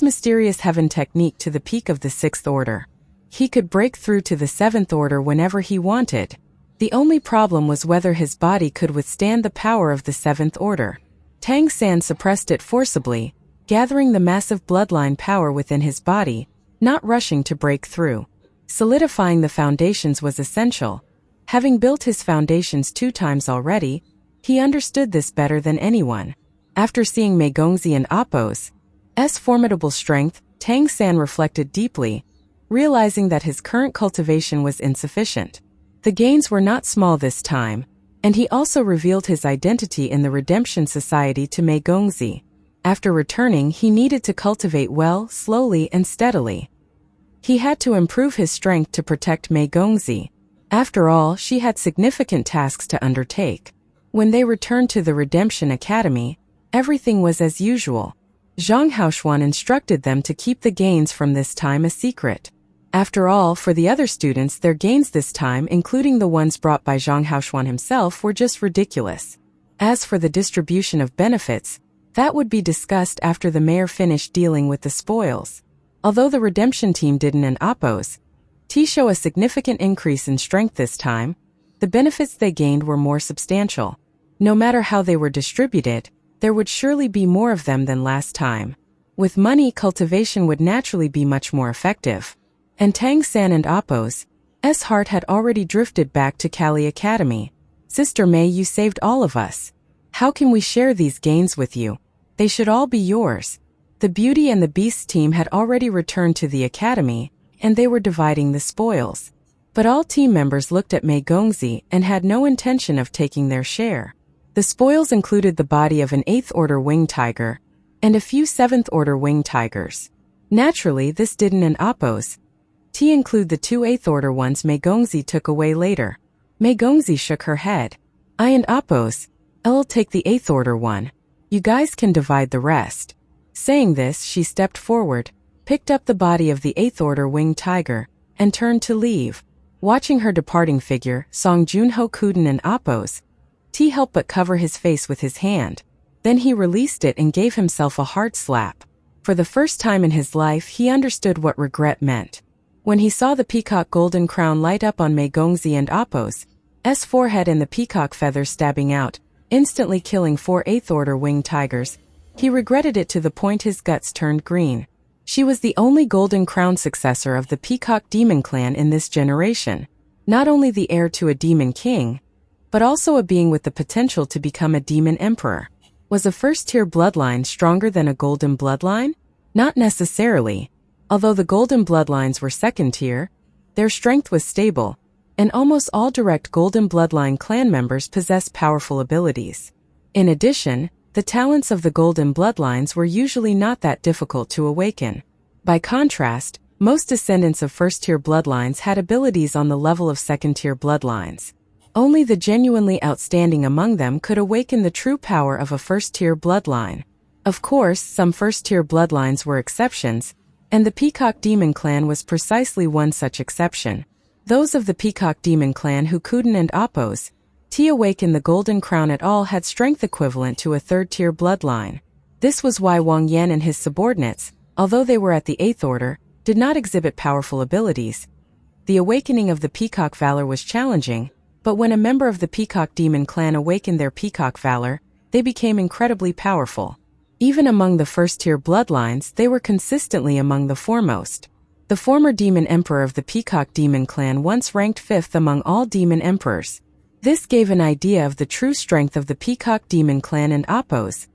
mysterious heaven technique to the peak of the 6th order. He could break through to the 7th order whenever he wanted. The only problem was whether his body could withstand the power of the 7th order. Tang San suppressed it forcibly, gathering the massive bloodline power within his body, not rushing to break through. Solidifying the foundations was essential. Having built his foundations 2 times already, he understood this better than anyone. After seeing Mei Gongzi and Appo's formidable strength, Tang San reflected deeply, realizing that his current cultivation was insufficient. The gains were not small this time, and he also revealed his identity in the Redemption Society to Mei Gongzi. After returning, he needed to cultivate well, slowly and steadily. He had to improve his strength to protect Mei Gongzi. After all, she had significant tasks to undertake. When they returned to the Redemption Academy, everything was as usual. Zhang Haoshuan instructed them to keep the gains from this time a secret. After all, for the other students, their gains this time, including the ones brought by Zhang Haoshuan himself, were just ridiculous. As for the distribution of benefits, that would be discussed after the mayor finished dealing with the spoils. Although the redemption team didn't and Appo's show a significant increase in strength this time, the benefits they gained were more substantial. No matter how they were distributed, there would surely be more of them than last time. With money, cultivation would naturally be much more effective. And Tang San and Appo's heart had already drifted back to Kali Academy. Sister Mei, you saved all of us. How can we share these gains with you? They should all be yours. The Beauty and the Beast team had already returned to the academy, and they were dividing the spoils. But all team members looked at Mei Gongzi and had no intention of taking their share. The spoils included the body of an 8th order winged tiger and a few 7th order winged tigers. Naturally, this didn't and Appo's include the 2 8th order ones Mei Gongzi took away later. Mei Gongzi shook her head. I and Appo's, I'll take the 8th order one. You guys can divide the rest. Saying this, she stepped forward, picked up the body of the 8th order winged tiger, and turned to leave. Watching her departing figure, Song Junho Kuden and Appo's helped but cover his face with his hand. Then he released it and gave himself a hard slap. For the first time in his life, he understood what regret meant. When he saw the peacock golden crown light up on Mei Gongzi and Appo's forehead and the peacock feathers stabbing out, instantly killing 4 8th order winged tigers, he regretted it to the point his guts turned green. She was the only golden crown successor of the peacock demon clan in this generation. Not only the heir to a demon king, but also a being with the potential to become a demon emperor. Was a first-tier bloodline stronger than a golden bloodline? Not necessarily. Although the golden bloodlines were second-tier, their strength was stable, and almost all direct golden bloodline clan members possessed powerful abilities. In addition, the talents of the golden bloodlines were usually not that difficult to awaken. By contrast, most descendants of first-tier bloodlines had abilities on the level of second-tier bloodlines. Only the genuinely outstanding among them could awaken the true power of a first-tier bloodline. Of course, some first-tier bloodlines were exceptions, and the Peacock Demon Clan was precisely one such exception. Those of the Peacock Demon Clan who couldn't and Appo's awaken the Golden Crown at all had strength equivalent to a third-tier bloodline. This was why Wang Yan and his subordinates, although they were at the 8th order, did not exhibit powerful abilities. The awakening of the Peacock Valor was challenging, but when a member of the Peacock Demon Clan awakened their Peacock Valor, they became incredibly powerful. Even among the first-tier bloodlines, they were consistently among the foremost. The former Demon Emperor of the Peacock Demon Clan once ranked 5th among all Demon Emperors. This gave an idea of the true strength of the Peacock Demon Clan and Appo's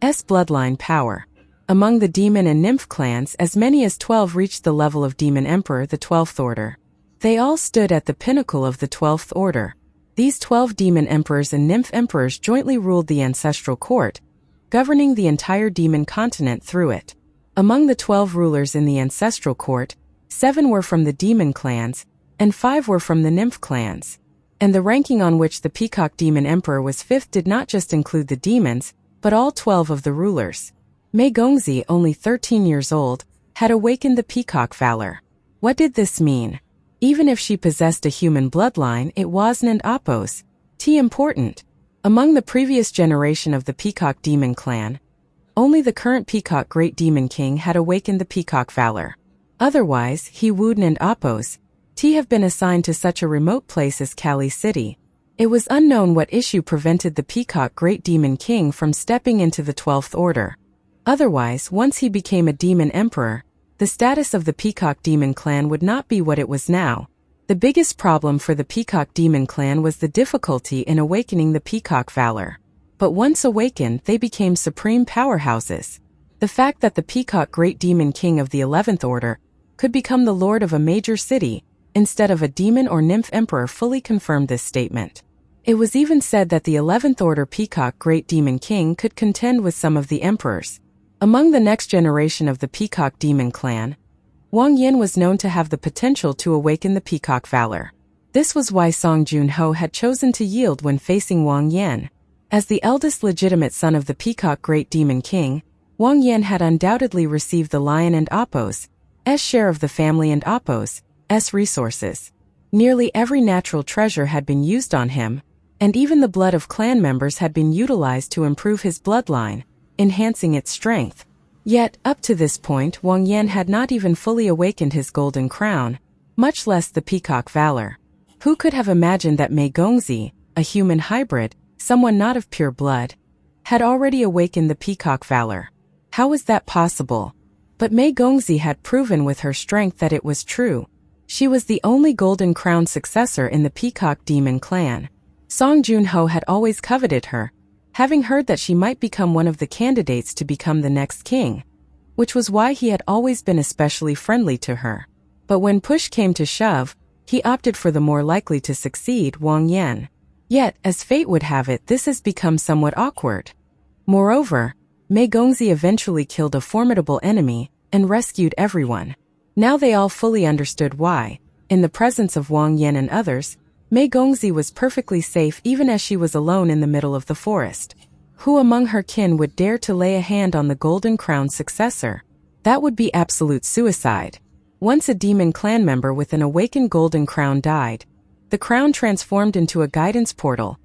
bloodline power. Among the Demon and Nymph clans, as many as 12 reached the level of Demon Emperor, the 12th order. They all stood at the pinnacle of the 12th order. These 12 Demon Emperors and Nymph Emperors jointly ruled the ancestral court, governing the entire demon continent through it. Among the 12 rulers in the ancestral court, 7 were from the demon clans, and 5 were from the nymph clans. And the ranking on which the Peacock Demon Emperor was 5th did not just include the demons, but all 12 of the rulers. Mei Gongzi, only 13 years old, had awakened the Peacock Valor. What did this mean? Even if she possessed a human bloodline, it wasn't Appo's important. Among the previous generation of the Peacock Demon Clan, Only the current Peacock Great Demon King had awakened the Peacock Valor. Otherwise, He Wuden and Appos have been assigned to such a remote place as Kali City. It was unknown what issue prevented the Peacock Great Demon King from stepping into the 12th Order. Otherwise, once he became a Demon Emperor, the status of the Peacock Demon Clan would not be what it was now. The biggest problem for the Peacock Demon Clan was the difficulty in awakening the Peacock Valor. But once awakened, they became supreme powerhouses. The fact that the Peacock Great Demon King of the 11th Order could become the lord of a major city, instead of a demon or nymph emperor, fully confirmed this statement. It was even said that the 11th Order Peacock Great Demon King could contend with some of the emperors. Among the next generation of the Peacock Demon Clan, Wang Yan was known to have the potential to awaken the Peacock Valor. This was why Song Junho had chosen to yield when facing Wang Yan. As the eldest legitimate son of the Peacock Great Demon King, Wang Yan had undoubtedly received the Lion and Appos' share of the family and Appos' resources. Nearly every natural treasure had been used on him, and even the blood of clan members had been utilized to improve his bloodline, enhancing its strength. Yet, up to this point, Wang Yan had not even fully awakened his golden crown, much less the Peacock Valor. Who could have imagined that Mei Gongzi, a human hybrid, someone not of pure blood, had already awakened the Peacock Valor? How was that possible? But Mei Gongzi had proven with her strength that it was true. She was the only golden crown successor in the Peacock Demon Clan. Song Junho had always coveted her, having heard that she might become one of the candidates to become the next king, which was why he had always been especially friendly to her. But when push came to shove, he opted for the more likely to succeed, Wang Yan. Yet, as fate would have it, this has become somewhat awkward. Moreover, Mei Gongzi eventually killed a formidable enemy and rescued everyone. Now they all fully understood why, in the presence of Wang Yan and others, Mei Gongzi was perfectly safe even as she was alone in the middle of the forest. Who among her kin would dare to lay a hand on the Golden Crown's successor? That would be absolute suicide. Once a demon clan member with an awakened Golden Crown died, the crown transformed into a guidance portal,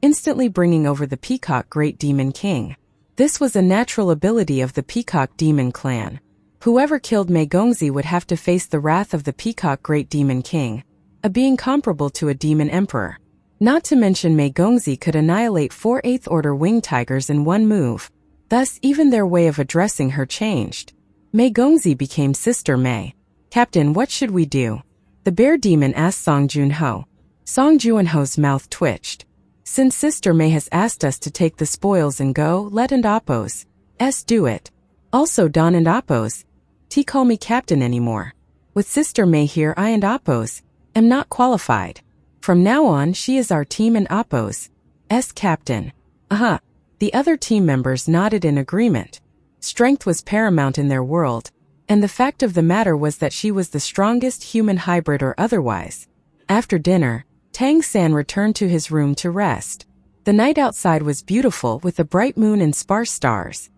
instantly bringing over the Peacock Great Demon King. This was a natural ability of the Peacock Demon Clan. Whoever killed Mei Gongzi would have to face the wrath of the Peacock Great Demon King, a being comparable to a demon emperor. Not to mention Mei Gongzi could annihilate 4 8th Order winged tigers in one move. Thus, even their way of addressing her changed. Mei Gongzi became Sister Mei. "Captain, what should we do?" the bear demon asked Song Junho. Song Junho's mouth twitched. "Since Sister Mei has asked us to take the spoils and go, let and Appos' do it. Also Don and Appos' call me captain anymore. With Sister Mei here, I and Appos' am not qualified. From now on, she is our team and Appos' captain." The other team members nodded in agreement. Strength was paramount in their world, and the fact of the matter was that she was the strongest human hybrid or otherwise. After dinner, Tang San returned to his room to rest. The night outside was beautiful with a bright moon and sparse stars.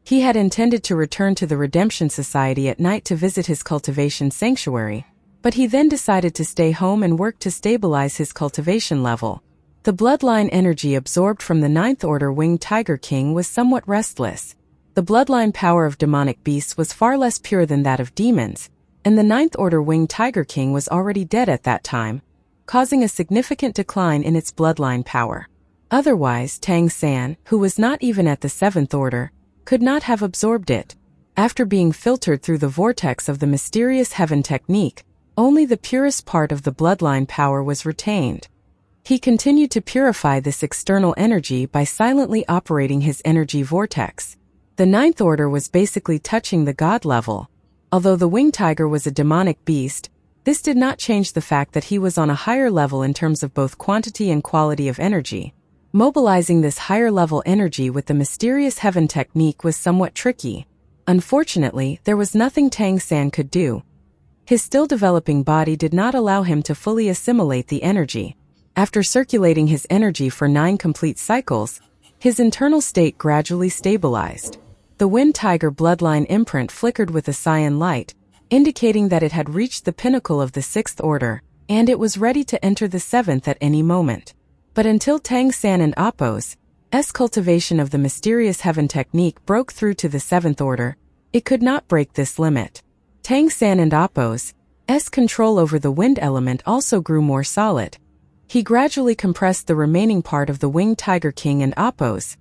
He had intended to return to the Redemption Society at night to visit his cultivation sanctuary, but he then decided to stay home and work to stabilize his cultivation level. The bloodline energy absorbed from the 9th Order Winged Tiger King was somewhat restless. The bloodline power of demonic beasts was far less pure than that of demons, and the 9th Order Winged Tiger King was already dead at that time, causing a significant decline in its bloodline power. Otherwise, Tang San, who was not even at the 7th Order, could not have absorbed it. After being filtered through the vortex of the mysterious heaven technique, only the purest part of the bloodline power was retained. He continued to purify this external energy by silently operating his energy vortex. The 9th Order was basically touching the god level. Although the winged tiger was a demonic beast, this did not change the fact that he was on a higher level in terms of both quantity and quality of energy. Mobilizing this higher level energy with the mysterious heaven technique was somewhat tricky. Unfortunately, there was nothing Tang San could do. His still developing body did not allow him to fully assimilate the energy. After circulating his energy for 9 complete cycles, his internal state gradually stabilized. The wind tiger bloodline imprint flickered with a cyan light, indicating that it had reached the pinnacle of the 6th Order, and it was ready to enter the 7th at any moment. But until Tang San and Appos' cultivation of the mysterious heaven technique broke through to the 7th order, it could not break this limit. Tang San and Appo's control over the wind element also grew more solid. He gradually compressed the remaining part of the Winged Tiger King and Appo's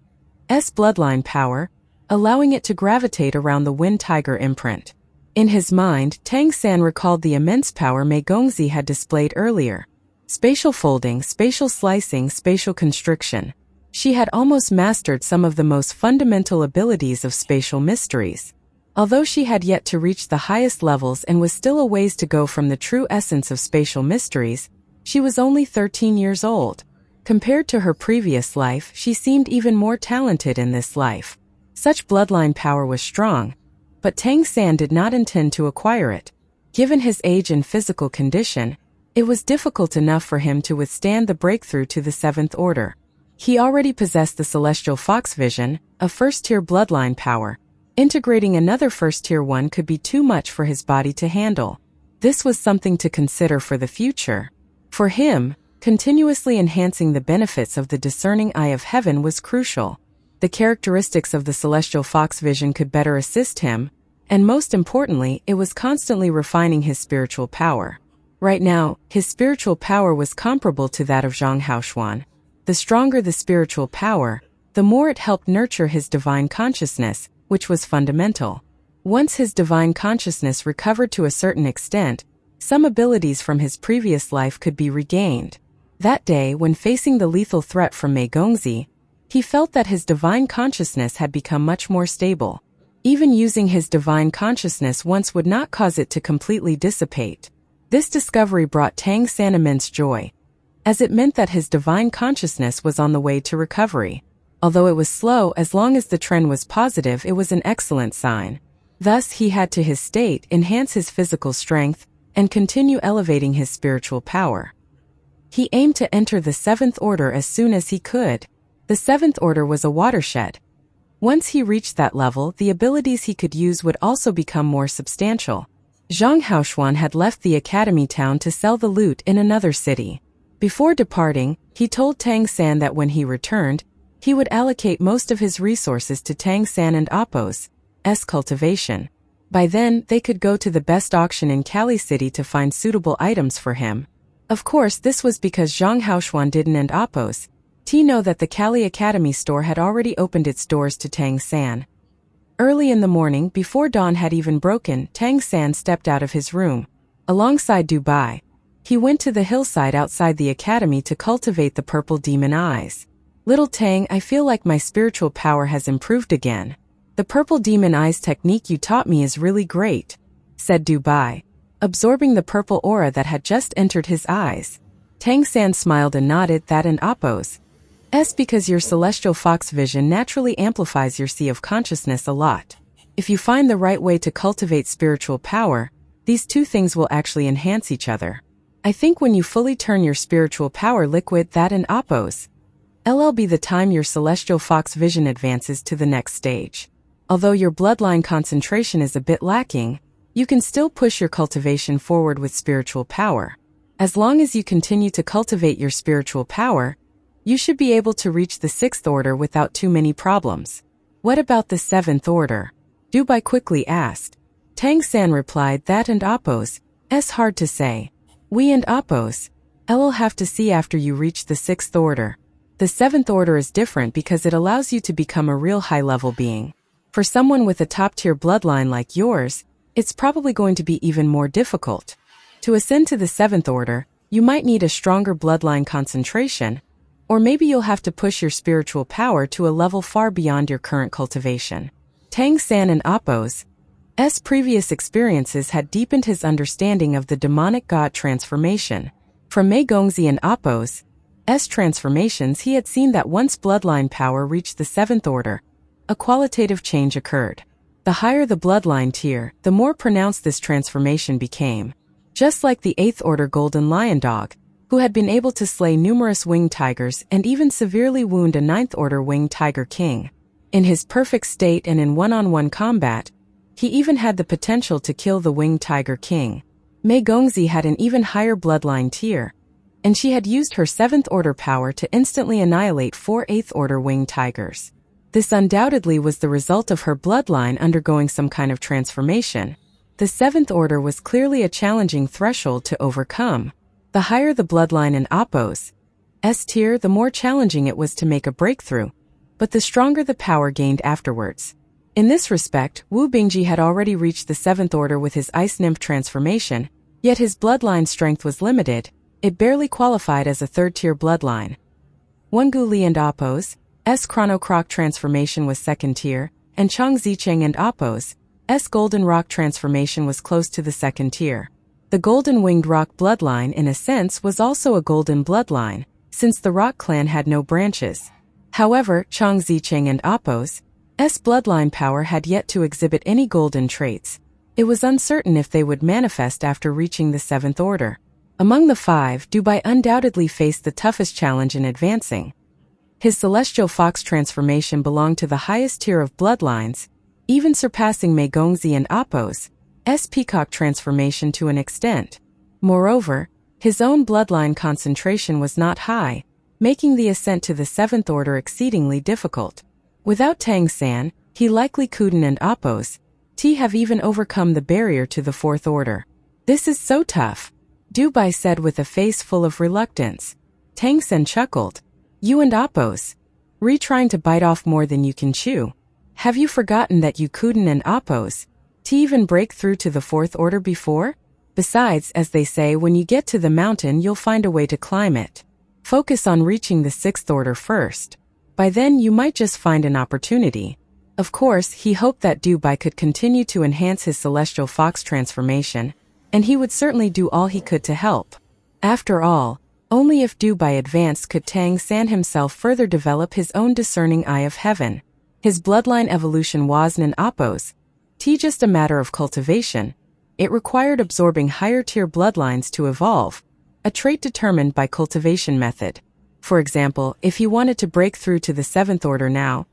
bloodline power, allowing it to gravitate around the Wind Tiger imprint. In his mind, Tang San recalled the immense power Mei Gongzi had displayed earlier. Spatial folding, spatial slicing, spatial constriction. She had almost mastered some of the most fundamental abilities of spatial mysteries. Although she had yet to reach the highest levels and was still a ways to go from the true essence of spatial mysteries, she was only 13 years old. Compared to her previous life, she seemed even more talented in this life. Such bloodline power was strong, but Tang San did not intend to acquire it. Given his age and physical condition, it was difficult enough for him to withstand the breakthrough to the 7th order. He already possessed the Celestial Fox Vision, a first-tier bloodline power. Integrating another first-tier one could be too much for his body to handle. This was something to consider for the future. For him, continuously enhancing the benefits of the discerning eye of heaven was crucial. The characteristics of the Celestial Fox Vision could better assist him, and most importantly, it was constantly refining his spiritual power. Right now, his spiritual power was comparable to that of Zhang Haoshuan. The stronger the spiritual power, the more it helped nurture his divine consciousness, which was fundamental. Once his divine consciousness recovered to a certain extent, some abilities from his previous life could be regained. That day, when facing the lethal threat from Mei Gongzi, he felt that his divine consciousness had become much more stable. Even using his divine consciousness once would not cause it to completely dissipate. This discovery brought Tang San immense joy, as it meant that his divine consciousness was on the way to recovery. Although it was slow, as long as the trend was positive, it was an excellent sign. Thus, he had to his state enhance his physical strength and continue elevating his spiritual power. He aimed to enter the 7th order as soon as he could. The 7th order was a watershed. Once he reached that level, the abilities he could use would also become more substantial. Zhang Haoshuan had left the academy town to sell the loot in another city. Before departing, he told Tang San that when he returned, he would allocate most of his resources to Tang San and Appo's cultivation. By then, they could go to the best auction in Cali City to find suitable items for him. Of course, this was because Zhang Haoshuan didn't and Appo's know that the Cali Academy store had already opened its doors to Tang San. Early in the morning, before dawn had even broken, Tang San stepped out of his room. Alongside Dubai, he went to the hillside outside the academy to cultivate the purple demon eyes. Little Tang, I feel like my spiritual power has improved again. The purple demon eyes technique you taught me is really great, said Dubai, absorbing the purple aura that had just entered his eyes. Tang San smiled and nodded. That and Appo's because your celestial fox vision naturally amplifies your sea of consciousness a lot. If you find the right way to cultivate spiritual power, these two things will actually enhance each other. I think when you fully turn your spiritual power liquid, that and Appo's be the time your celestial fox vision advances to the next stage. Although your bloodline concentration is a bit lacking, you can still push your cultivation forward with spiritual power. As long as you continue to cultivate your spiritual power, you should be able to reach the 6th order without too many problems. What about the 7th order? Dubai quickly asked. Tang San replied, that and Appo's hard to say. We and Appo's will have to see after you reach the 6th order. The 7th order is different because it allows you to become a real high-level being. For someone with a top-tier bloodline like yours, it's probably going to be even more difficult. To ascend to the 7th order, you might need a stronger bloodline concentration, or maybe you'll have to push your spiritual power to a level far beyond your current cultivation. Tang San and Appo's previous experiences had deepened his understanding of the demonic god transformation. From Mei Gongzi and Appo's transformations, he had seen that once bloodline power reached the 7th order, a qualitative change occurred. The higher the bloodline tier, the more pronounced this transformation became. Just like the 8th order golden lion dog, who had been able to slay numerous winged tigers and even severely wound a 9th order winged tiger king. In his perfect state and in one-on-one combat, he even had the potential to kill the winged tiger king. Mei Gongzi had an even higher bloodline tier, and she had used her 7th order power to instantly annihilate 4 8th order winged tigers. This undoubtedly was the result of her bloodline undergoing some kind of transformation. The 7th order was clearly a challenging threshold to overcome. The higher the bloodline in Appo's S tier, the more challenging it was to make a breakthrough, but the stronger the power gained afterwards. In this respect, Wu Bingji had already reached the 7th order with his ice nymph transformation, yet his bloodline strength was limited. It barely qualified as a 3rd-tier bloodline. Wengu Li and Appo's S Chrono Croc transformation was 2nd tier, and Chang Zicheng and Appo's S Golden Rock transformation was close to the 2nd tier. The Golden Winged Rock bloodline, in a sense, was also a golden bloodline, since the Rock clan had no branches. However, Chang Zicheng and Appo's S bloodline power had yet to exhibit any golden traits. It was uncertain if they would manifest after reaching the 7th order. Among the 5, Dubai undoubtedly faced the toughest challenge in advancing. His Celestial Fox transformation belonged to the highest tier of bloodlines, even surpassing Mei Gongzi and Appo's S Peacock transformation to an extent. Moreover, his own bloodline concentration was not high, making the ascent to the 7th order exceedingly difficult. Without Tang San, he likely couldn't and Appo's T have even overcome the barrier to the 4th order. This is so tough, Dubai said with a face full of reluctance. Tang San chuckled. You and Appo's trying to bite off more than you can chew. Have you forgotten that you couldn't and Appo's T even break through to the 4th order before? Besides, as they say, when you get to the mountain you'll find a way to climb it. Focus on reaching the 6th order first. By then you might just find an opportunity. Of course, he hoped that Dubai could continue to enhance his Celestial Fox transformation, and he would certainly do all he could to help. After all, only if Dubai advanced could Tang San himself further develop his own discerning eye of heaven. His bloodline evolution wasn't in Appo's T just a matter of cultivation. It required absorbing higher-tier bloodlines to evolve, a trait determined by cultivation method. For example, if he wanted to break through to the 7th order now,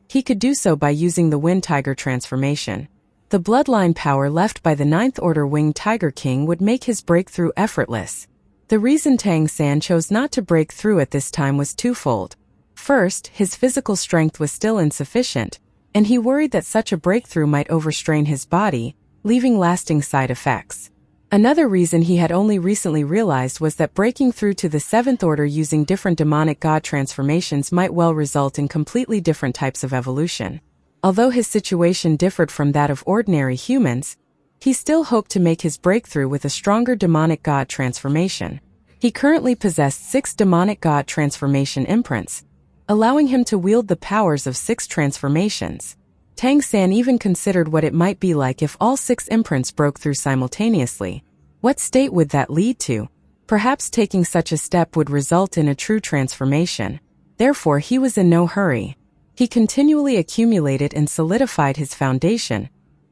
he could do so by using the Wind Tiger transformation. The bloodline power left by the 9th order Winged Tiger King would make his breakthrough effortless. The reason Tang San chose not to break through at this time was twofold. First, his physical strength was still insufficient, and he worried that such a breakthrough might overstrain his body, leaving lasting side effects. Another reason he had only recently realized was that breaking through to the 7th order using different demonic god transformations might well result in completely different types of evolution. Although his situation differed from that of ordinary humans, he still hoped to make his breakthrough with a stronger demonic god transformation. He currently possessed 6 demonic god transformation imprints, allowing him to wield the powers of 6 transformations. Tang San even considered what it might be like if all 6 imprints broke through simultaneously. What state would that lead to? Perhaps taking such a step would result in a true transformation. Therefore, he was in no hurry. He continually accumulated and solidified his foundation,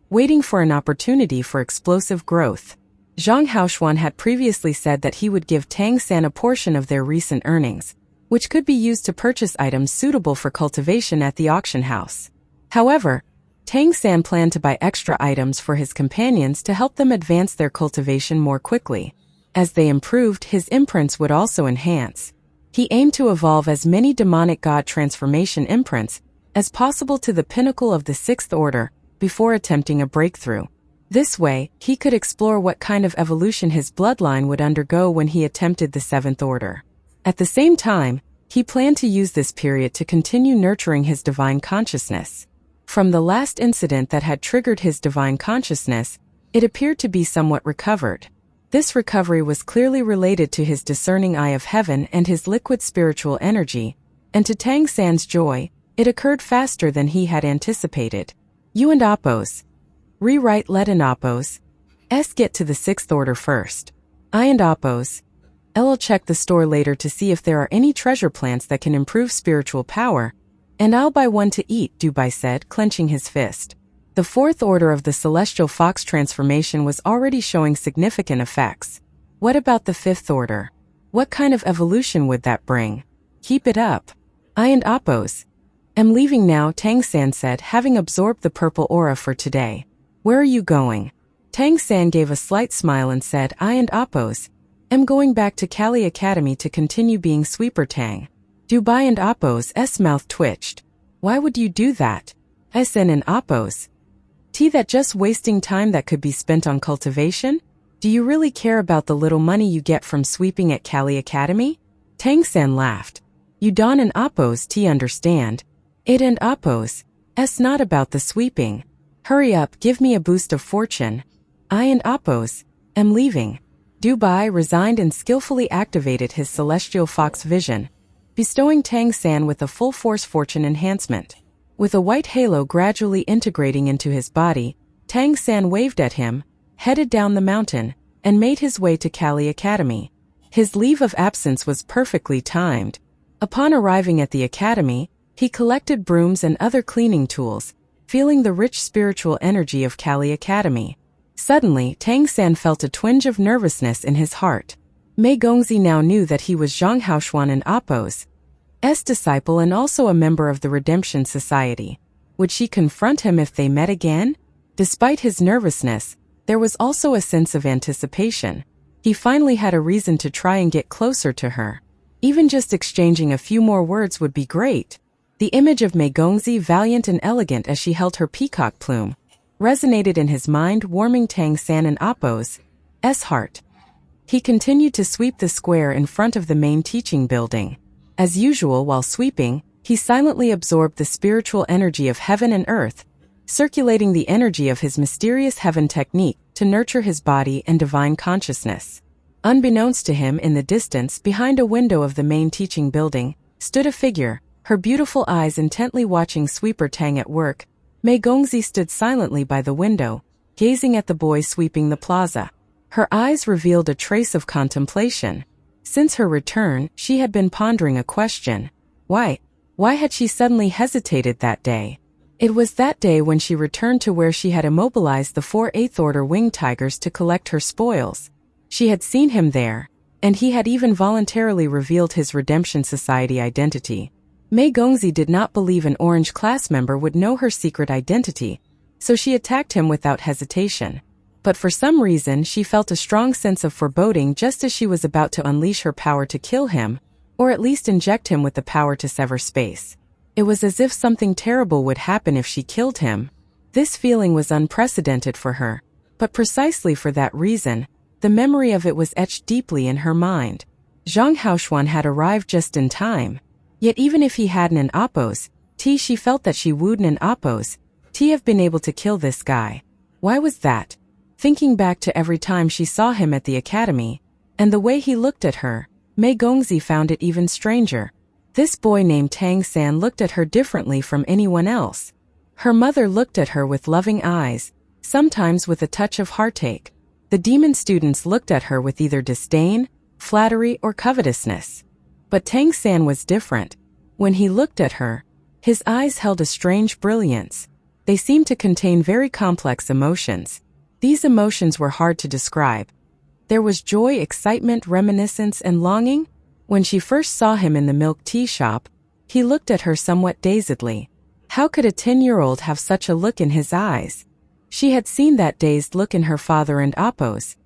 waiting for an opportunity for explosive growth. Zhang Haoshuan had previously said that he would give Tang San a portion of their recent earnings, which could be used to purchase items suitable for cultivation at the auction house. However, Tang San planned to buy extra items for his companions to help them advance their cultivation more quickly. As they improved, his imprints would also enhance. He aimed to evolve as many demonic god transformation imprints as possible to the pinnacle of the 6th order before attempting a breakthrough. This way, he could explore what kind of evolution his bloodline would undergo when he attempted the 7th order. At the same time, he planned to use this period to continue nurturing his divine consciousness. From the last incident that had triggered his divine consciousness, it appeared to be somewhat recovered. This recovery was clearly related to his discerning eye of heaven and his liquid spiritual energy, and to Tang San's joy, it occurred faster than he had anticipated. You and Appo's rewrite let and Appo's S get to the 6th order first. I and Appo's I'll check the store later to see if there are any treasure plants that can improve spiritual power, and I'll buy one to eat, Dubai said, clenching his fist. The 4th order of the Celestial Fox transformation was already showing significant effects. What about the 5th order? What kind of evolution would that bring? Keep it up. I and Appo's am leaving now, Tang San said, having absorbed the purple aura for today. Where are you going? Tang San gave a slight smile and said, I and Appo's am going back to Kali Academy to continue being Sweeper Tang. Dubai and Appo's mouth twitched. Why would you do that? SN and Appo's. That just wasting time that could be spent on cultivation? Do you really care about the little money you get from sweeping at Kali Academy? Tang-san laughed. You Don and Appo's understand. It and Appo's. Not about the sweeping. Hurry up, give me a boost of fortune. I and Appo's am leaving. Dubai resigned and skillfully activated his celestial fox vision, bestowing Tang-san with a full-force fortune enhancement. With a white halo gradually integrating into his body, Tang-san waved at him, headed down the mountain, and made his way to Kali Academy. His leave of absence was perfectly timed. Upon arriving at the academy, he collected brooms and other cleaning tools, feeling the rich spiritual energy of Kali Academy. Suddenly, Tang-san felt a twinge of nervousness in his heart. Mei Gongzi now knew that he was Zhang Haoshuan and Appo's disciple and also a member of the Redemption Society. Would she confront him if they met again? Despite his nervousness, there was also a sense of anticipation. He finally had a reason to try and get closer to her. Even just exchanging a few more words would be great. The image of Mei Gongzi, valiant and elegant as she held her peacock plume, resonated in his mind, warming Tang-san and Appo's heart. He continued to sweep the square in front of the main teaching building. As usual, while sweeping, he silently absorbed the spiritual energy of heaven and earth, circulating the energy of his mysterious heaven technique to nurture his body and divine consciousness. Unbeknownst to him, in the distance, behind a window of the main teaching building, stood a figure, her beautiful eyes intently watching Sweeper Tang at work. Mei Gongzi stood silently by the window, gazing at the boy sweeping the plaza. Her eyes revealed a trace of contemplation. Since her return, she had been pondering a question. Why had she suddenly hesitated that day? It was that day when she returned to where she had immobilized the 4 8th Order winged tigers to collect her spoils. She had seen him there, and he had even voluntarily revealed his Redemption Society identity. Mei Gongzi did not believe an Orange class member would know her secret identity, so she attacked him without hesitation. But for some reason she felt a strong sense of foreboding just as she was about to unleash her power to kill him, or at least inject him with the power to sever space. It was as if something terrible would happen if she killed him. This feeling was unprecedented for her, but precisely for that reason, the memory of it was etched deeply in her mind. Zhang Haoshuan had arrived just in time. Yet even if he hadn't an Appo's, she felt that she wouldn't an Appo's have been able to kill this guy. Why was that? Thinking back to every time she saw him at the academy, and the way he looked at her, Mei Gongzi found it even stranger. This boy named Tang-san looked at her differently from anyone else. Her mother looked at her with loving eyes, sometimes with a touch of heartache. The demon students looked at her with either disdain, flattery, or covetousness. But Tang-san was different. When he looked at her, his eyes held a strange brilliance. They seemed to contain very complex emotions. These emotions were hard to describe. There was joy, excitement, reminiscence, and longing. When she first saw him in the milk tea shop, he looked at her somewhat dazedly. How could a 10-year-old have such a look in his eyes? She had seen that dazed look in her father and Appo's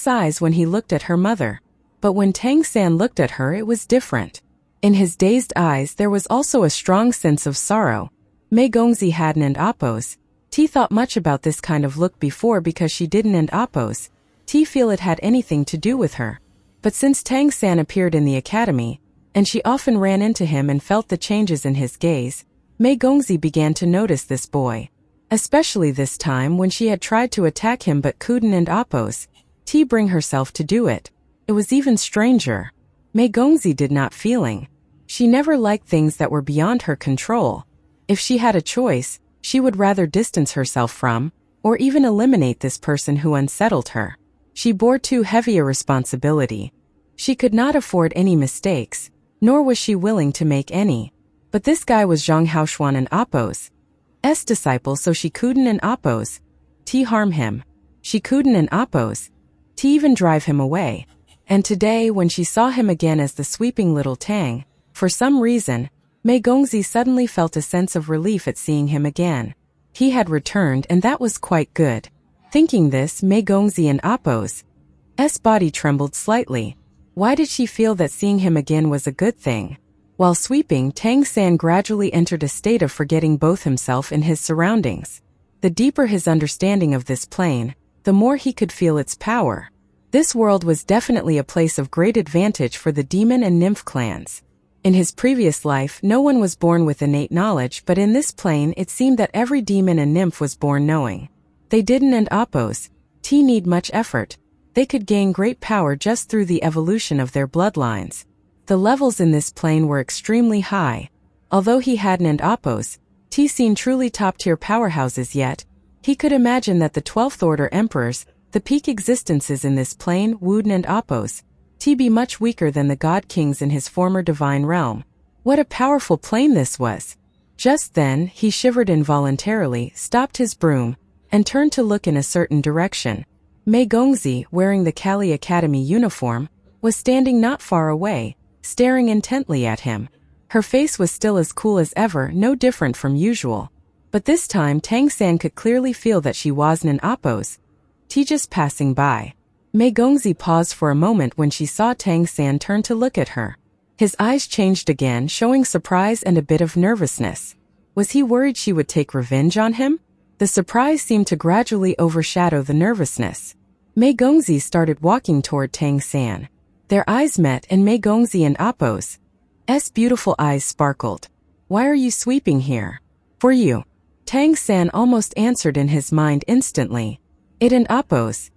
eyes when he looked at her mother. But when Tang-san looked at her, it was different. In his dazed eyes there was also a strong sense of sorrow. Mei Gongzi hadn't and Appo's thought much about this kind of look before because she didn't and Appo's feel it had anything to do with her. But since Tang-san appeared in the academy, and she often ran into him and felt the changes in his gaze, Mei Gongzi began to notice this boy. Especially this time when she had tried to attack him but couldn't and Appo's bring herself to do it. It was even stranger. Mei Gongzi did not feeling. She never liked things that were beyond her control. If she had a choice, she would rather distance herself from, or even eliminate this person who unsettled her. She bore too heavy a responsibility. She could not afford any mistakes, nor was she willing to make any. But this guy was Zhang Haoshuan and Appo's disciple, so she couldn't and Appo's harm him. She couldn't and Appo's even drive him away. And today, when she saw him again as the sweeping little Tang, for some reason, Mei Gongzi suddenly felt a sense of relief at seeing him again. He had returned, and that was quite good. Thinking this, Mei Gongzi and Appo's body trembled slightly. Why did she feel that seeing him again was a good thing? While sweeping, Tang San gradually entered a state of forgetting both himself and his surroundings. The deeper his understanding of this plane, the more he could feel its power. This world was definitely a place of great advantage for the demon and nymph clans. In his previous life, no one was born with innate knowledge, but in this plane it seemed that every demon and nymph was born knowing. They didn't and oppose. Need much effort. They could gain great power just through the evolution of their bloodlines. The levels in this plane were extremely high. Although he hadn't and oppose, seen truly top-tier powerhouses yet, he could imagine that the 12th Order Emperors, the peak existences in this plane, would and oppose, be much weaker than the God Kings in his former divine realm. What a powerful plane this was! Just then, he shivered involuntarily, stopped his broom, and turned to look in a certain direction. Mei Gongzi, wearing the Kali Academy uniform, was standing not far away, staring intently at him. Her face was still as cool as ever, no different from usual. But this time Tang San could clearly feel that she wasn't an oppose. Just passing by. Mei Gongzi paused for a moment when she saw Tang San turn to look at her. His eyes changed again, showing surprise and a bit of nervousness. Was he worried she would take revenge on him? The surprise seemed to gradually overshadow the nervousness. Mei Gongzi started walking toward Tang San. Their eyes met and Mei Gongzi and Appo's beautiful eyes sparkled. Why are you sweeping here? For you. Tang San almost answered in his mind instantly. It and Appo's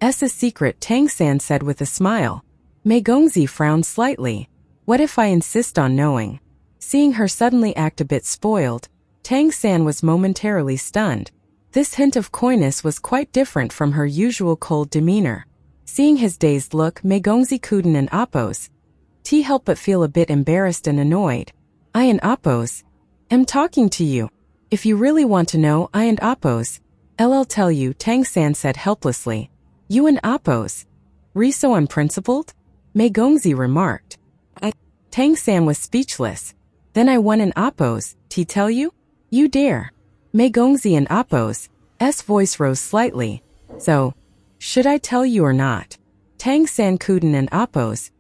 a secret, Tang San said with a smile. Mei Gongzi frowned slightly. What if I insist on knowing? Seeing her suddenly act a bit spoiled, Tang San was momentarily stunned. This hint of coyness was quite different from her usual cold demeanor. Seeing his dazed look, Mei Gongzi couldn't and oppose. Helped but feel a bit embarrassed and annoyed. I and oppose. Am talking to you. If you really want to know, I and oppose. I'll tell you, Tang San said helplessly. You and oppose. So unprincipled? Mei Gongzi remarked. Tang San was speechless. Then I won and oppose. Tell you? You dare. Mei Gongzi and Appo's voice rose slightly. So, should I tell you or not? Tang San couldn't and Appo's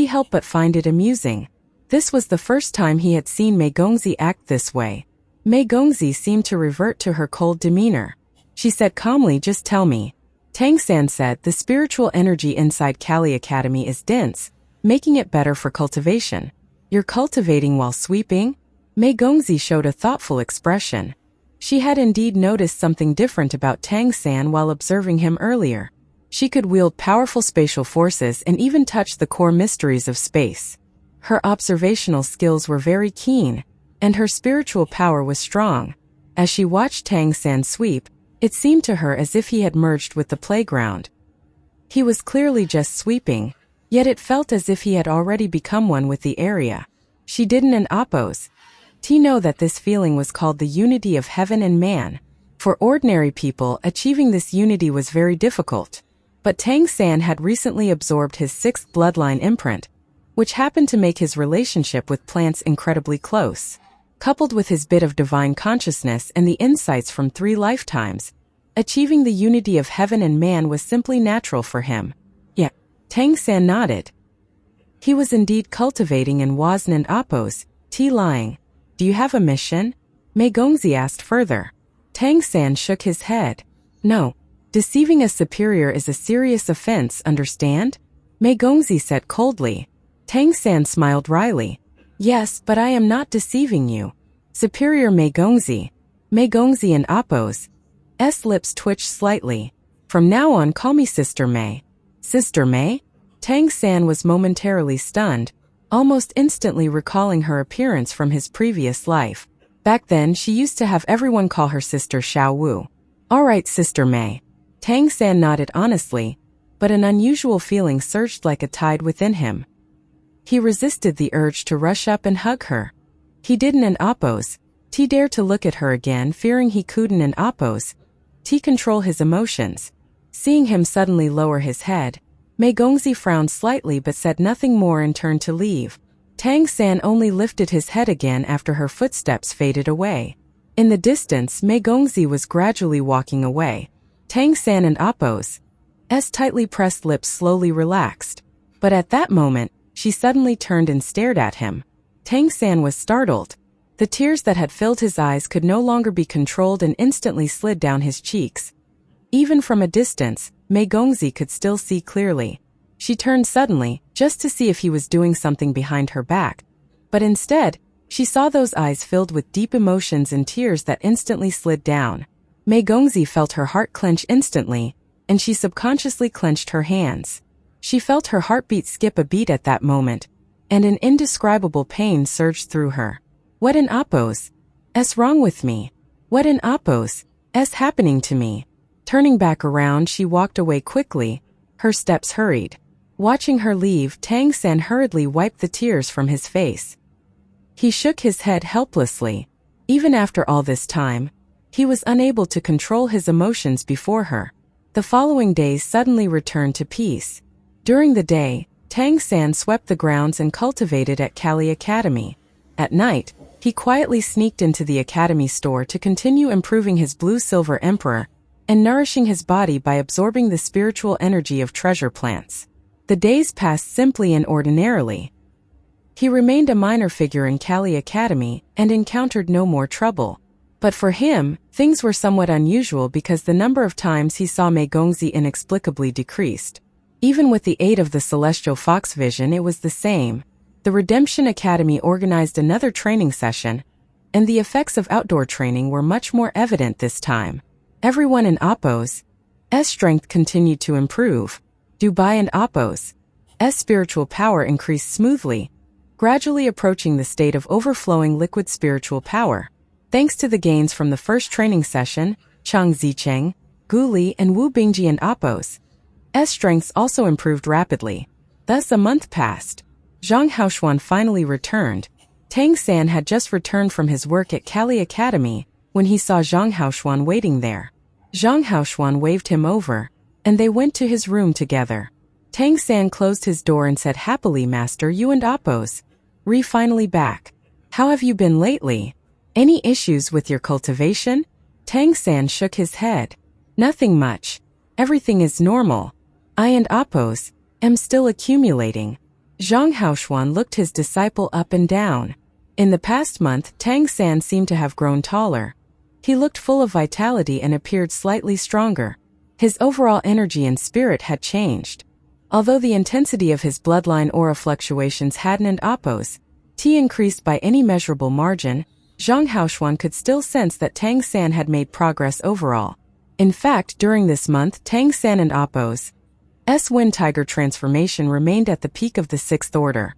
helped but find it amusing. This was the first time he had seen Mei Gongzi act this way. Mei Gongzi seemed to revert to her cold demeanor. She said calmly, just tell me. Tang San said, the spiritual energy inside Kali Academy is dense, making it better for cultivation. You're cultivating while sweeping? Mei Gongzi showed a thoughtful expression. She had indeed noticed something different about Tang San while observing him earlier. She could wield powerful spatial forces and even touch the core mysteries of space. Her observational skills were very keen, and her spiritual power was strong. As she watched Tang San sweep, it seemed to her as if he had merged with the playground. He was clearly just sweeping, yet it felt as if he had already become one with the area. She didn't and oppose. Know that this feeling was called the unity of heaven and man. For ordinary people, achieving this unity was very difficult. But Tang San had recently absorbed his 6th bloodline imprint, which happened to make his relationship with plants incredibly close. Coupled with his bit of divine consciousness and the insights from 3 lifetimes, achieving the unity of heaven and man was simply natural for him. Yeah, Tang San nodded. He was indeed cultivating and wasn't and oppose, lying. Do you have a mission? Mei Gongzi asked further. Tang San shook his head. No. Deceiving a superior is a serious offense, understand? Mei Gongzi said coldly. Tang San smiled wryly. Yes, but I am not deceiving you. Superior Mei Gongzi and Appo's lips twitched slightly. From now on, call me Sister Mei. Sister Mei? Tang San was momentarily stunned, almost instantly recalling her appearance from his previous life. Back then, she used to have everyone call her Sister Xiao Wu. All right, Sister Mei. Tang San nodded honestly, but an unusual feeling surged like a tide within him. He resisted the urge to rush up and hug her. He didn't and oppose. Dared to look at her again, fearing he couldn't and oppose. Control his emotions. Seeing him suddenly lower his head, Mei Gongzi frowned slightly but said nothing more and turned to leave. Tang San only lifted his head again after her footsteps faded away. In the distance, Mei Gongzi was gradually walking away. Tang San and Appo's tightly pressed lips slowly relaxed. But at that moment, she suddenly turned and stared at him. Tang San was startled. The tears that had filled his eyes could no longer be controlled and instantly slid down his cheeks. Even from a distance, Mei Gongzi could still see clearly. She turned suddenly, just to see if he was doing something behind her back. But instead, she saw those eyes filled with deep emotions and tears that instantly slid down. Mei Gongzi felt her heart clench instantly, and she subconsciously clenched her hands. She felt her heartbeat skip a beat at that moment, and an indescribable pain surged through her. What an oppose? S wrong with me? What an oppose? S happening to me? Turning back around, she walked away quickly. Her steps hurried. Watching her leave, Tang San hurriedly wiped the tears from his face. He shook his head helplessly. Even after all this time, he was unable to control his emotions before her. The following days suddenly returned to peace. During the day, Tang San swept the grounds and cultivated at Kali Academy. At night, he quietly sneaked into the academy store to continue improving his blue-silver emperor and nourishing his body by absorbing the spiritual energy of treasure plants. The days passed simply and ordinarily. He remained a minor figure in Kali Academy and encountered no more trouble. But for him, things were somewhat unusual because the number of times he saw Mei Gongzi inexplicably decreased. Even with the aid of the celestial fox vision, it was the same. The Redemption Academy organized another training session, and the effects of outdoor training were much more evident this time. Everyone in Oppo's strength continued to improve. Dubai and Oppo's spiritual power increased smoothly, gradually approaching the state of overflowing liquid spiritual power. Thanks to the gains from the first training session, Chang Zicheng, Gu Li, and Wu Bingji and Oppo's strengths also improved rapidly. Thus a month passed. Zhang Haoshuan finally returned. Tang San had just returned from his work at Kali Academy when he saw Zhang Haoshuan waiting there. Zhang Haoshuan waved him over, and they went to his room together. Tang San closed his door and said happily, "Master, you and Oppo's finally back. How have you been lately? Any issues with your cultivation?" Tang San shook his head. "Nothing much. Everything is normal. I and Oppo's am still accumulating." Zhang Haoshuan looked his disciple up and down. In the past month, Tang San seemed to have grown taller. He looked full of vitality and appeared slightly stronger. His overall energy and spirit had changed. Although the intensity of his bloodline aura fluctuations hadn't Oppo's increased by any measurable margin, Zhang Haoshuan could still sense that Tang San had made progress overall. In fact, during this month, Tang San and Oppo's Wind Tiger transformation remained at the peak of the 6th order.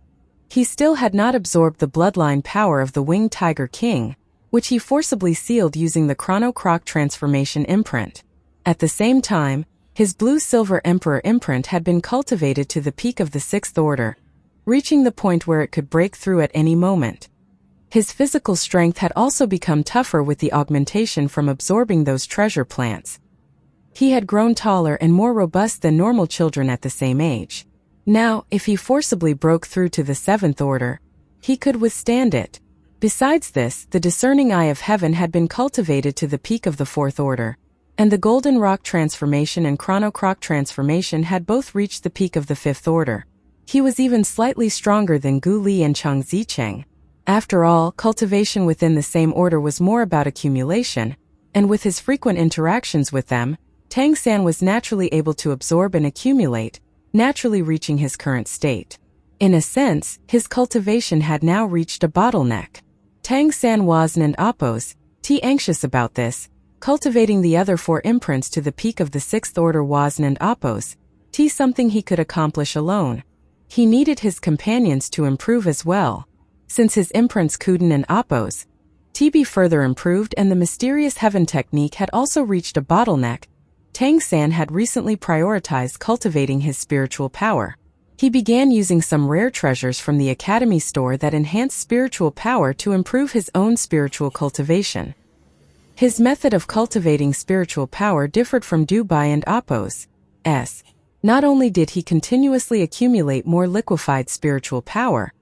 He still had not absorbed the bloodline power of the Winged Tiger King, which he forcibly sealed using the Chrono Croc transformation imprint. At the same time, his Blue-Silver Emperor imprint had been cultivated to the peak of the 6th order, reaching the point where it could break through at any moment. His physical strength had also become tougher with the augmentation from absorbing those treasure plants. He had grown taller and more robust than normal children at the same age. Now, if he forcibly broke through to the 7th order, he could withstand it. Besides this, the discerning eye of heaven had been cultivated to the peak of the 4th order, and the Golden Rock transformation and Chrono Croc transformation had both reached the peak of the 5th order. He was even slightly stronger than Gu Li and Chang Zicheng. After all, cultivation within the same order was more about accumulation, and with his frequent interactions with them, Tang San was naturally able to absorb and accumulate, naturally reaching his current state. In a sense, his cultivation had now reached a bottleneck. Tang San wasn't Oppo's anxious about this. Cultivating the other 4 imprints to the peak of the 6th order wasn't Oppo's something he could accomplish alone. He needed his companions to improve as well. Since his imprints couldn't and Oppo's be further improved and the mysterious heaven technique had also reached a bottleneck, Tang San had recently prioritized cultivating his spiritual power. He began using some rare treasures from the Academy store that enhanced spiritual power to improve his own spiritual cultivation. His method of cultivating spiritual power differed from Dubai and Oppo's. Not only did he continuously accumulate more liquefied spiritual power,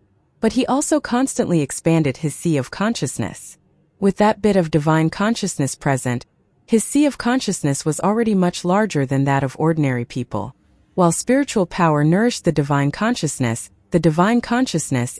but he also constantly expanded his sea of consciousness. With that bit of divine consciousness present, His sea of consciousness was already much larger than that of ordinary people. While spiritual power nourished the divine consciousness,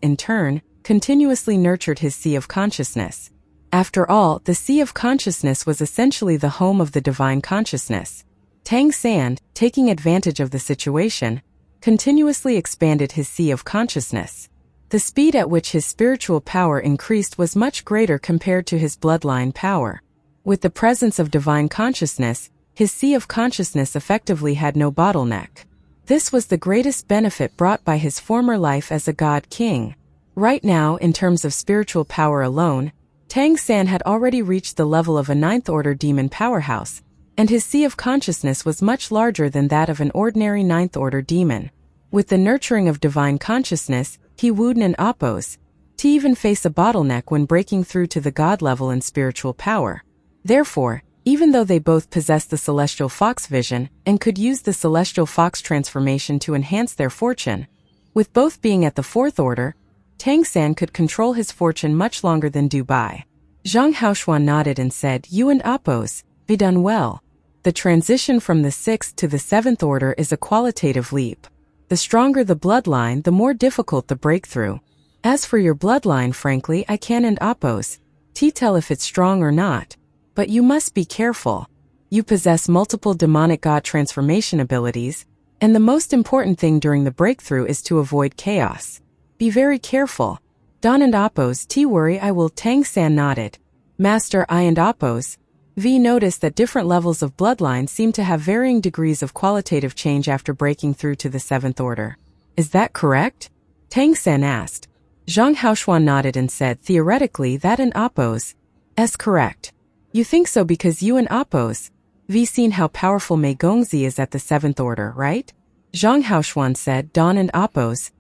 in turn, continuously nurtured his sea of consciousness. After all, the sea of consciousness was essentially the home of the divine consciousness. Tang San, taking advantage of the situation, continuously expanded his sea of consciousness. The speed at which his spiritual power increased was much greater compared to his bloodline power. With the presence of divine consciousness, his sea of consciousness effectively had no bottleneck. This was the greatest benefit brought by his former life as a god king. Right now, in terms of spiritual power alone, Tang San had already reached the level of a ninth-order demon powerhouse, and his sea of consciousness was much larger than that of an ordinary ninth-order demon. With the nurturing of divine consciousness, he wouldn't oppose to even face a bottleneck when breaking through to the god level in spiritual power. Therefore, even though they both possessed the celestial fox vision and could use the celestial fox transformation to enhance their fortune, with both being at the fourth order, Tang San could control his fortune much longer than Dubai. Zhang Haoshuan nodded and said, "You and Appos, we done well. The transition from the sixth to the seventh order is a qualitative leap. The stronger the bloodline, the more difficult the breakthrough. As for your bloodline, frankly, I can't oppose to tell if it's strong or not. But you must be careful. You possess multiple demonic god transformation abilities, and the most important thing during the breakthrough is to avoid chaos. Be very careful. Don and Appos, worry I will." Tang San nodded. "Master, I and Appos, V noticed that different levels of bloodline seem to have varying degrees of qualitative change after breaking through to the seventh order. Is that correct?" Tang San asked. Zhang Haoshuan nodded and said, "Theoretically, that and Appos is correct. You think so because you and Appos V seen how powerful Mei Gongzi is at the seventh order, right?" Zhang Haoshuan said, "Don and Appos,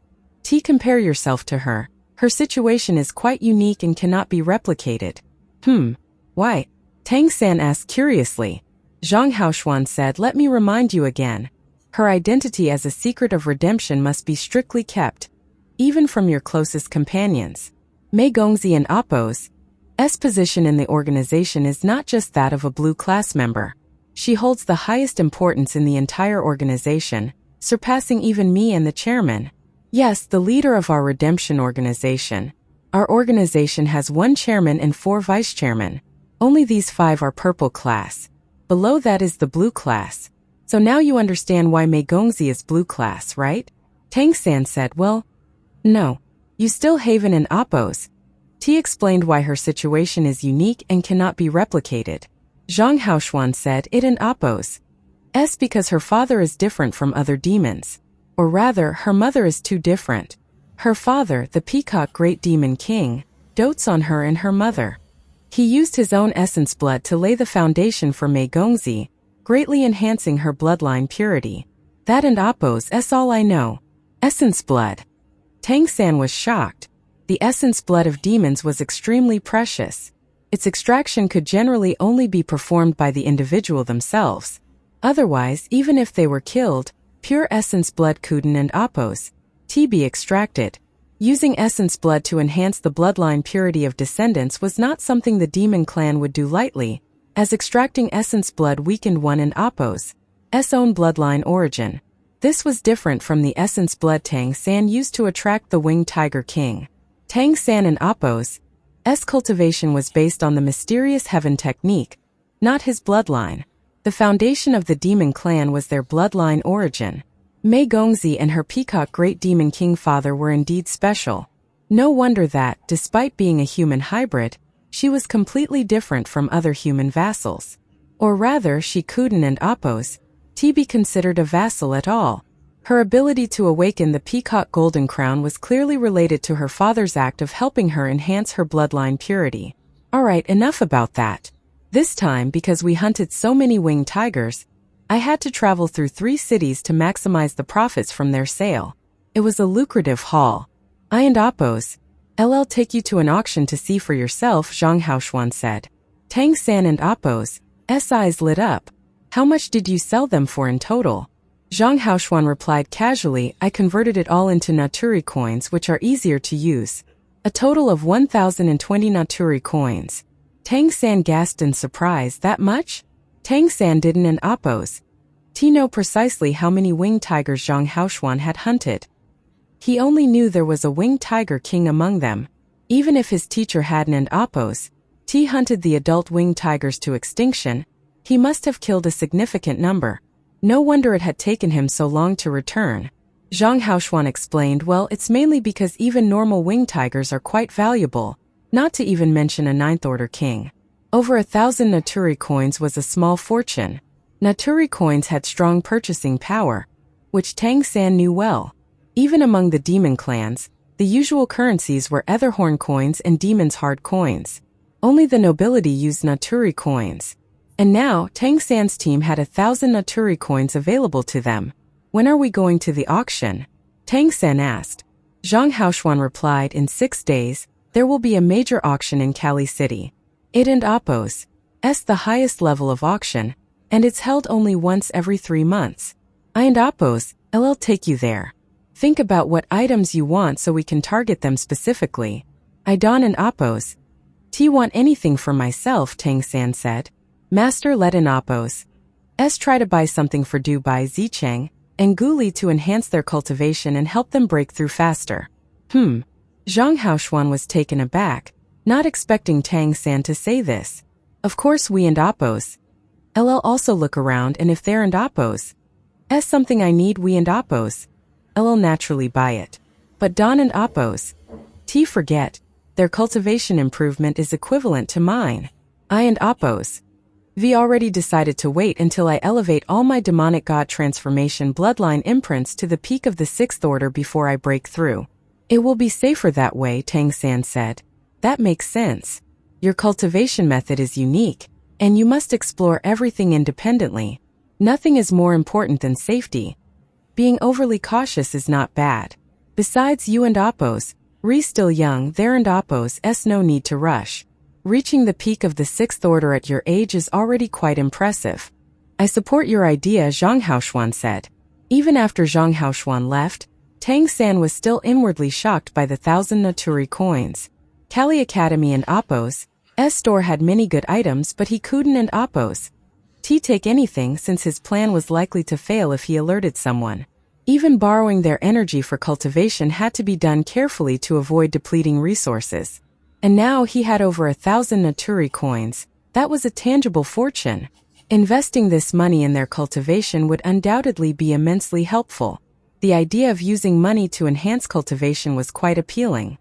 compare yourself to her. Her situation is quite unique and cannot be replicated." Why?" Tang San asked curiously. Zhang Haoshuan said, "Let me remind you again. Her identity as a secret of redemption must be strictly kept, even from your closest companions. Mei Gongzi and Appos' position in the organization is not just that of a blue class member. She holds the highest importance in the entire organization, surpassing even me and the chairman. Yes, the leader of our redemption organization. Our organization has 1 chairman and 4 vice chairmen. Only these 5 are purple class. Below that is the blue class. So now you understand why Mei Gongzi is blue class, right?" Tang San said, "Well, no. You still Haven and Appos." T explained why her situation is unique and cannot be replicated. Zhang Haoshuan said, "It and Appos because her father is different from other demons. Or rather, her mother is too different. Her father, the Peacock Great Demon King, dotes on her and her mother. He used his own essence blood to lay the foundation for Mei Gongzi, greatly enhancing her bloodline purity. That and Appos all I know. Essence blood." Tang San was shocked. The essence blood of demons was extremely precious. Its extraction could generally only be performed by the individual themselves. Otherwise, even if they were killed, pure essence blood couldn't and Appos be extracted. Using essence blood to enhance the bloodline purity of descendants was not something the demon clan would do lightly, as extracting essence blood weakened one and Appos' own bloodline origin. This was different from the essence blood Tang San used to attract the winged tiger king. Tang San and Appos' cultivation was based on the mysterious heaven technique, not his bloodline. The foundation of the demon clan was their bloodline origin. Mei Gongzi and her Peacock Great Demon King father were indeed special. No wonder that, despite being a human hybrid, she was completely different from other human vassals. Or rather, she couldn't and Appos be considered a vassal at all. Her ability to awaken the Peacock Golden Crown was clearly related to her father's act of helping her enhance her bloodline purity. Alright, enough about that. This time, because we hunted so many winged tigers, I had to travel through 3 cities to maximize the profits from their sale. It was a lucrative haul. I and Appos take you to an auction to see for yourself, Zhang Haoshuan said. Tang San and Appos' eyes lit up. How much did you sell them for in total? Zhang Haoshuan replied casually, I converted it all into Naturi coins, which are easier to use. A total of 1,020 Naturi coins. Tang San gasped in surprise, that much? Tang San didn't oppose. He knew precisely how many winged tigers Zhang Haoshuan had hunted. He only knew there was a winged tiger king among them. Even if his teacher hadn't opposed, he hunted the adult winged tigers to extinction. He must have killed a significant number. No wonder it had taken him so long to return. Zhang Haoshuan explained, well, it's mainly because even normal winged tigers are quite valuable, not to even mention a ninth-order king. Over 1,000 Naturi coins was a small fortune. Naturi coins had strong purchasing power, which Tang San knew well. Even among the demon clans, the usual currencies were Etherhorn coins and Demon's Heart coins. Only the nobility used Naturi coins. And now, Tang San's team had 1,000 Naturi coins available to them. When are we going to the auction? Tang San asked. Zhang Haoshuan replied, in 6 days, there will be a major auction in Kali City. It and Oppos. S the highest level of auction, and it's held only once every 3 months. I and Oppos, I'll take you there. Think about what items you want so we can target them specifically. I don't and Oppos. T want anything for myself, Tang San said. Master let in Oppos. S try to buy something for Du Bai Zicheng and Guli to enhance their cultivation and help them break through faster. Zhang Haoshuan was taken aback, not expecting Tang San to say this. Of course we and Oppos. LL also look around, and if there and Oppos S something I need, we and Oppos. LL naturally buy it. But Don and Oppos T forget. Their cultivation improvement is equivalent to mine. I and Oppos V already decided to wait until I elevate all my demonic god transformation bloodline imprints to the peak of the 6th order before I break through. It will be safer that way, Tang San said. That makes sense. Your cultivation method is unique, and you must explore everything independently. Nothing is more important than safety. Being overly cautious is not bad. Besides, you and Oppos, Re still young, there and Oppos S no need to rush. Reaching the peak of the 6th order at your age is already quite impressive. I support your idea, Zhang Haoshuan said. Even after Zhang Haoshuan left, Tang San was still inwardly shocked by the 1,000 Naturi coins. Kali Academy and Oppos S store had many good items, but he couldn't and Oppos T take anything since his plan was likely to fail if he alerted someone. Even borrowing their energy for cultivation had to be done carefully to avoid depleting resources. And now he had over 1,000 Naturi coins. That was a tangible fortune. Investing this money in their cultivation would undoubtedly be immensely helpful. The idea of using money to enhance cultivation was quite appealing.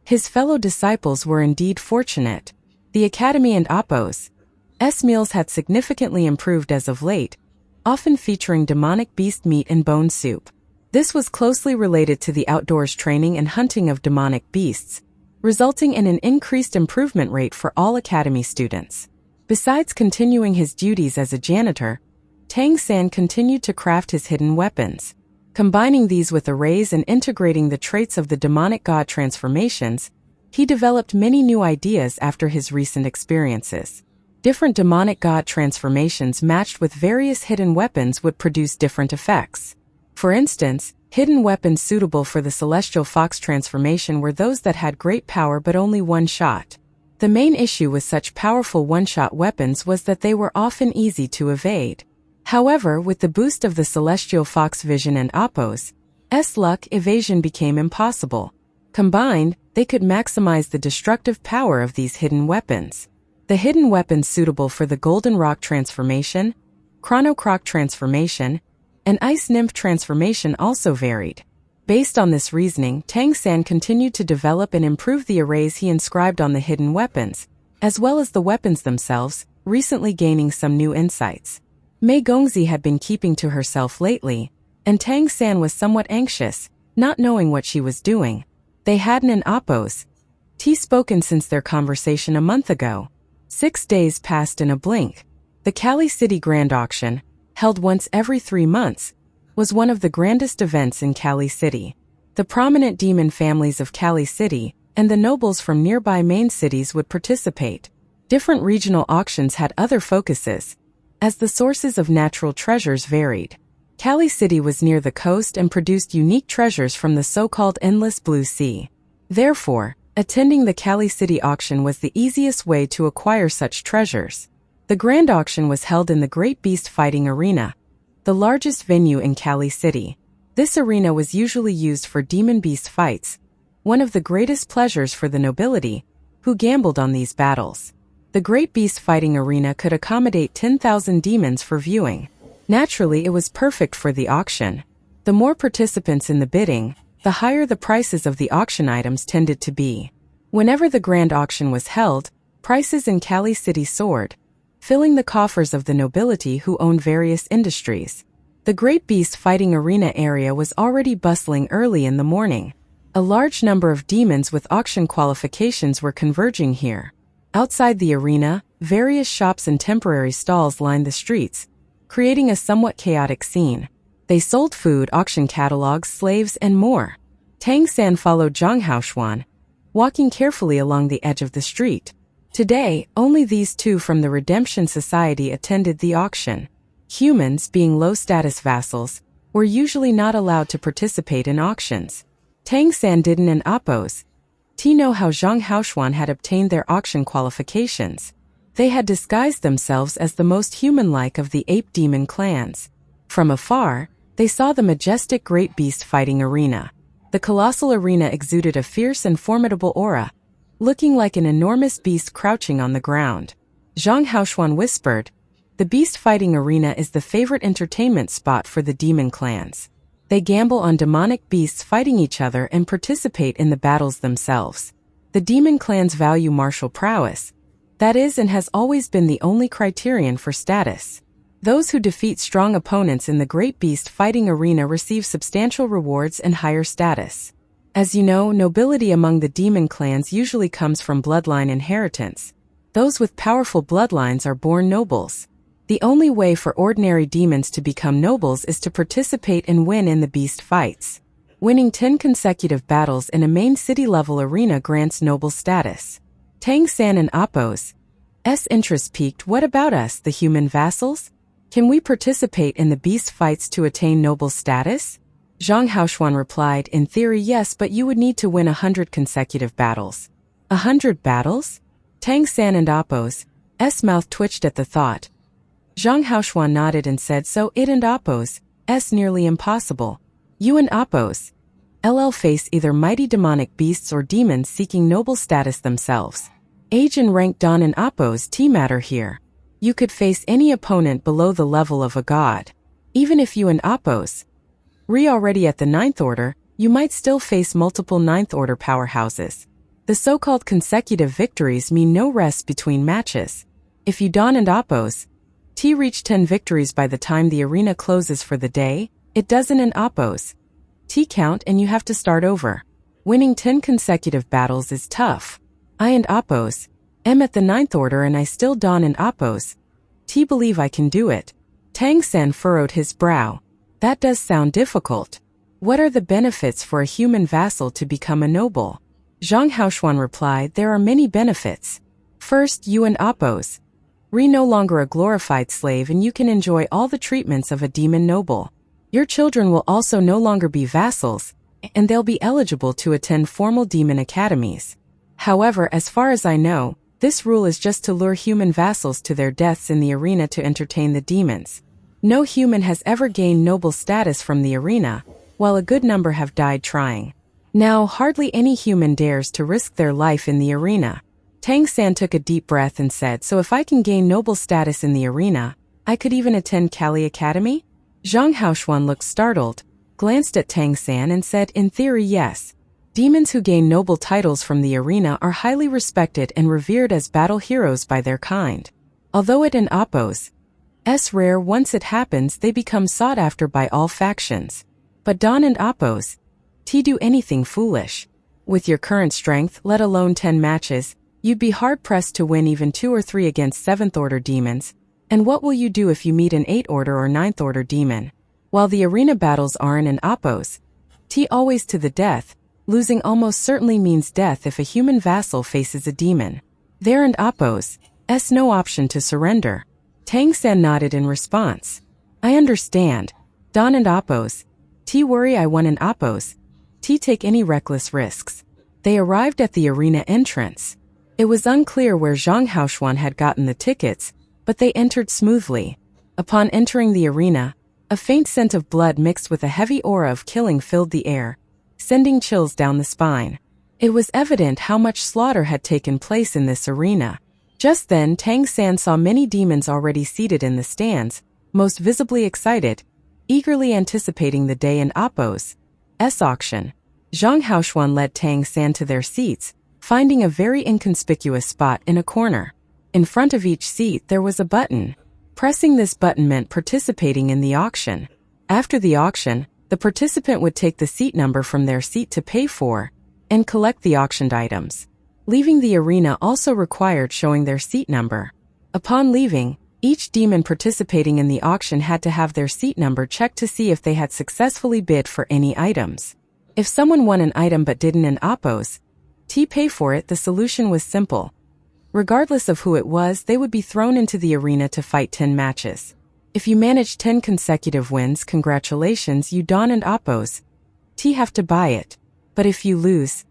His fellow disciples were indeed fortunate. The Academy and Oppos S meals had significantly improved as of late, often featuring demonic beast meat and bone soup. This was closely related to the outdoors training and hunting of demonic beasts, resulting in an increased improvement rate for all Academy students. Besides continuing his duties as a janitor, Tang San continued to craft his hidden weapons. Combining these with arrays and integrating the traits of the demonic god transformations, he developed many new ideas after his recent experiences. Different demonic god transformations matched with various hidden weapons would produce different effects. For instance, hidden weapons suitable for the celestial fox transformation were those that had great power but only one shot. The main issue with such powerful one-shot weapons was that they were often easy to evade. However, with the boost of the celestial fox vision and Oppos S luck, evasion became impossible. Combined, they could maximize the destructive power of these hidden weapons. The hidden weapons suitable for the Golden Rock transformation, Chrono Croc transformation, and Ice Nymph transformation also varied. Based on this reasoning, Tang San continued to develop and improve the arrays he inscribed on the hidden weapons, as well as the weapons themselves, recently gaining some new insights. Mei Gongzi had been keeping to herself lately, and Tang San was somewhat anxious, not knowing what she was doing. They hadn't an Oppos T spoken since their conversation a month ago. 6 days passed in a blink. The Kali City Grand Auction, held once every 3 months, was one of the grandest events in Kali City. The prominent demon families of Kali City and the nobles from nearby main cities would participate. Different regional auctions had other focuses, as the sources of natural treasures varied. Kali City was near the coast and produced unique treasures from the so-called Endless Blue Sea. Therefore, attending the Kali City auction was the easiest way to acquire such treasures. The grand auction was held in the Great Beast Fighting Arena, the largest venue in Kali City. This arena was usually used for demon beast fights, one of the greatest pleasures for the nobility, who gambled on these battles. The Great Beast Fighting Arena could accommodate 10,000 demons for viewing. Naturally, it was perfect for the auction. The more participants in the bidding, the higher the prices of the auction items tended to be. Whenever the grand auction was held, prices in Kali City soared, filling the coffers of the nobility who owned various industries. The Great Beast Fighting Arena area was already bustling early in the morning. A large number of demons with auction qualifications were converging here. Outside the arena, various shops and temporary stalls lined the streets, creating a somewhat chaotic scene. They sold food, auction catalogs, slaves, and more. Tang San followed Zhang Haoshuan, walking carefully along the edge of the street. Today, only these two from the Redemption Society attended the auction. Humans, being low-status vassals, were usually not allowed to participate in auctions. Tang San didn't and oppose. T know how Zhang Haoshuan had obtained their auction qualifications. They had disguised themselves as the most human-like of the ape demon clans. From afar, they saw the majestic Great Beast Fighting Arena. The colossal arena exuded a fierce and formidable aura, looking like an enormous beast crouching on the ground. Zhang Haoshuan whispered, "The beast fighting arena is the favorite entertainment spot for the demon clans. They gamble on demonic beasts fighting each other and participate in the battles themselves. The demon clans value martial prowess. That is and has always been the only criterion for status. Those who defeat strong opponents in the Great Beast Fighting Arena receive substantial rewards and higher status. As you know, nobility among the demon clans usually comes from bloodline inheritance. Those with powerful bloodlines are born nobles. The only way for ordinary demons to become nobles is to participate and win in the beast fights. Winning 10 consecutive battles in a main city-level arena grants noble status." Tang San and Appo's interest piqued. "What about us, the human vassals? Can we participate in the beast fights to attain noble status?" Zhang Haoshuan replied, "In theory, yes, but you would need to win 100 consecutive battles." 100 battles? Tang San and Appo's mouth twitched at the thought. Zhang Haoshuan nodded and said, "So it and Appo's nearly impossible. You and Appo's face either mighty demonic beasts or demons seeking noble status themselves. Age and rank don't and Appo's matter here. You could face any opponent below the level of a god. Even if you and Appo's already at the 9th order, you might still face multiple 9th order powerhouses. The so-called consecutive victories mean no rest between matches. If you don't and Appo's reach 10 victories by the time the arena closes for the day, it doesn't an Appo's count and you have to start over. Winning 10 consecutive battles is tough. I and Appo's at the 9th order and I still don't and Appo's believe I can do it." Tang San furrowed his brow. "That does sound difficult. What are the benefits for a human vassal to become a noble?" Zhang Haoshuan replied, "There are many benefits. First, you and Appo's no longer a glorified slave and you can enjoy all the treatments of a demon noble. Your children will also no longer be vassals, and they'll be eligible to attend formal demon academies. However, as far as I know, this rule is just to lure human vassals to their deaths in the arena to entertain the demons. No human has ever gained noble status from the arena, while a good number have died trying. Now, hardly any human dares to risk their life in the arena." Tang San took a deep breath and said, "So if I can gain noble status in the arena, I could even attend Kali Academy?" Zhang Haoshuan looked startled, glanced at Tang San and said, "In theory, yes. Demons who gain noble titles from the arena are highly respected and revered as battle heroes by their kind. Although it and Appo's rare, once it happens they become sought after by all factions. But Don and Appo's do anything foolish. With your current strength, let alone 10 matches, you'd be hard-pressed to win even 2 or 3 against 7th order demons. And what will you do if you meet an 8th order or 9th order demon? While the arena battles aren't an Appo's always to the death, losing almost certainly means death if a human vassal faces a demon. There and Appo's no option to surrender." Tang San nodded in response. "I understand. Don and Appo's worry I won an Appo's take any reckless risks." They arrived at the arena entrance. It was unclear where Zhang Haoshuan had gotten the tickets, but they entered smoothly. Upon entering the arena, a faint scent of blood mixed with a heavy aura of killing filled the air, sending chills down the spine. It was evident how much slaughter had taken place in this arena. Just then Tang San saw many demons already seated in the stands, most visibly excited, eagerly anticipating the day and Appo's auction. Zhang Haoshuan led Tang San to their seats, finding a very inconspicuous spot in a corner. In front of each seat there was a button. Pressing this button meant participating in the auction. After the auction, the participant would take the seat number from their seat to pay for and collect the auctioned items. Leaving the arena also required showing their seat number. Upon leaving, each demon participating in the auction had to have their seat number checked to see if they had successfully bid for any items. If someone won an item but didn't in Appo's pay for it, the solution was simple. Regardless of who it was, they would be thrown into the arena to fight 10 matches. If you manage 10 consecutive wins, congratulations, you don and Appo's have to buy it. But if you lose,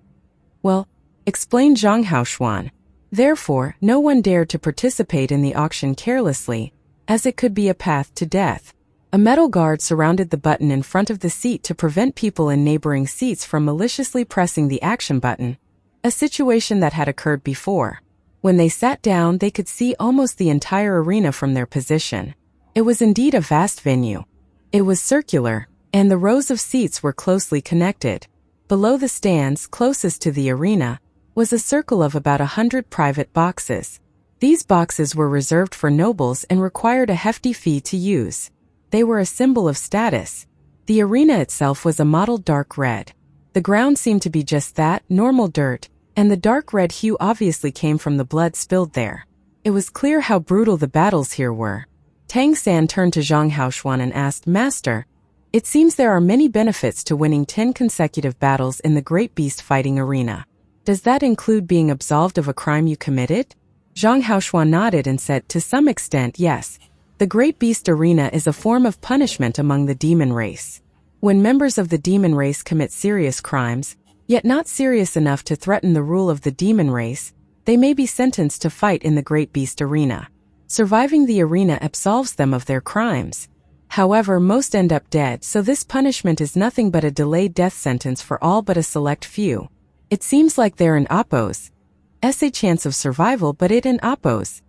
well, explained Zhang Haoshuan. Therefore, no one dared to participate in the auction carelessly, as it could be a path to death. A metal guard surrounded the button in front of the seat to prevent people in neighboring seats from maliciously pressing the action button, a situation that had occurred before. When they sat down, they could see almost the entire arena from their position. It was indeed a vast venue. It was circular, and the rows of seats were closely connected. Below the stands, closest to the arena, was a circle of about 100 private boxes. These boxes were reserved for nobles and required a hefty fee to use. They were a symbol of status. The arena itself was a mottled dark red. The ground seemed to be just that, normal dirt, and the dark red hue obviously came from the blood spilled there. It was clear how brutal the battles here were. Tang San turned to Zhang Haoshuan and asked, "Master, it seems there are many benefits to winning 10 consecutive battles in the Great Beast fighting arena. Does that include being absolved of a crime you committed?" Zhang Haoshuan nodded and said, "To some extent, yes. The Great Beast arena is a form of punishment among the demon race. When members of the demon race commit serious crimes, yet not serious enough to threaten the rule of the demon race, they may be sentenced to fight in the Great Beast arena. Surviving the arena absolves them of their crimes. However, most end up dead, so this punishment is nothing but a delayed death sentence for all but a select few. It seems like they're in Appo's a chance of survival, but it in Appo's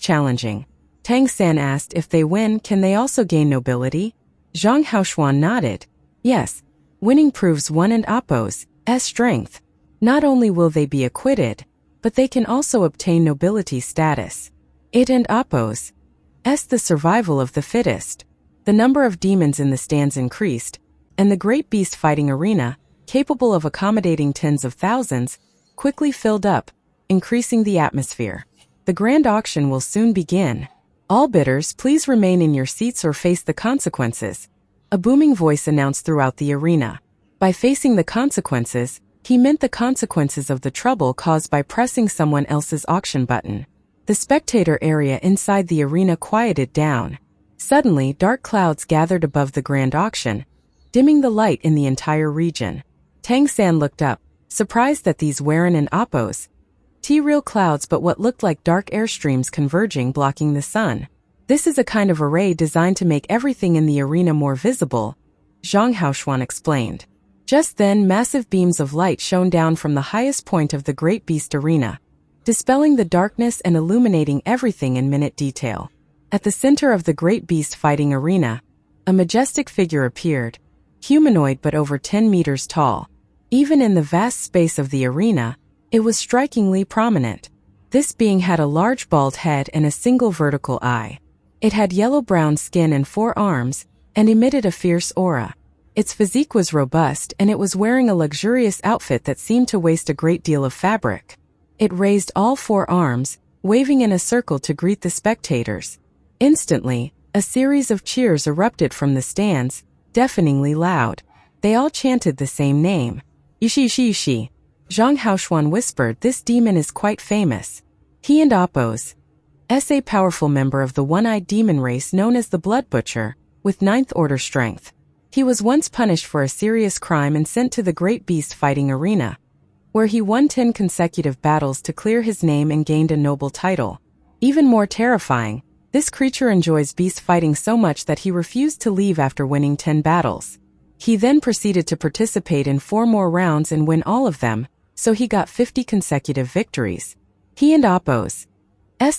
challenging." Tang San asked, "If they win, can they also gain nobility?" Zhang Haoshuan nodded. "Yes, winning proves one in Appo's strength. Not only will they be acquitted, but they can also obtain nobility status. It and Appo's the survival of the fittest." The number of demons in the stands increased, and the Great Beast fighting arena, capable of accommodating tens of thousands, quickly filled up, increasing the atmosphere. "The grand auction will soon begin. All bidders, please remain in your seats or face the consequences," a booming voice announced throughout the arena. By facing the consequences, he meant the consequences of the trouble caused by pressing someone else's auction button. The spectator area inside the arena quieted down. Suddenly, dark clouds gathered above the grand auction, dimming the light in the entire region. Tang San looked up, surprised that these weren't in Appo's real clouds but what looked like dark airstreams converging blocking the sun. "This is a kind of array designed to make everything in the arena more visible," Zhang Haoshuan explained. Just then, massive beams of light shone down from the highest point of the Great Beast arena, dispelling the darkness and illuminating everything in minute detail. At the center of the Great Beast fighting arena, a majestic figure appeared, humanoid but over 10 meters tall. Even in the vast space of the arena, it was strikingly prominent. This being had a large bald head and a single vertical eye. It had yellow-brown skin and 4 arms, and emitted a fierce aura. Its physique was robust, and it was wearing a luxurious outfit that seemed to waste a great deal of fabric. It raised all 4 arms, waving in a circle to greet the spectators. Instantly, a series of cheers erupted from the stands, deafeningly loud. They all chanted the same name. "Yishi Yishi Yishi." Zhang Haoshuan whispered, "This demon is quite famous. He and Appo's a powerful member of the one-eyed demon race known as the Blood Butcher, with 9th order strength. He was once punished for a serious crime and sent to the Great Beast fighting arena, where he won 10 consecutive battles to clear his name and gained a noble title. Even more terrifying, This creature enjoys beast fighting so much that he refused to leave after winning 10 battles. He then proceeded to participate in 4 more rounds and win all of them, so he got 50 consecutive victories. He and Apo's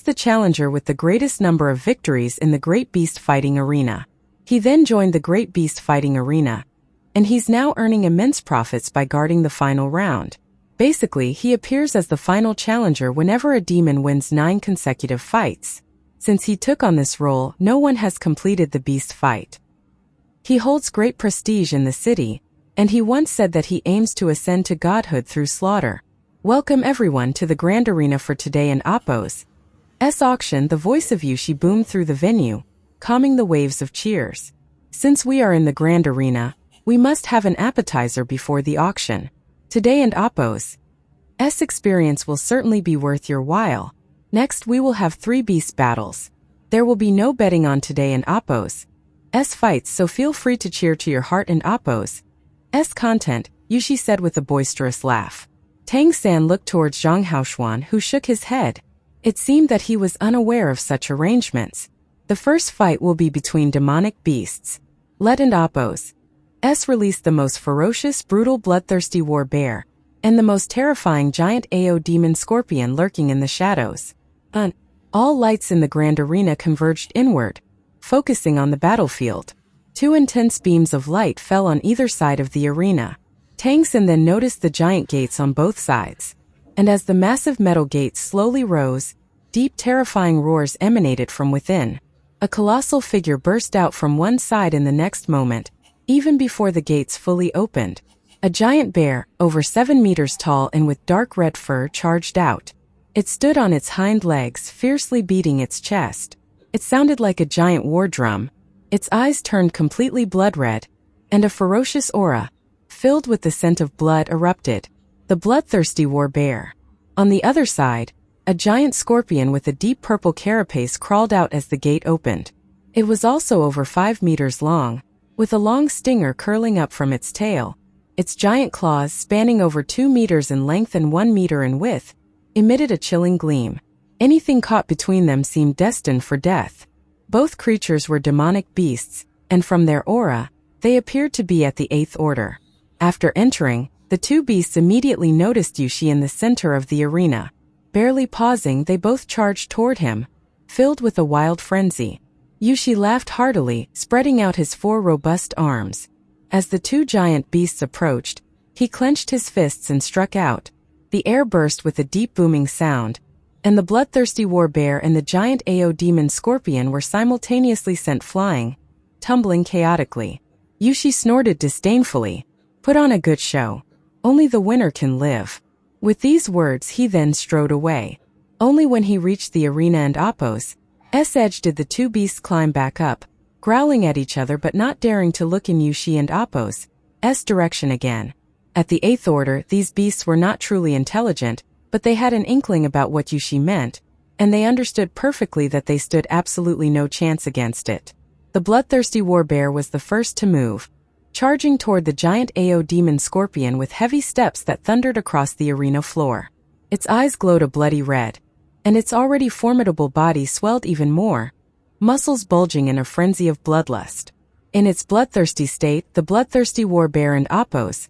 the challenger with the greatest number of victories in the Great Beast Fighting Arena. He then joined the Great Beast Fighting Arena, and he's now earning immense profits by guarding the final round. Basically, he appears as the final challenger whenever a demon wins 9 consecutive fights. Since he took on this role, no one has completed the beast fight. He holds great prestige in the city, and he once said that he aims to ascend to godhood through slaughter. Welcome everyone to the grand arena for today and Apo's auction. The voice of Yushi boomed through the venue, calming the waves of cheers. Since we are in the grand arena, we must have an appetizer before the auction. Today and Apo's experience will certainly be worth your while. Next we will have 3 beast battles. There will be no betting on today and Apo's fights, so feel free to cheer to your heart and Apo's content, Yushi said with a boisterous laugh. Tang-san looked towards Zhang Haoshuan, who shook his head. It seemed that he was unaware of such arrangements. The first fight will be between demonic beasts. Let and Apo's release the most ferocious, brutal, bloodthirsty war bear, and the most terrifying giant AO demon scorpion lurking in the shadows. All lights in the grand arena converged inward, focusing on the battlefield. 2 intense beams of light fell on either side of the arena. Tang-san then noticed the giant gates on both sides, and as the massive metal gates slowly rose, deep terrifying roars emanated from within. A colossal figure burst out from one side in the next moment, even before the gates fully opened. A giant bear, over 7 meters tall and with dark red fur, charged out. It stood on its hind legs, fiercely beating its chest. It sounded like a giant war drum. Its eyes turned completely blood red, and a ferocious aura, filled with the scent of blood, erupted. The bloodthirsty war bear. On the other side, a giant scorpion with a deep purple carapace crawled out as the gate opened. It was also over 5 meters long, with a long stinger curling up from its tail. Its giant claws, spanning over 2 meters in length and 1 meter in width, emitted a chilling gleam. Anything caught between them seemed destined for death. Both creatures were demonic beasts, and from their aura, they appeared to be at the 8th order. After entering, the 2 beasts immediately noticed Yushi in the center of the arena. Barely pausing, they both charged toward him, filled with a wild frenzy. Yushi laughed heartily, spreading out his 4 robust arms. As the 2 giant beasts approached, he clenched his fists and struck out. The air burst with a deep booming sound, and the bloodthirsty war bear and the giant AO demon scorpion were simultaneously sent flying, tumbling chaotically. Yushi snorted disdainfully. Put on a good show. Only the winner can live. With these words he then strode away. Only when he reached the arena and Apo's edge did the 2 beasts climb back up, growling at each other but not daring to look in Yushi and Apo's direction again. At the 8th order, these beasts were not truly intelligent, but they had an inkling about what Yushi meant, and they understood perfectly that they stood absolutely no chance against it. The bloodthirsty war bear was the first to move, charging toward the giant AO demon scorpion with heavy steps that thundered across the arena floor. Its eyes glowed a bloody red, and its already formidable body swelled even more, muscles bulging in a frenzy of bloodlust. In its bloodthirsty state, the bloodthirsty war bear and Apo's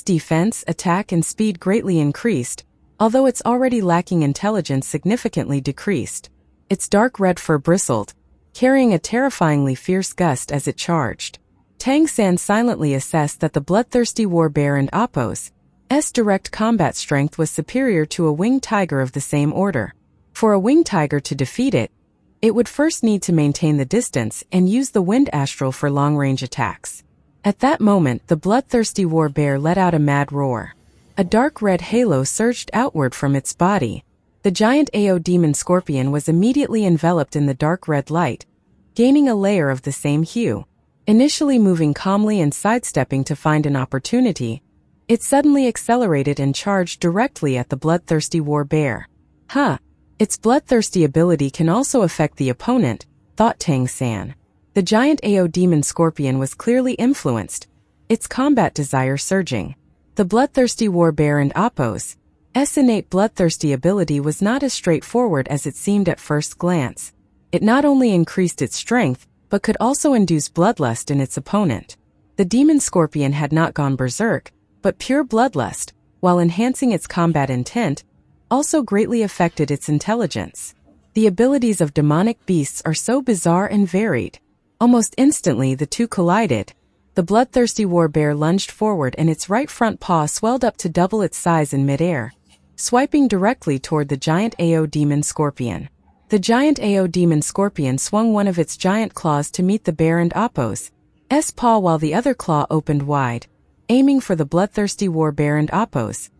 defense, attack, and speed greatly increased, although its already lacking intelligence significantly decreased. Its dark red fur bristled, carrying a terrifyingly fierce gust as it charged. Tang-san silently assessed that the bloodthirsty war bear and Apo's direct combat strength was superior to a winged tiger of the same order. For a winged tiger to defeat it, it would first need to maintain the distance and use the wind astral for long-range attacks. At that moment, the bloodthirsty war bear let out a mad roar. A dark red halo surged outward from its body. The giant AO demon scorpion was immediately enveloped in the dark red light, gaining a layer of the same hue. Initially moving calmly and sidestepping to find an opportunity, it suddenly accelerated and charged directly at the bloodthirsty war bear. Its bloodthirsty ability can also affect the opponent, thought Tang-san. The giant AO demon scorpion was clearly influenced, its combat desire surging. The bloodthirsty war bear and Apo's innate bloodthirsty ability was not as straightforward as it seemed at first glance. It not only increased its strength, but could also induce bloodlust in its opponent. The demon scorpion had not gone berserk, but pure bloodlust, while enhancing its combat intent, also greatly affected its intelligence. The abilities of demonic beasts are so bizarre and varied. Almost instantly the two collided. The bloodthirsty warbear lunged forward and its right front paw swelled up to double its size in midair, swiping directly toward the giant Ao demon scorpion. The giant Ao demon scorpion swung one of its giant claws to meet the bear and Appo's paw while the other claw opened wide, aiming for the bloodthirsty warbear and Appo's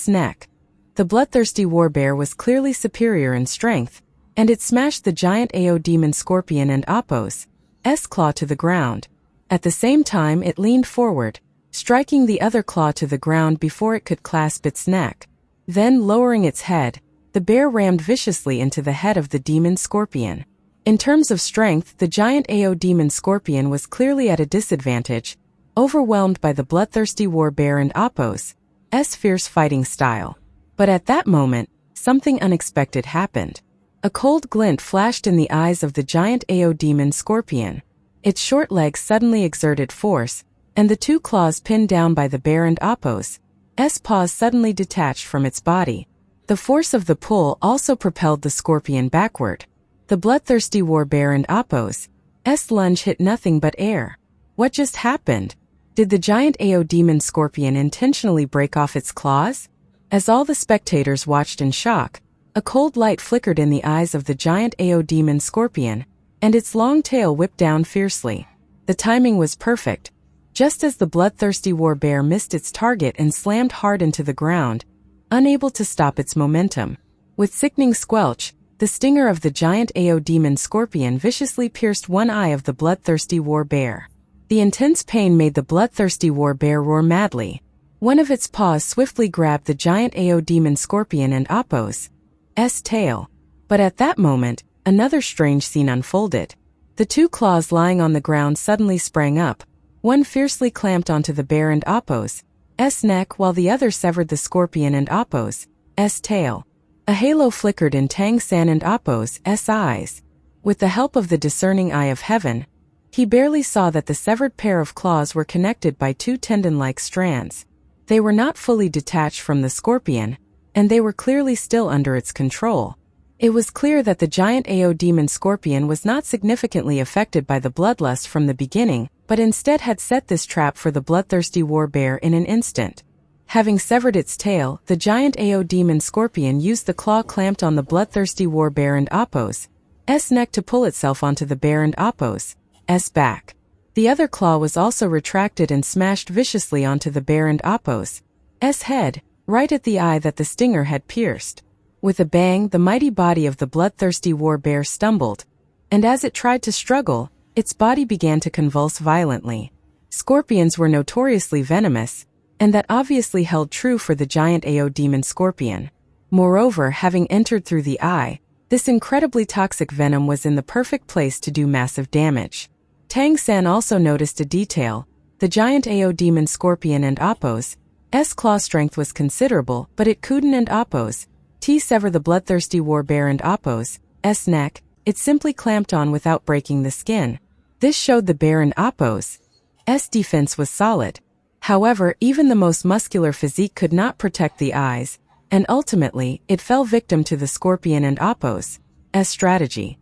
neck. The bloodthirsty warbear was clearly superior in strength, and it smashed the giant Ao demon scorpion and Appo's claw to the ground. At the same time it leaned forward, striking the other claw to the ground before it could clasp its neck. Then, lowering its head, the bear rammed viciously into the head of the demon scorpion. In terms of strength, the giant Ao demon scorpion was clearly at a disadvantage, overwhelmed by the bloodthirsty warbear and Appo's fierce fighting style. But at that moment, something unexpected happened. A cold glint flashed in the eyes of the giant Ao demon scorpion. Its short legs suddenly exerted force, and the two claws pinned down by the bear and Appo's paws suddenly detached from its body. The force of the pull also propelled the scorpion backward. The bloodthirsty warbear and Appo's lunge hit nothing but air. What just happened? Did the giant Ao demon scorpion intentionally break off its claws? As all the spectators watched in shock, a cold light flickered in the eyes of the giant Ao demon scorpion, and its long tail whipped down fiercely. The timing was perfect. Just as the bloodthirsty warbear missed its target and slammed hard into the ground, unable to stop its momentum. With sickening squelch, the stinger of the giant Ao demon scorpion viciously pierced one eye of the bloodthirsty warbear. The intense pain made the bloodthirsty warbear roar madly. One of its paws swiftly grabbed the giant Ao demon scorpion and Appo's tail. But at that moment, another strange scene unfolded. The two claws lying on the ground suddenly sprang up. One fiercely clamped onto the bear and Appo's neck while the other severed the scorpion and Appo's tail. A halo flickered in Tang San and Appo's eyes. With the help of the discerning eye of heaven, he barely saw that the severed pair of claws were connected by two tendon-like strands. They were not fully detached from the scorpion, and they were clearly still under its control. It was clear that the giant Ao demon scorpion was not significantly affected by the bloodlust from the beginning, but instead had set this trap for the bloodthirsty warbear in an instant. Having severed its tail, the giant Ao demon scorpion used the claw clamped on the bloodthirsty warbear and Appo's neck to pull itself onto the bear and Appo's back. The other claw was also retracted and smashed viciously onto the bear and Appo's head, right at the eye that the stinger had pierced. With a bang, the mighty body of the bloodthirsty warbear stumbled, and as it tried to struggle, its body began to convulse violently. Scorpions were notoriously venomous, and that obviously held true for the giant Ao demon scorpion. Moreover, having entered through the eye, this incredibly toxic venom was in the perfect place to do massive damage. Tang San also noticed a detail. The giant Ao demon scorpion and Appo's claw strength was considerable, but it couldn't and Appo's sever the bloodthirsty warbear and Appo's neck. It simply clamped on without breaking the skin. This showed the bear and Appo's defense was solid. However, even the most muscular physique could not protect the eyes, and ultimately, it fell victim to the scorpion and Appo's strategy.